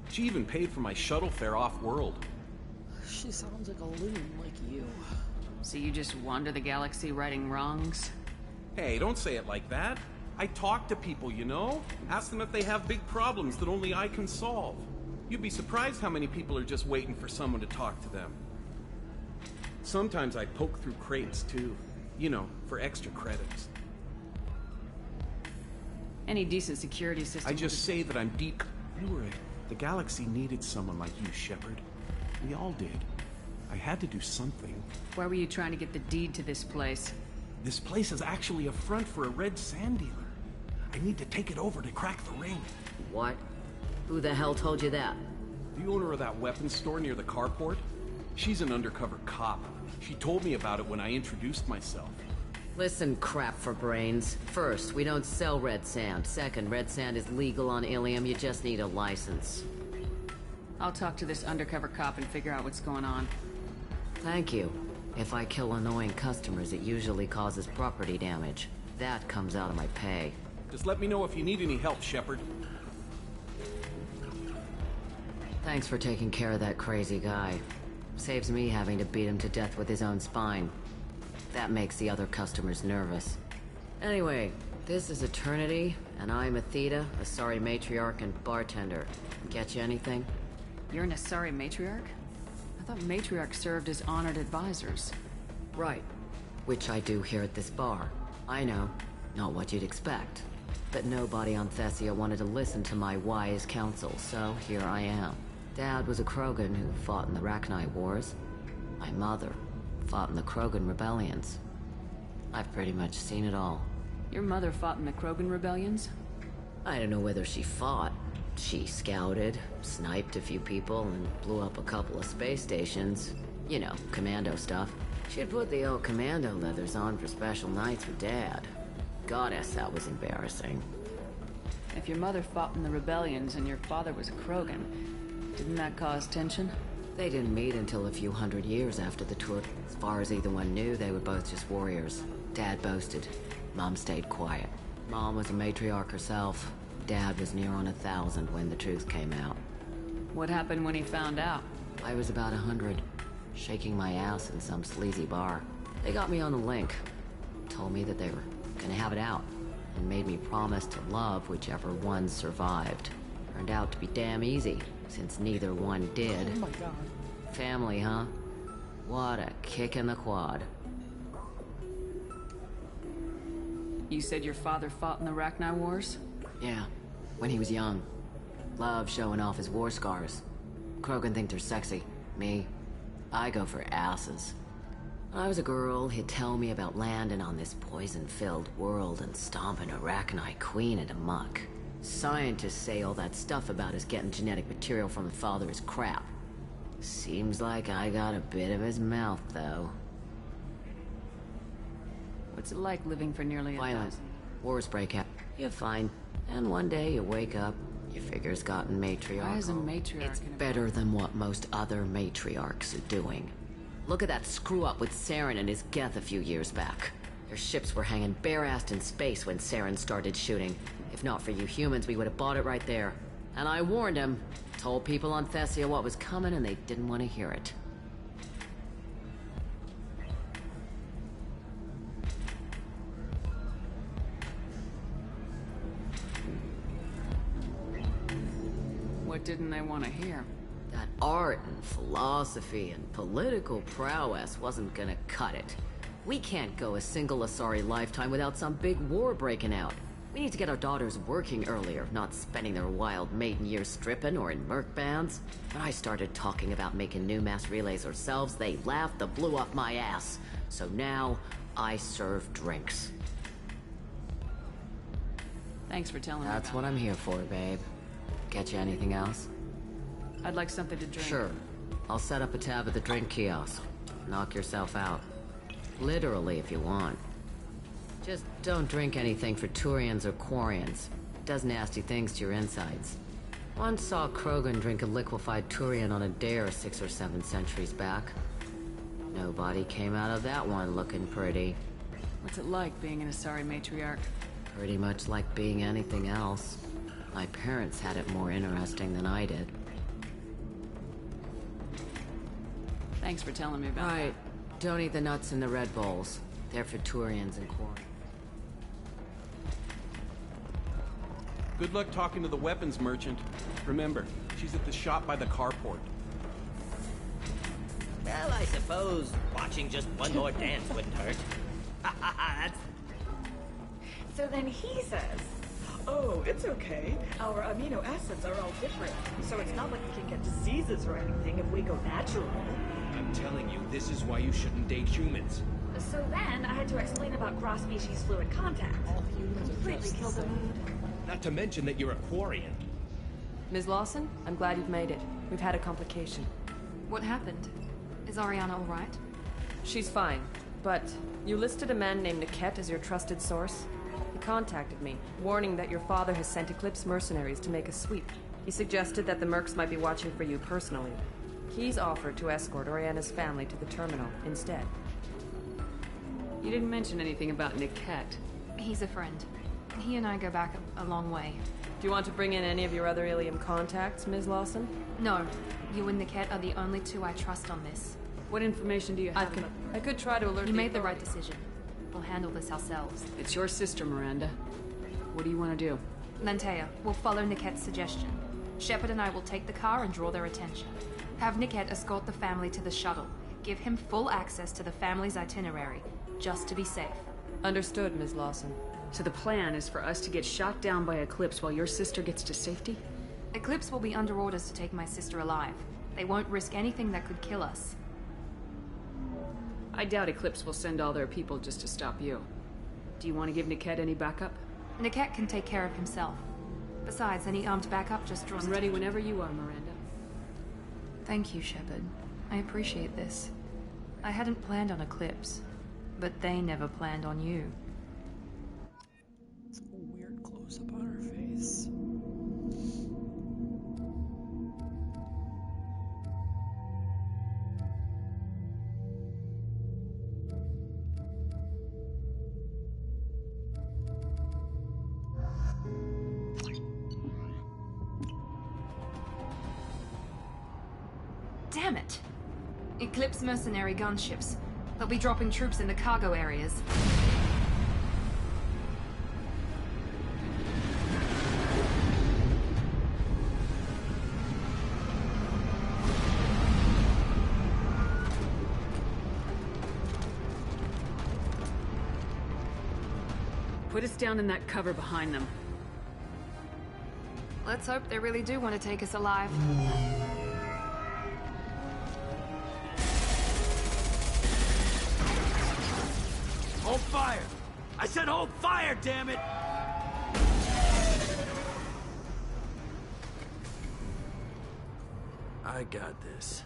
She even paid for my shuttle fare off-world. She sounds like a loon like you. So you just wander the galaxy righting wrongs? Hey, don't say it like that. I talk to people, you know? Ask them if they have big problems that only I can solve. You'd be surprised how many people are just waiting for someone to talk to them. Sometimes I poke through crates, too. You know, for extra credits. Any decent security system... I just say that I'm deep... The galaxy needed someone like you, Shepard. We all did. I had to do something. Why were you trying to get the deed to this place? This place is actually a front for a red sand dealer. I need to take it over to crack the ring. What? Who the hell told you that? The owner of that weapons store near the carport. She's an undercover cop. She told me about it when I introduced myself. Listen, crap for brains. First, we don't sell red sand. Second, red sand is legal on Ilium. You just need a license. I'll talk to this undercover cop and figure out what's going on. Thank you. If I kill annoying customers, it usually causes property damage. That comes out of my pay. Just let me know if you need any help, Shepard. Thanks for taking care of that crazy guy. Saves me having to beat him to death with his own spine. That makes the other customers nervous. Anyway, this is Eternity, and I'm Athena, Asari matriarch and bartender. Get you anything? You're an Asari matriarch? I thought matriarchs served as honored advisors. Right. Which I do here at this bar. I know. Not what you'd expect. But nobody on Thessia wanted to listen to my wise counsel, so here I am. Dad was a Krogan who fought in the Rachni Wars. My mother fought in the Krogan rebellions. I've pretty much seen it all. Your mother fought in the Krogan rebellions? I don't know whether she fought. She scouted, sniped a few people, and blew up a couple of space stations. You know, commando stuff. She'd put the old commando leathers on for special nights with Dad. Goddess, that was embarrassing. If your mother fought in the rebellions and your father was a Krogan, didn't that cause tension? They didn't meet until a few hundred years after the tour. As far as either one knew, they were both just warriors. Dad boasted. Mom stayed quiet. Mom was a matriarch herself. Dad was near on 1,000 when the truth came out. What happened when he found out? I was about 100, shaking my ass in some sleazy bar. They got me on the link. Told me that they were gonna have it out, and made me promise to love whichever one survived. Turned out to be damn easy, since neither one did. Oh my god. Family, huh? What a kick in the quad. You said your father fought in the Rachni Wars? Yeah, when he was young. Loved showing off his war scars. Krogan think they're sexy. Me, I go for asses. When I was a girl, he'd tell me about landing on this poison-filled world and stomping a Rachni queen into muck. Scientists say all that stuff about us getting genetic material from the father is crap. Seems like I got a bit of his mouth, though. What's it like living for nearly Violent. Wars break out. You're fine. And one day you wake up, your figure's gotten matriarchal. Why is a matriarch It's better than what most other matriarchs are doing. Look at that screw-up with Saren and his Geth a few years back. Their ships were hanging bare-assed in space when Saren started shooting. If not for you humans, we would have bought it right there. And I warned him. Told people on Thessia what was coming and they didn't want to hear it. What didn't they want to hear? That art and philosophy and political prowess wasn't gonna cut it. We can't go a single Asari lifetime without some big war breaking out. We need to get our daughters working earlier, not spending their wild maiden years stripping or in merc bands. When I started talking about making new mass relays ourselves, they laughed and blew up my ass. So now, I serve drinks. Thanks for telling me about That's what I'm here for, babe. Get you anything else? I'd like something to drink. Sure. I'll set up a tab at the drink kiosk. Knock yourself out. Literally, if you want. Just don't drink anything for Turians or Quarians. It does nasty things to your insides. Once saw Krogan drink a liquefied Turian on a dare 6 or 7 centuries back. Nobody came out of that one looking pretty. What's it like being an Asari matriarch? Pretty much like being anything else. My parents had it more interesting than I did. Thanks for telling me about that. Right. Don't eat the nuts in the Red Bowls. They're for Turians and Quarians. Good luck talking to the weapons merchant. Remember, she's at the shop by the carport. Well, I suppose watching just one more dance wouldn't hurt. That's... So then he says, oh, it's okay. Our amino acids are all different, so it's not like we can get diseases or anything if we go natural. I'm telling you, this is why you shouldn't date humans. So then I had to explain about cross-species fluid contact. All humans are Completely just killed the mood. Not to mention that you're a Quarian. Ms. Lawson, I'm glad you've made it. We've had a complication. What happened? Is Ariana all right? She's fine, but you listed a man named Niket as your trusted source. He contacted me, warning that your father has sent Eclipse mercenaries to make a sweep. He suggested that the Mercs might be watching for you personally. He's offered to escort Oriana's family to the terminal instead. You didn't mention anything about Niket. He's a friend. He and I go back a long way. Do you want to bring in any of your other Ilium contacts, Ms. Lawson? No. You and Niket are the only two I trust on this. What information do you have? I could try to alert You made the right decision. We'll handle this ourselves. It's your sister, Miranda. What do you want to do? Lantea, we'll follow Niket's suggestion. Shepard and I will take the car and draw their attention. Have Niket escort the family to the shuttle. Give him full access to the family's itinerary, just to be safe. Understood, Ms. Lawson. So the plan is for us to get shot down by Eclipse while your sister gets to safety? Eclipse will be under orders to take my sister alive. They won't risk anything that could kill us. I doubt Eclipse will send all their people just to stop you. Do you want to give Niket any backup? Niket can take care of himself. Besides, any armed backup just draws... I'm ready whenever you are, Miranda. Thank you, Shepard. I appreciate this. I hadn't planned on Eclipse, but they never planned on you. It's a weird close-up on her face. Damn it! Eclipse mercenary gunships. They'll be dropping troops in the cargo areas. Put us down in that cover behind them. Let's hope they really do want to take us alive. Hold fire! I said hold fire, damn it! I got this.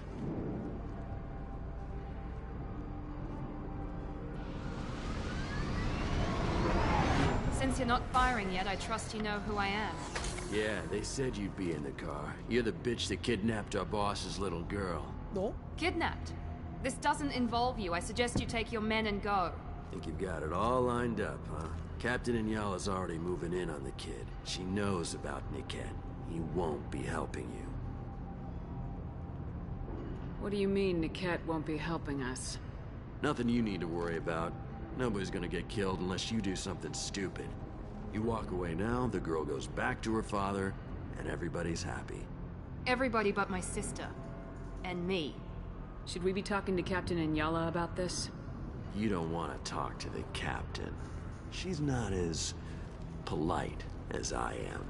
Since you're not firing yet, I trust you know who I am. Yeah, they said you'd be in the car. You're the bitch that kidnapped our boss's little girl. No? Kidnapped? This doesn't involve you. I suggest you take your men and go. Think you've got it all lined up, huh? Captain Inyala's already moving in on the kid. She knows about Niket. He won't be helping you. What do you mean Niket won't be helping us? Nothing you need to worry about. Nobody's gonna get killed unless you do something stupid. You walk away now, the girl goes back to her father, and everybody's happy. Everybody but my sister. And me. Should we be talking to Captain Inyala about this? You don't want to talk to the captain. She's not as polite as I am.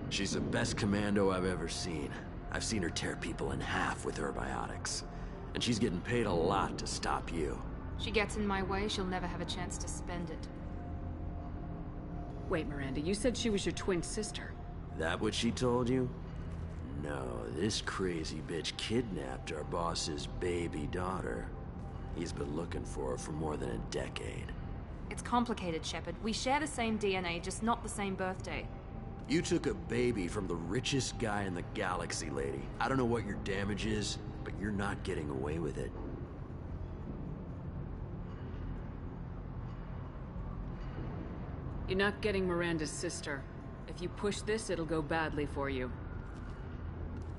She's the best commando I've ever seen. I've seen her tear people in half with herbiotics. And she's getting paid a lot to stop you. She gets in my way, she'll never have a chance to spend it. Wait, Miranda, you said she was your twin sister. That what she told you? No, this crazy bitch kidnapped our boss's baby daughter. He's been looking for her for more than a decade. It's complicated, Shepard. We share the same DNA, just not the same birthday. You took a baby from the richest guy in the galaxy, lady. I don't know what your damage is, but you're not getting away with it. You're not getting Miranda's sister. If you push this, it'll go badly for you.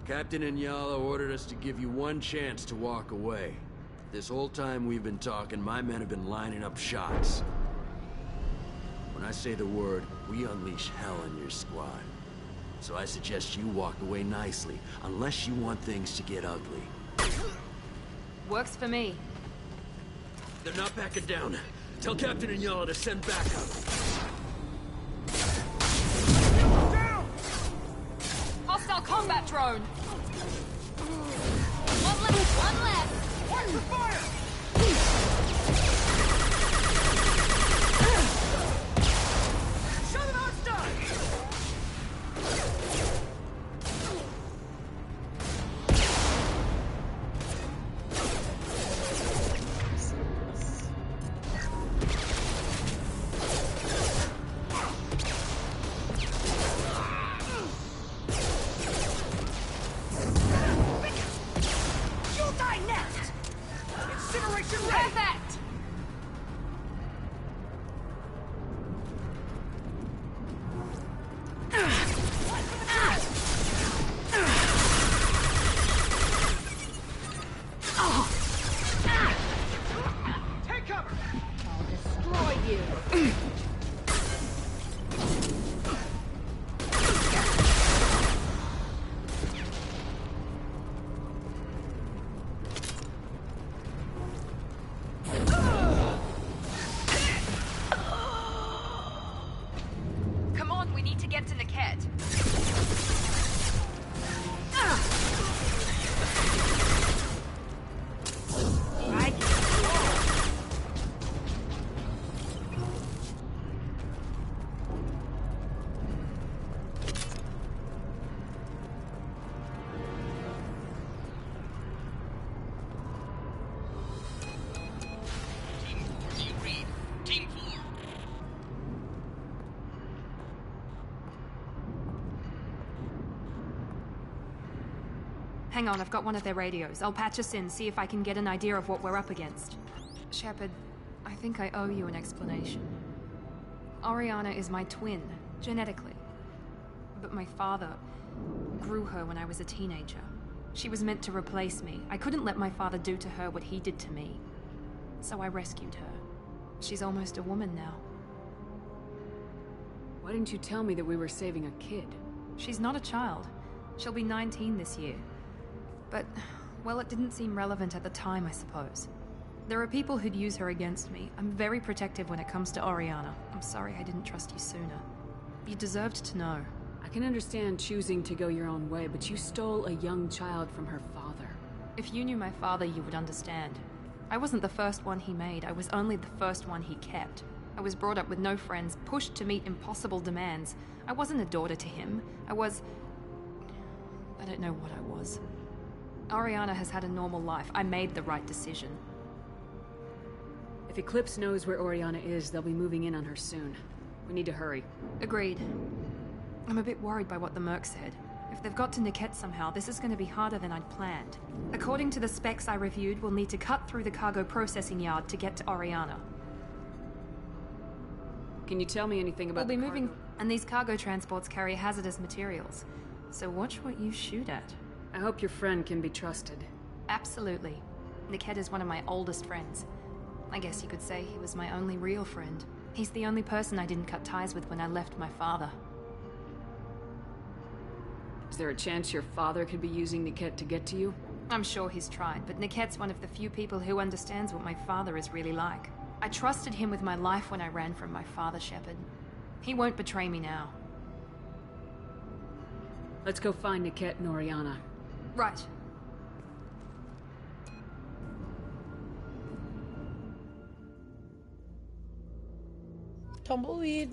Captain Inyala ordered us to give you one chance to walk away. This whole time we've been talking, my men have been lining up shots. When I say the word, we unleash hell in your squad. So I suggest you walk away nicely, unless you want things to get ugly. Works for me. They're not backing down. Tell Captain Inyala to send backup. Hostile combat drone! One left! Watch the fire! Show them how it's done! You'll die next! Incineration ready! Perfect! Take cover! I'll destroy you! Come on, we need to get to Niket. Right. Team 4. Hang on, I've got one of their radios. I'll patch us in, see if I can get an idea of what we're up against. Shepard, I think I owe you an explanation. Oriana is my twin, genetically. But my father grew her when I was a teenager. She was meant to replace me. I couldn't let my father do to her what he did to me. So I rescued her. She's almost a woman now. Why didn't you tell me that we were saving a kid? She's not a child. She'll be 19 this year. But, well, it didn't seem relevant at the time, I suppose. There are people who'd use her against me. I'm very protective when it comes to Oriana. I'm sorry I didn't trust you sooner. You deserved to know. I can understand choosing to go your own way, but you stole a young child from her father. If you knew my father, you would understand. I wasn't the first one he made. I was only the first one he kept. I was brought up with no friends, pushed to meet impossible demands. I wasn't a daughter to him. I don't know what I was. Oriana has had a normal life. I made the right decision. If Eclipse knows where Oriana is, they'll be moving in on her soon. We need to hurry. Agreed. I'm a bit worried by what the Merc said. If they've got to Niket somehow, this is going to be harder than I'd planned. According to the specs I reviewed, we'll need to cut through the cargo processing yard to get to Oriana. Can you tell me anything about We'll be moving, and these cargo transports carry hazardous materials. So watch what you shoot at. I hope your friend can be trusted. Absolutely. Niket is one of my oldest friends. I guess you could say he was my only real friend. He's the only person I didn't cut ties with when I left my father. Is there a chance your father could be using Niket to get to you? I'm sure he's tried, but Niket's one of the few people who understands what my father is really like. I trusted him with my life when I ran from my father, Shepard. He won't betray me now. Let's go find Niket and Oriana. Right. Tumbleweed.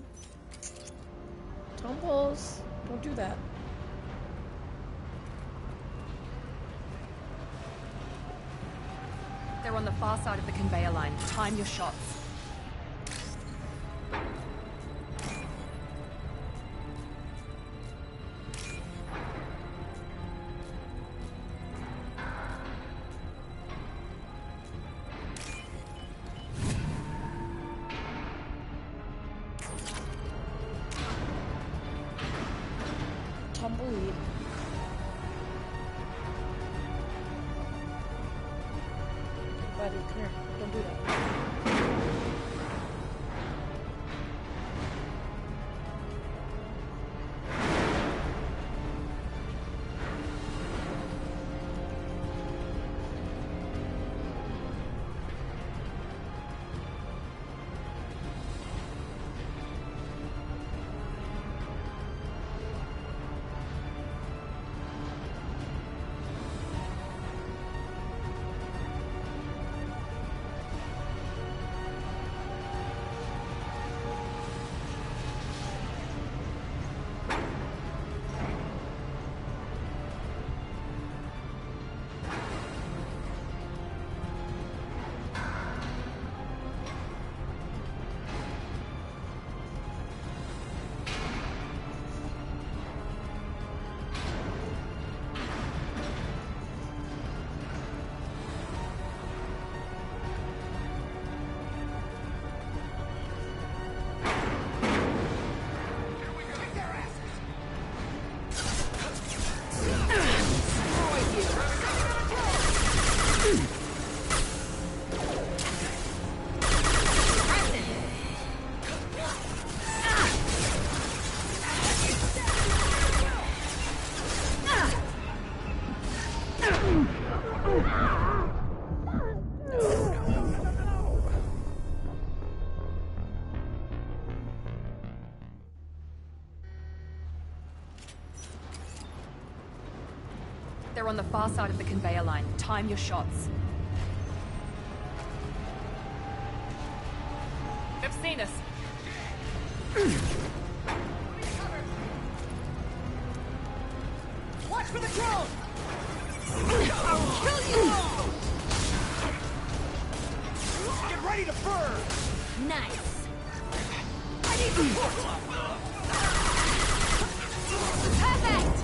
Tumbles. Don't do that. They're on the far side of the conveyor line. Time your shots. Tumbleweed. Buddy, come here. Don't do that. They're on the far side of the conveyor line. Time your shots. They've seen us. Watch for the drone! I'll kill you all! Get ready to burn! Nice. I need support! Perfect!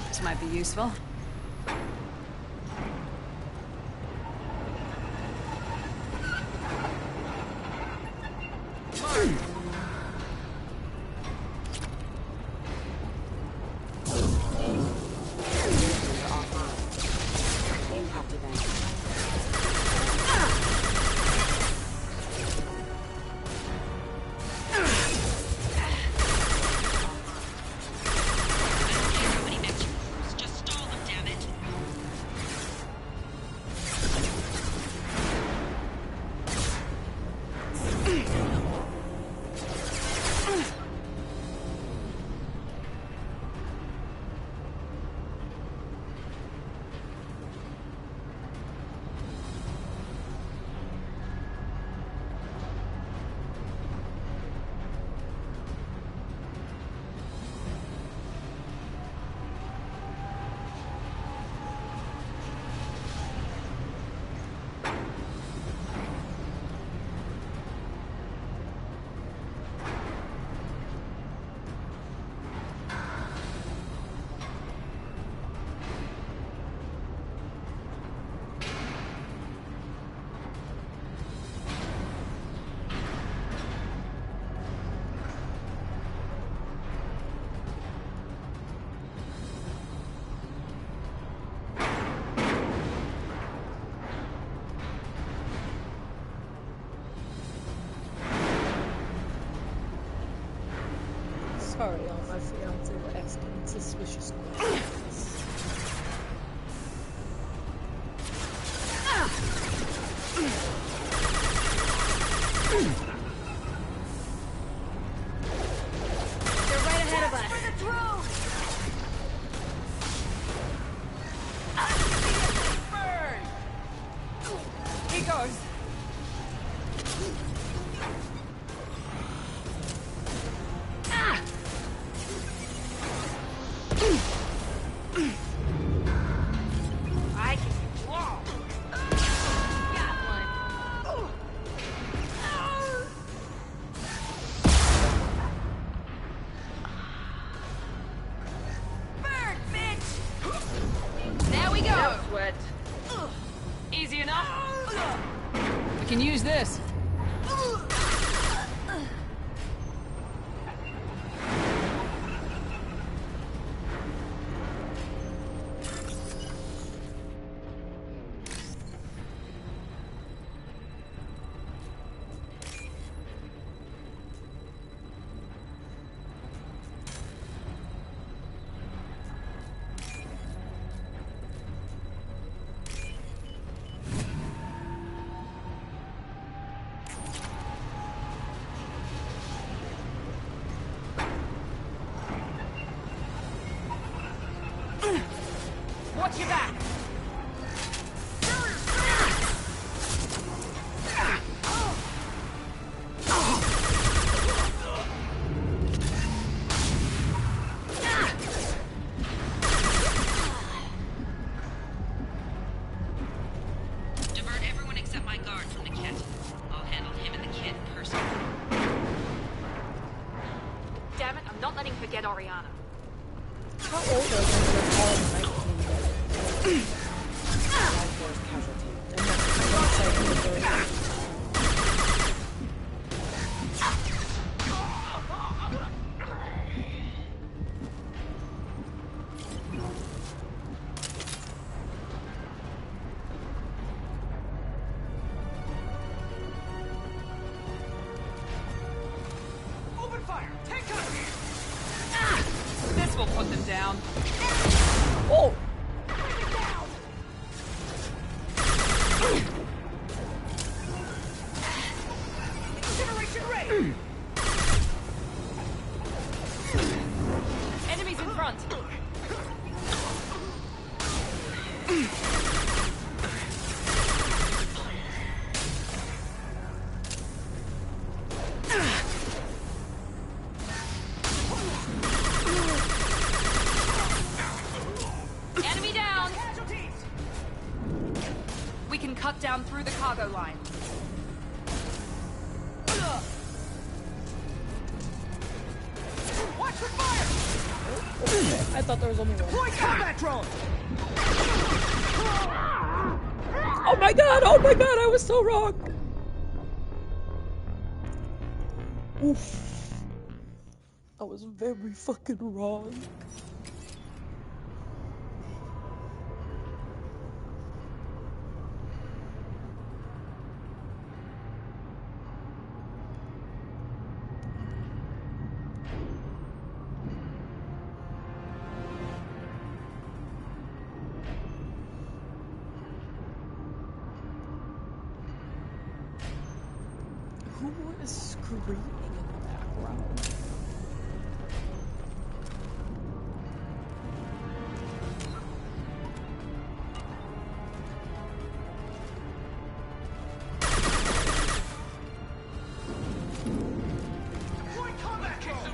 This might be useful. Sorry, all my fiance were asking suspicious questions. They're right ahead of us. For the drone! Burn! He goes. Easy enough. We can use this. Watch your back. Divert everyone except my guard from the kit. I'll handle him and the kid personally. Damn it, I'm not letting forget Oriana. How old are they when they're all 19? Enemy down! We can cut down through the cargo line. Watch for fire! I thought there was only one. Deploy combat drone! Oh my god, I was so wrong. Oof. I was very fucking wrong. Who is screaming in the background? Deploy combat drone!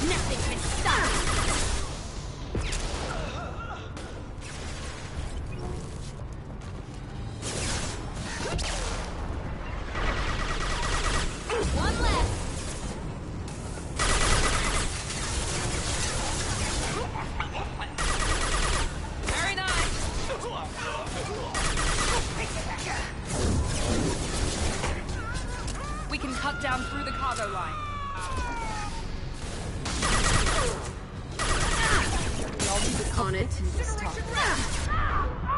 Nothing can stop one left. Very nice. We can cut down through the cargo line. On it.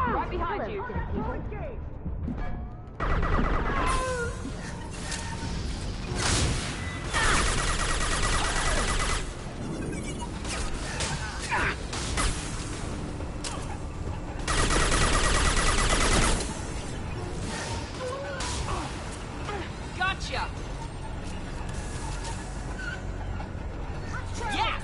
Right behind you. Gotcha. Yes.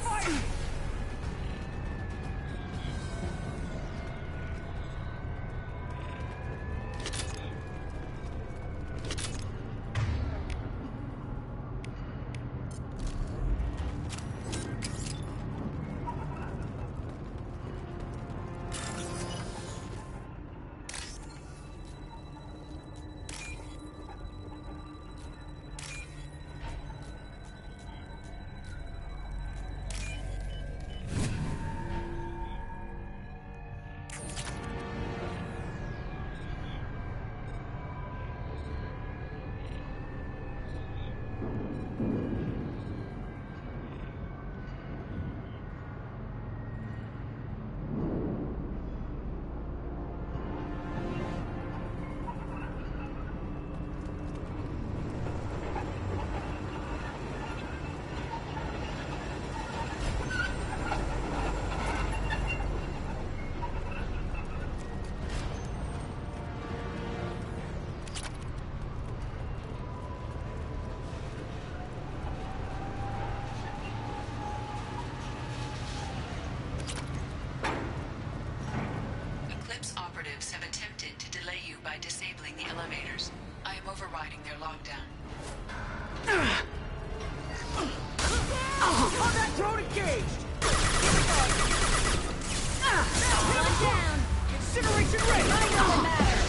Eclipse operatives have attempted to delay you by disabling the elevators. I am overriding their lockdown. Combat drone engaged! One down. Incineration ready! I know it matters.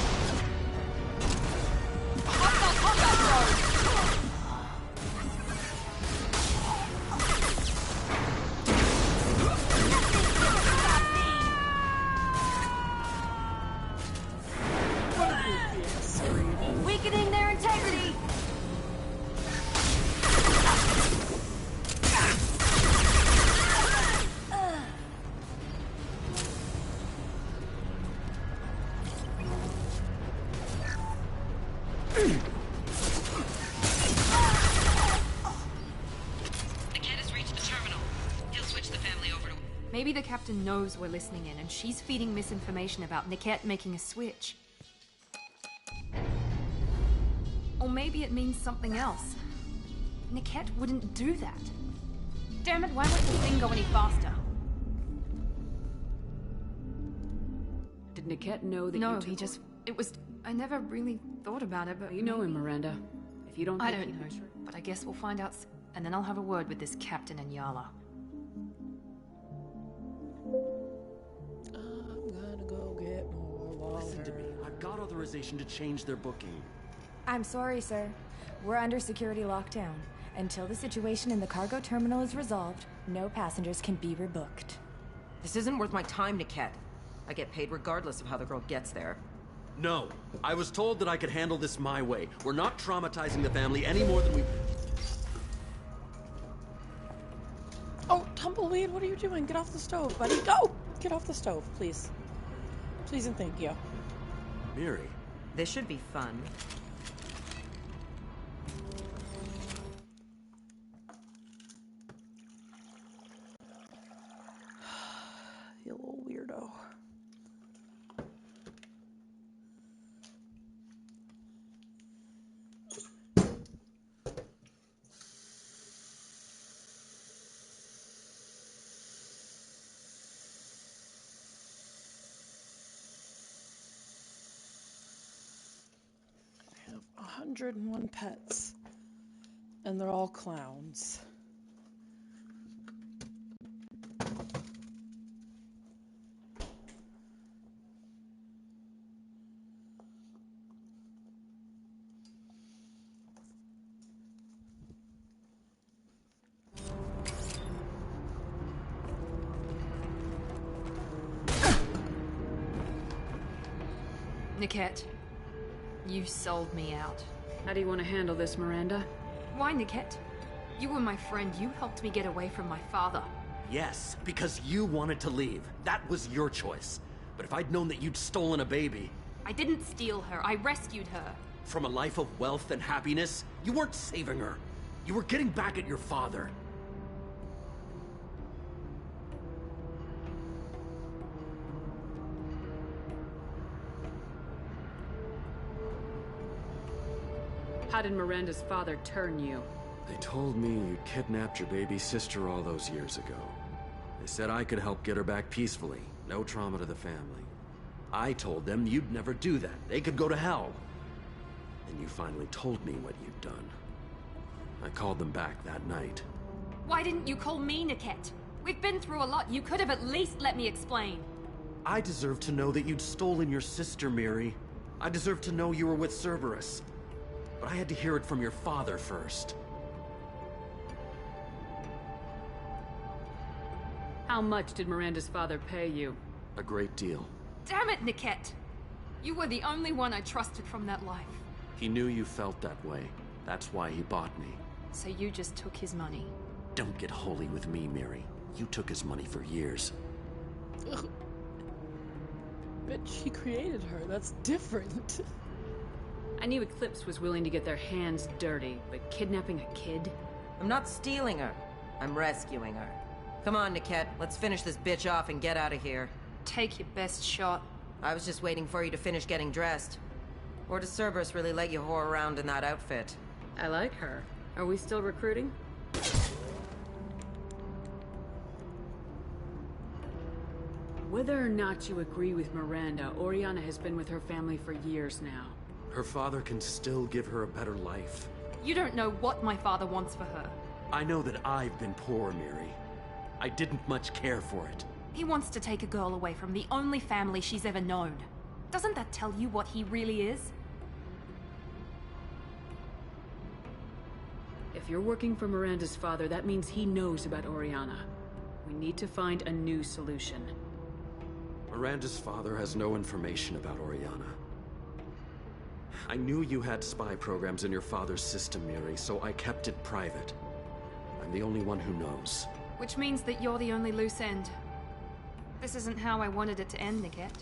Hostile combat drone. Weakening their integrity. Maybe the captain knows we're listening in, and she's feeding misinformation about Niket making a switch. Or maybe it means something else. Niket wouldn't do that. Damn it, why won't the thing go any faster? Did Niket know that No, he just... It was... I never really thought about it, but... You know him, Miranda. If you don't I think don't he know, knows... but I guess we'll find out soon. And then I'll have a word with this captain and Yala. I'm gonna go get more water. Listen to me. I've got authorization to change their booking. I'm sorry, sir. We're under security lockdown. Until the situation in the cargo terminal is resolved, no passengers can be rebooked. This isn't worth my time, Niket. I get paid regardless of how the girl gets there. No. I was told that I could handle this my way. We're not traumatizing the family any more than we... Oh, Tumbleweed, what are you doing? Get off the stove, buddy. Go! Get off the stove, please. Please and thank you. Miri. This should be fun. You little weirdo. I have 101 pets, and they're all clowns. Niket, you sold me out. How do you want to handle this, Miranda? Why, Niket? You were my friend. You helped me get away from my father. Yes, because you wanted to leave. That was your choice. But if I'd known that you'd stolen a baby... I didn't steal her. I rescued her. From a life of wealth and happiness, you weren't saving her. You were getting back at your father. How did Miranda's father turn you? They told me you kidnapped your baby sister all those years ago. They said I could help get her back peacefully. No trauma to the family. I told them you'd never do that. They could go to hell. Then you finally told me what you'd done. I called them back that night. Why didn't you call me, Niket? We've been through a lot. You could have at least let me explain. I deserve to know that you'd stolen your sister, Miri. I deserve to know you were with Cerberus. But I had to hear it from your father first. How much did Miranda's father pay you? A great deal. Damn it, Niket! You were the only one I trusted from that life. He knew you felt that way. That's why he bought me. So you just took his money? Don't get holy with me, Miri. You took his money for years. Ugh. Bitch, he created her. That's different. I knew Eclipse was willing to get their hands dirty, but kidnapping a kid? I'm not stealing her. I'm rescuing her. Come on, Niket. Let's finish this bitch off and get out of here. Take your best shot. I was just waiting for you to finish getting dressed. Or does Cerberus really let you whore around in that outfit? I like her. Are we still recruiting? Whether or not you agree with Miranda, Oriana has been with her family for years now. Her father can still give her a better life. You don't know what my father wants for her. I know that I've been poor, Miri. I didn't much care for it. He wants to take a girl away from the only family she's ever known. Doesn't that tell you what he really is? If you're working for Miranda's father, that means he knows about Oriana. We need to find a new solution. Miranda's father has no information about Oriana. I knew you had spy programs in your father's system, Miri, so I kept it private. I'm the only one who knows. Which means that you're the only loose end. This isn't how I wanted it to end, Niket.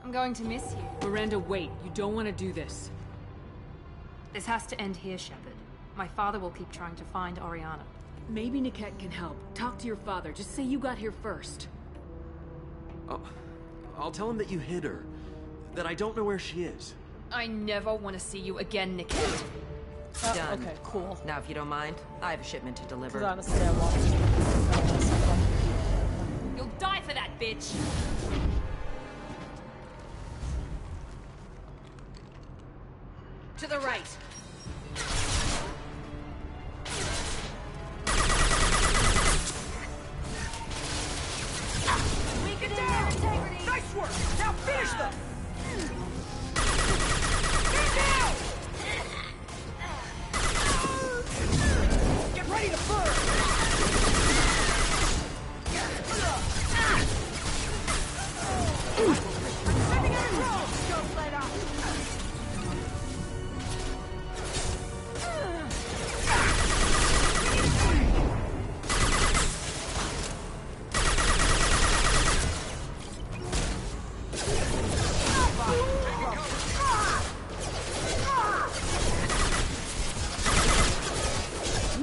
I'm going to miss you. Miranda, wait. You don't want to do this. This has to end here, Shepard. My father will keep trying to find Oriana. Maybe Niket can help. Talk to your father. Just say you got here first. I'll tell him that you hid her. That I don't know where she is. I never want to see you again, Niket. Done. Okay, cool. Now, if you don't mind, I have a shipment to deliver. Because honestly, I want to. You'll die for that, bitch! To the right! Get down! Nice work! Now finish them! Get down! Get ready to burn! Sending out a drone! Don't let up!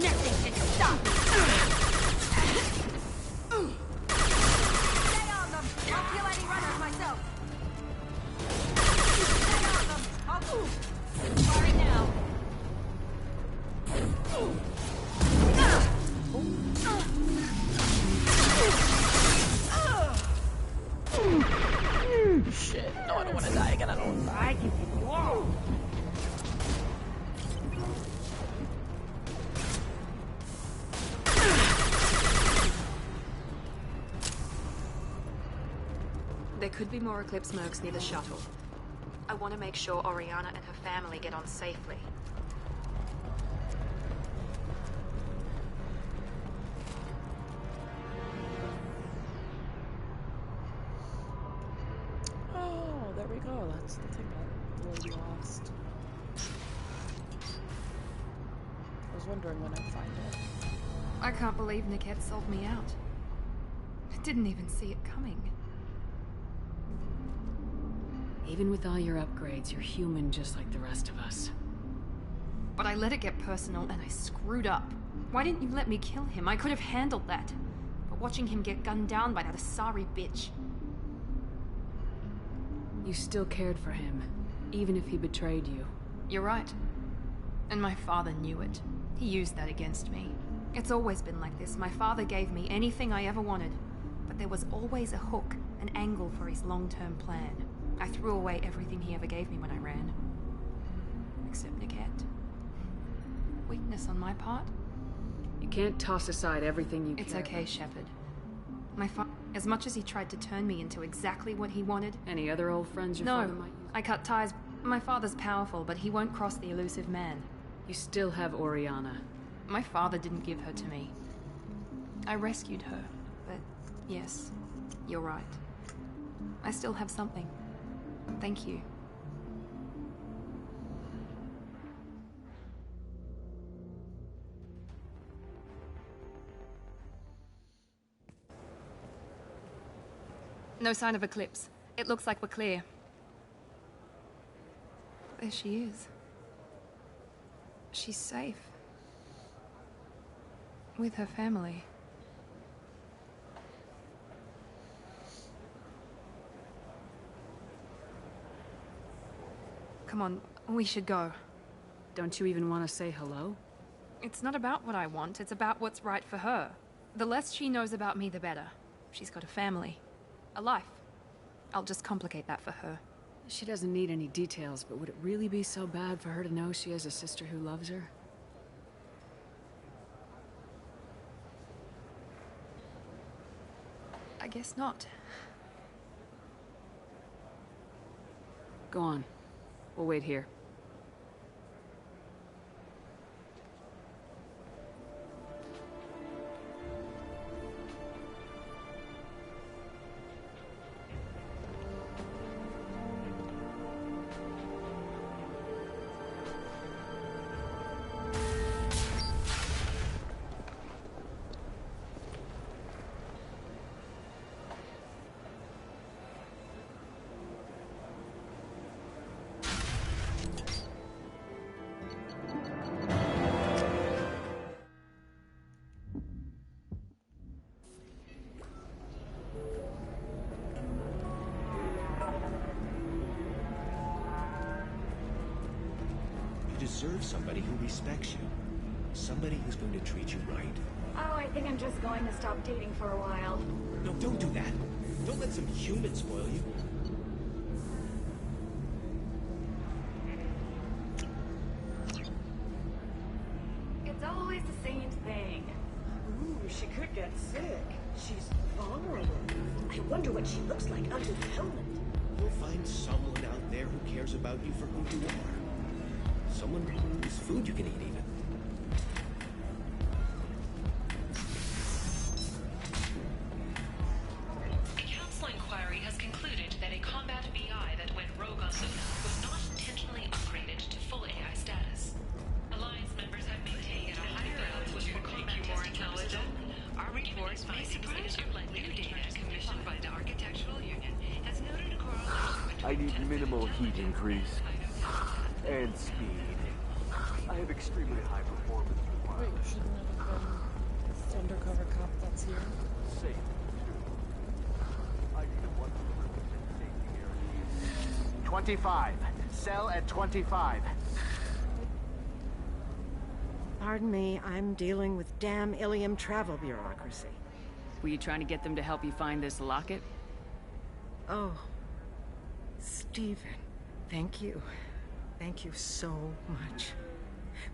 Nothing can stop me! Stay on them! I'll kill any runners myself! Stay on them! I'll... Sorry now! Shit. No, I don't want to die again. I don't want to die. Whoa. There could be more Eclipse mercs near the shuttle. I want to make sure Oriana and her family get on safely. Oh, there we go. That's the thing that Lily lost. I was wondering when I'd find it. I can't believe Niket sold me out. I didn't even see it coming. Even with all your upgrades, you're human just like the rest of us. But I let it get personal and I screwed up. Why didn't you let me kill him? I could have handled that. But watching him get gunned down by that Asari bitch. You still cared for him, even if he betrayed you. You're right. And my father knew it. He used that against me. It's always been like this. My father gave me anything I ever wanted. But there was always a hook, an angle for his long-term plan. I threw away everything he ever gave me when I ran. Except Niket. Weakness on my part? You can't toss aside everything you It's care okay, about. Shepard. My father, as much as he tried to turn me into exactly what he wanted... Any other old friends your father might use? I cut ties. My father's powerful, but he won't cross the elusive man. You still have Oriana. My father didn't give her to me. I rescued her, but yes, you're right. I still have something. Thank you. No sign of Eclipse. It looks like we're clear. There she is. She's safe. With her family. Come on, we should go. Don't you even want to say hello? It's not about what I want, it's about what's right for her. The less she knows about me, the better. She's got a family. A life. I'll just complicate that for her. She doesn't need any details, but would it really be so bad for her to know she has a sister who loves her? I guess not. Go on. We'll wait here. deserve somebody who respects you. Somebody who's going to treat you right. Oh, I think I'm just going to stop dating for a while. No, don't do that. Don't let some human spoil you. It's always the same thing. Ooh, she could get sick. She's vulnerable. I wonder what she looks like under the helmet. You'll find someone out there who cares about you for who you are. Someone whose food you can eat, even. A council inquiry has concluded that a combat BI that went rogue on Luna was not intentionally upgraded to full AI status. Alliance members have maintained that a higher output for combat testing purposes only. Our report may surprise you. New data commissioned by the Architectural Union has noted a correlation between I need minimal heat increase. And speed. I have extremely high performance Wait, requirements. shouldn't it have been this undercover cop that's here? Safe, too. I need a 100% safety guarantee. 25. Cell at 25. Pardon me, I'm dealing with damn Ilium travel bureaucracy. Were you trying to get them to help you find this locket? Oh, Stephen, thank you. Thank you so much.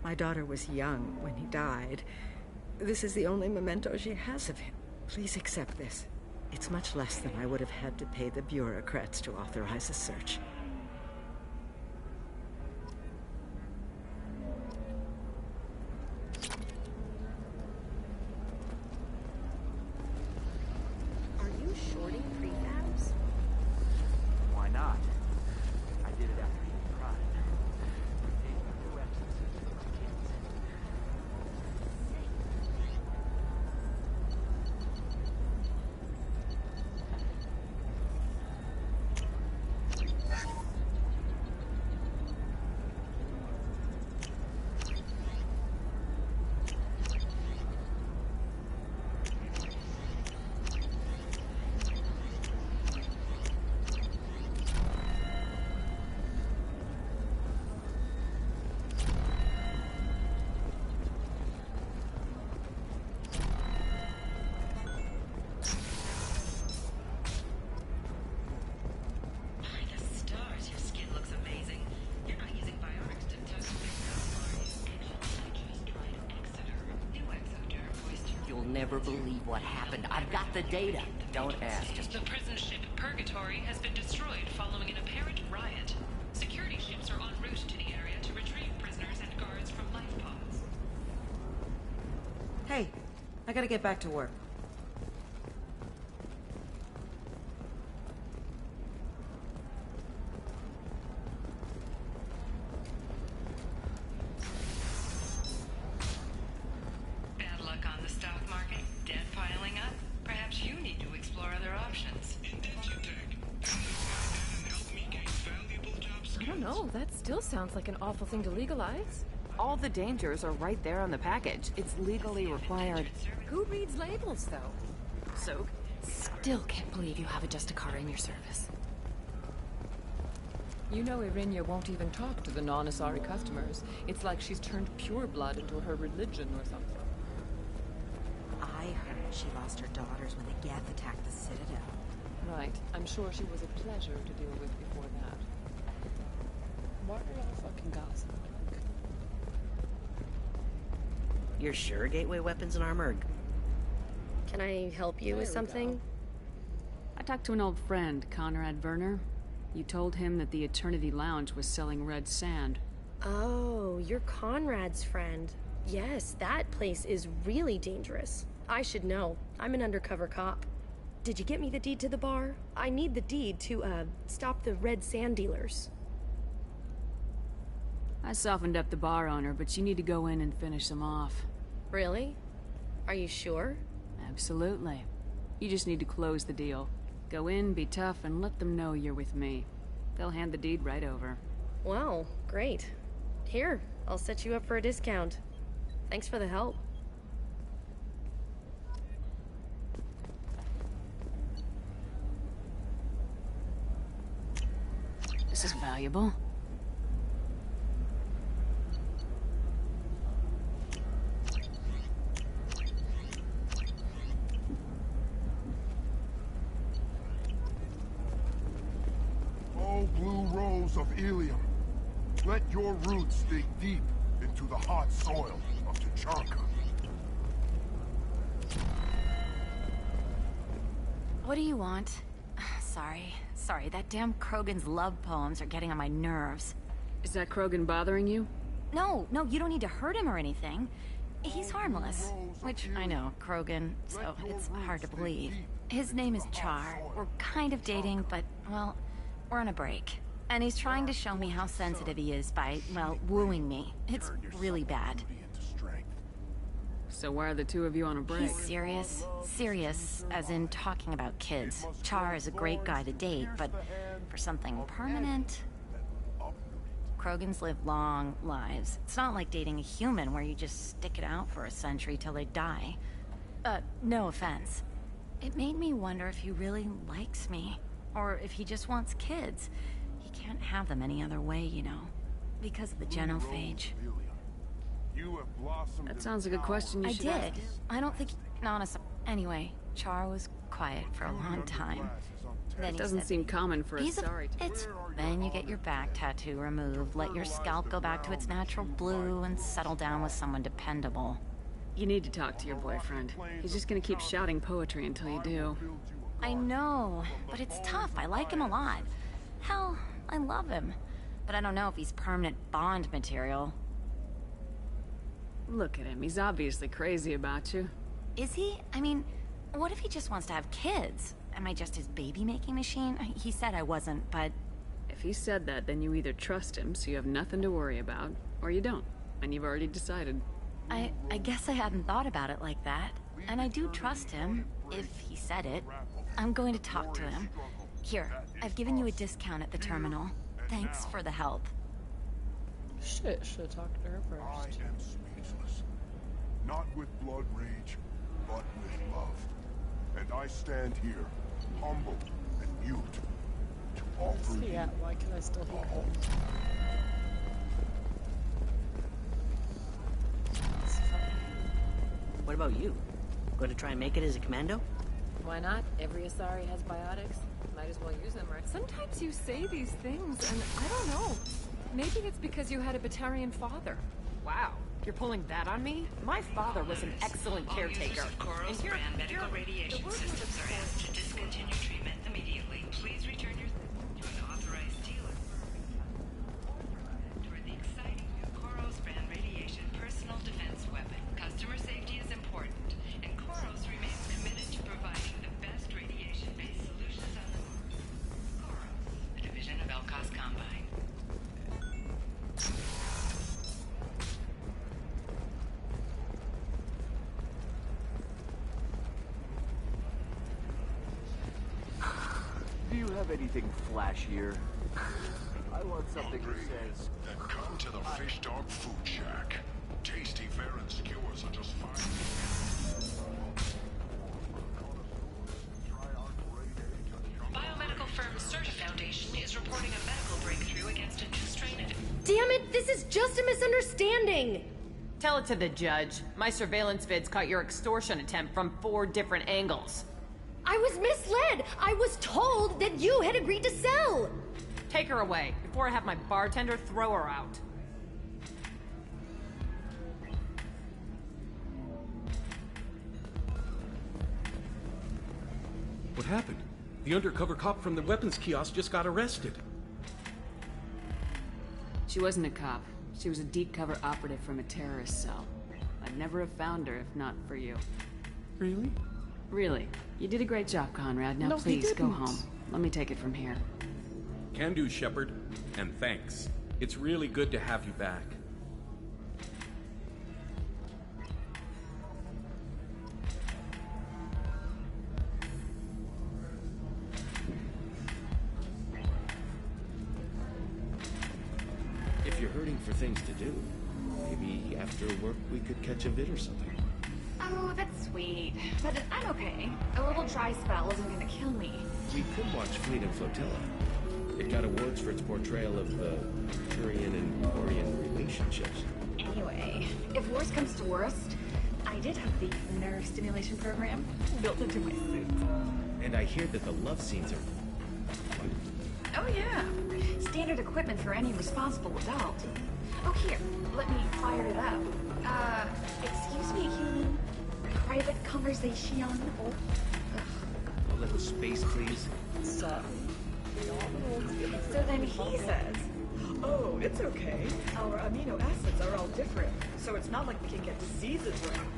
My daughter was young when he died. This is the only memento she has of him. Please accept this. It's much less than I would have had to pay the bureaucrats to authorize a search. Are you shorting prefabs? Why not? I did it after he cried. Taking the references to my kids. Never believe what happened. I've got the data. Don't ask. Just The prison ship Purgatory has been destroyed following an apparent riot. Security ships are en route to the area to retrieve prisoners and guards from life pods. Hey, I gotta get back to work. Bad luck on the stock market, debt piling up. Perhaps you need to explore other options. I don't know, that still sounds like an awful thing to legalize. All the dangers are right there on the package. It's legally required. Who reads labels, though? So, still can't believe you have a Justicar in your service. You know Irinia won't even talk to the non-Asari customers. It's like she's turned pure blood into her religion or something. I heard she lost her daughters when the Geth attacked the Citadel. Right. I'm sure she was a pleasure to deal with before that. Why are y'all fucking gossiping? You're sure Gateway Weapons and Armor? Can I help you with something? I talked to an old friend, Conrad Werner. You told him that the Eternity Lounge was selling red sand. Oh, you're Conrad's friend. Yes, that place is really dangerous. I should know. I'm an undercover cop. Did you get me the deed to the bar? I need the deed to, stop the red sand dealers. I softened up the bar owner, but you need to go in and finish them off. Really? Are you sure? Absolutely. You just need to close the deal. Go in, be tough, and let them know you're with me. They'll hand the deed right over. Wow, great. Here, I'll set you up for a discount. Thanks for the help. This is valuable. of Ilium. Let your roots dig deep into the hot soil of Tuchanka. What do you want? Sorry, that damn Krogan's love poems are getting on my nerves. Is that Krogan bothering you? No, you don't need to hurt him or anything. He's harmless. Which, I know, Krogan, so it's hard to believe. His name is Char. We're kind of dating, but, well, we're on a break. And he's trying to show me how sensitive he is by, well, wooing me. It's really bad. So why are the two of you on a break? He's serious. Serious, as in talking about kids. Char is a great guy to date, but for something permanent... Krogans live long lives. It's not like dating a human where you just stick it out for a century till they die. No offense. It made me wonder if he really likes me. Or if he just wants kids. He can't have them any other way, you know. Because of the genophage. That sounds like a question you should ask. I did. I don't think... Honestly. Anyway, Char was quiet for a long time. Then It doesn't seem common for a sorry to... Then you get your back tattoo removed, let your scalp go back to its natural blue, and settle down with someone dependable. You need to talk to your boyfriend. He's just gonna keep shouting poetry until you do. I know, but it's tough. I like him a lot. Hell, I love him. But I don't know if he's permanent Bond material. Look at him. He's obviously crazy about you. Is he? I mean, what if he just wants to have kids? Am I just his baby-making machine? He said I wasn't, but... If he said that, then you either trust him, so you have nothing to worry about, or you don't, and you've already decided. I guess I hadn't thought about it like that. And I do trust him, if he said it. I'm going to talk to him. Here, I've given you a discount at the terminal. Thanks for the help. Shit, should have talked to her first. I am speechless. Not with blood rage, but with love. And I stand here, humble and mute, to offer you... Yeah, why can I still hear him? What about you? Going to try and make it as a commando? Why not? Every Asari has biotics. Might as well use them, right? Sometimes you say these things, and I don't know. Maybe it's because you had a Batarian father. Wow, you're pulling that on me? My father was an excellent caretaker. Coral's brand medical radiation systems are asked to discontinue treatment immediately. Please return your to an authorized dealer. Toward the exciting new Coral's brand radiation personal defense weapon. Customer safety is important, and Coral's remains committed to providing the best radiation-based solutions on the market. Coral's, a division of Elcos Combine. Do you have anything flashier? I want something that says... Then come to the Fish Dog Food Shack. Tasty fare and skewers are just fine. Biomedical firm Certa Foundation is reporting a medical breakthrough against a new strain of... Damn it, this is just a misunderstanding! Tell it to the judge. My surveillance vids caught your extortion attempt from 4 different angles. I was misled! I was told that you had agreed to sell! Take her away, before I have my bartender throw her out. What happened? The undercover cop from the weapons kiosk just got arrested. She wasn't a cop. She was a deep-cover operative from a terrorist cell. I'd never have found her if not for you. Really? Really. You did a great job, Conrad. Now No, he please, go didn't. home. Let me take it from here. Can do, Shepard. And thanks. It's really good to have you back. If you're hurting for things to do, maybe after work we could catch a vid or something. Oh, that's sweet. But I'm okay. A little dry spell isn't gonna kill me. We could watch Fleet and Flotilla. It got awards for its portrayal of the Turian and Quarian relationships. Anyway, if worst comes to worst, I did have the nerve stimulation program built into my suit. And I hear that the love scenes are... Oh, yeah. Standard equipment for any responsible adult. Oh, here. Let me fire it up. Excuse me, human. Private conversation. A little space, please. So then he says, oh, it's okay. Our amino acids are all different, so it's not like we can get diseases or anything.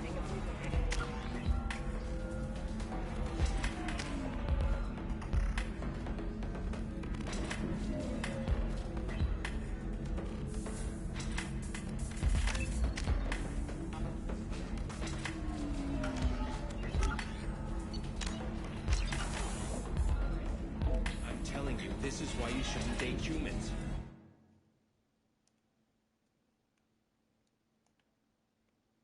I'm telling you, this is why you shouldn't date humans.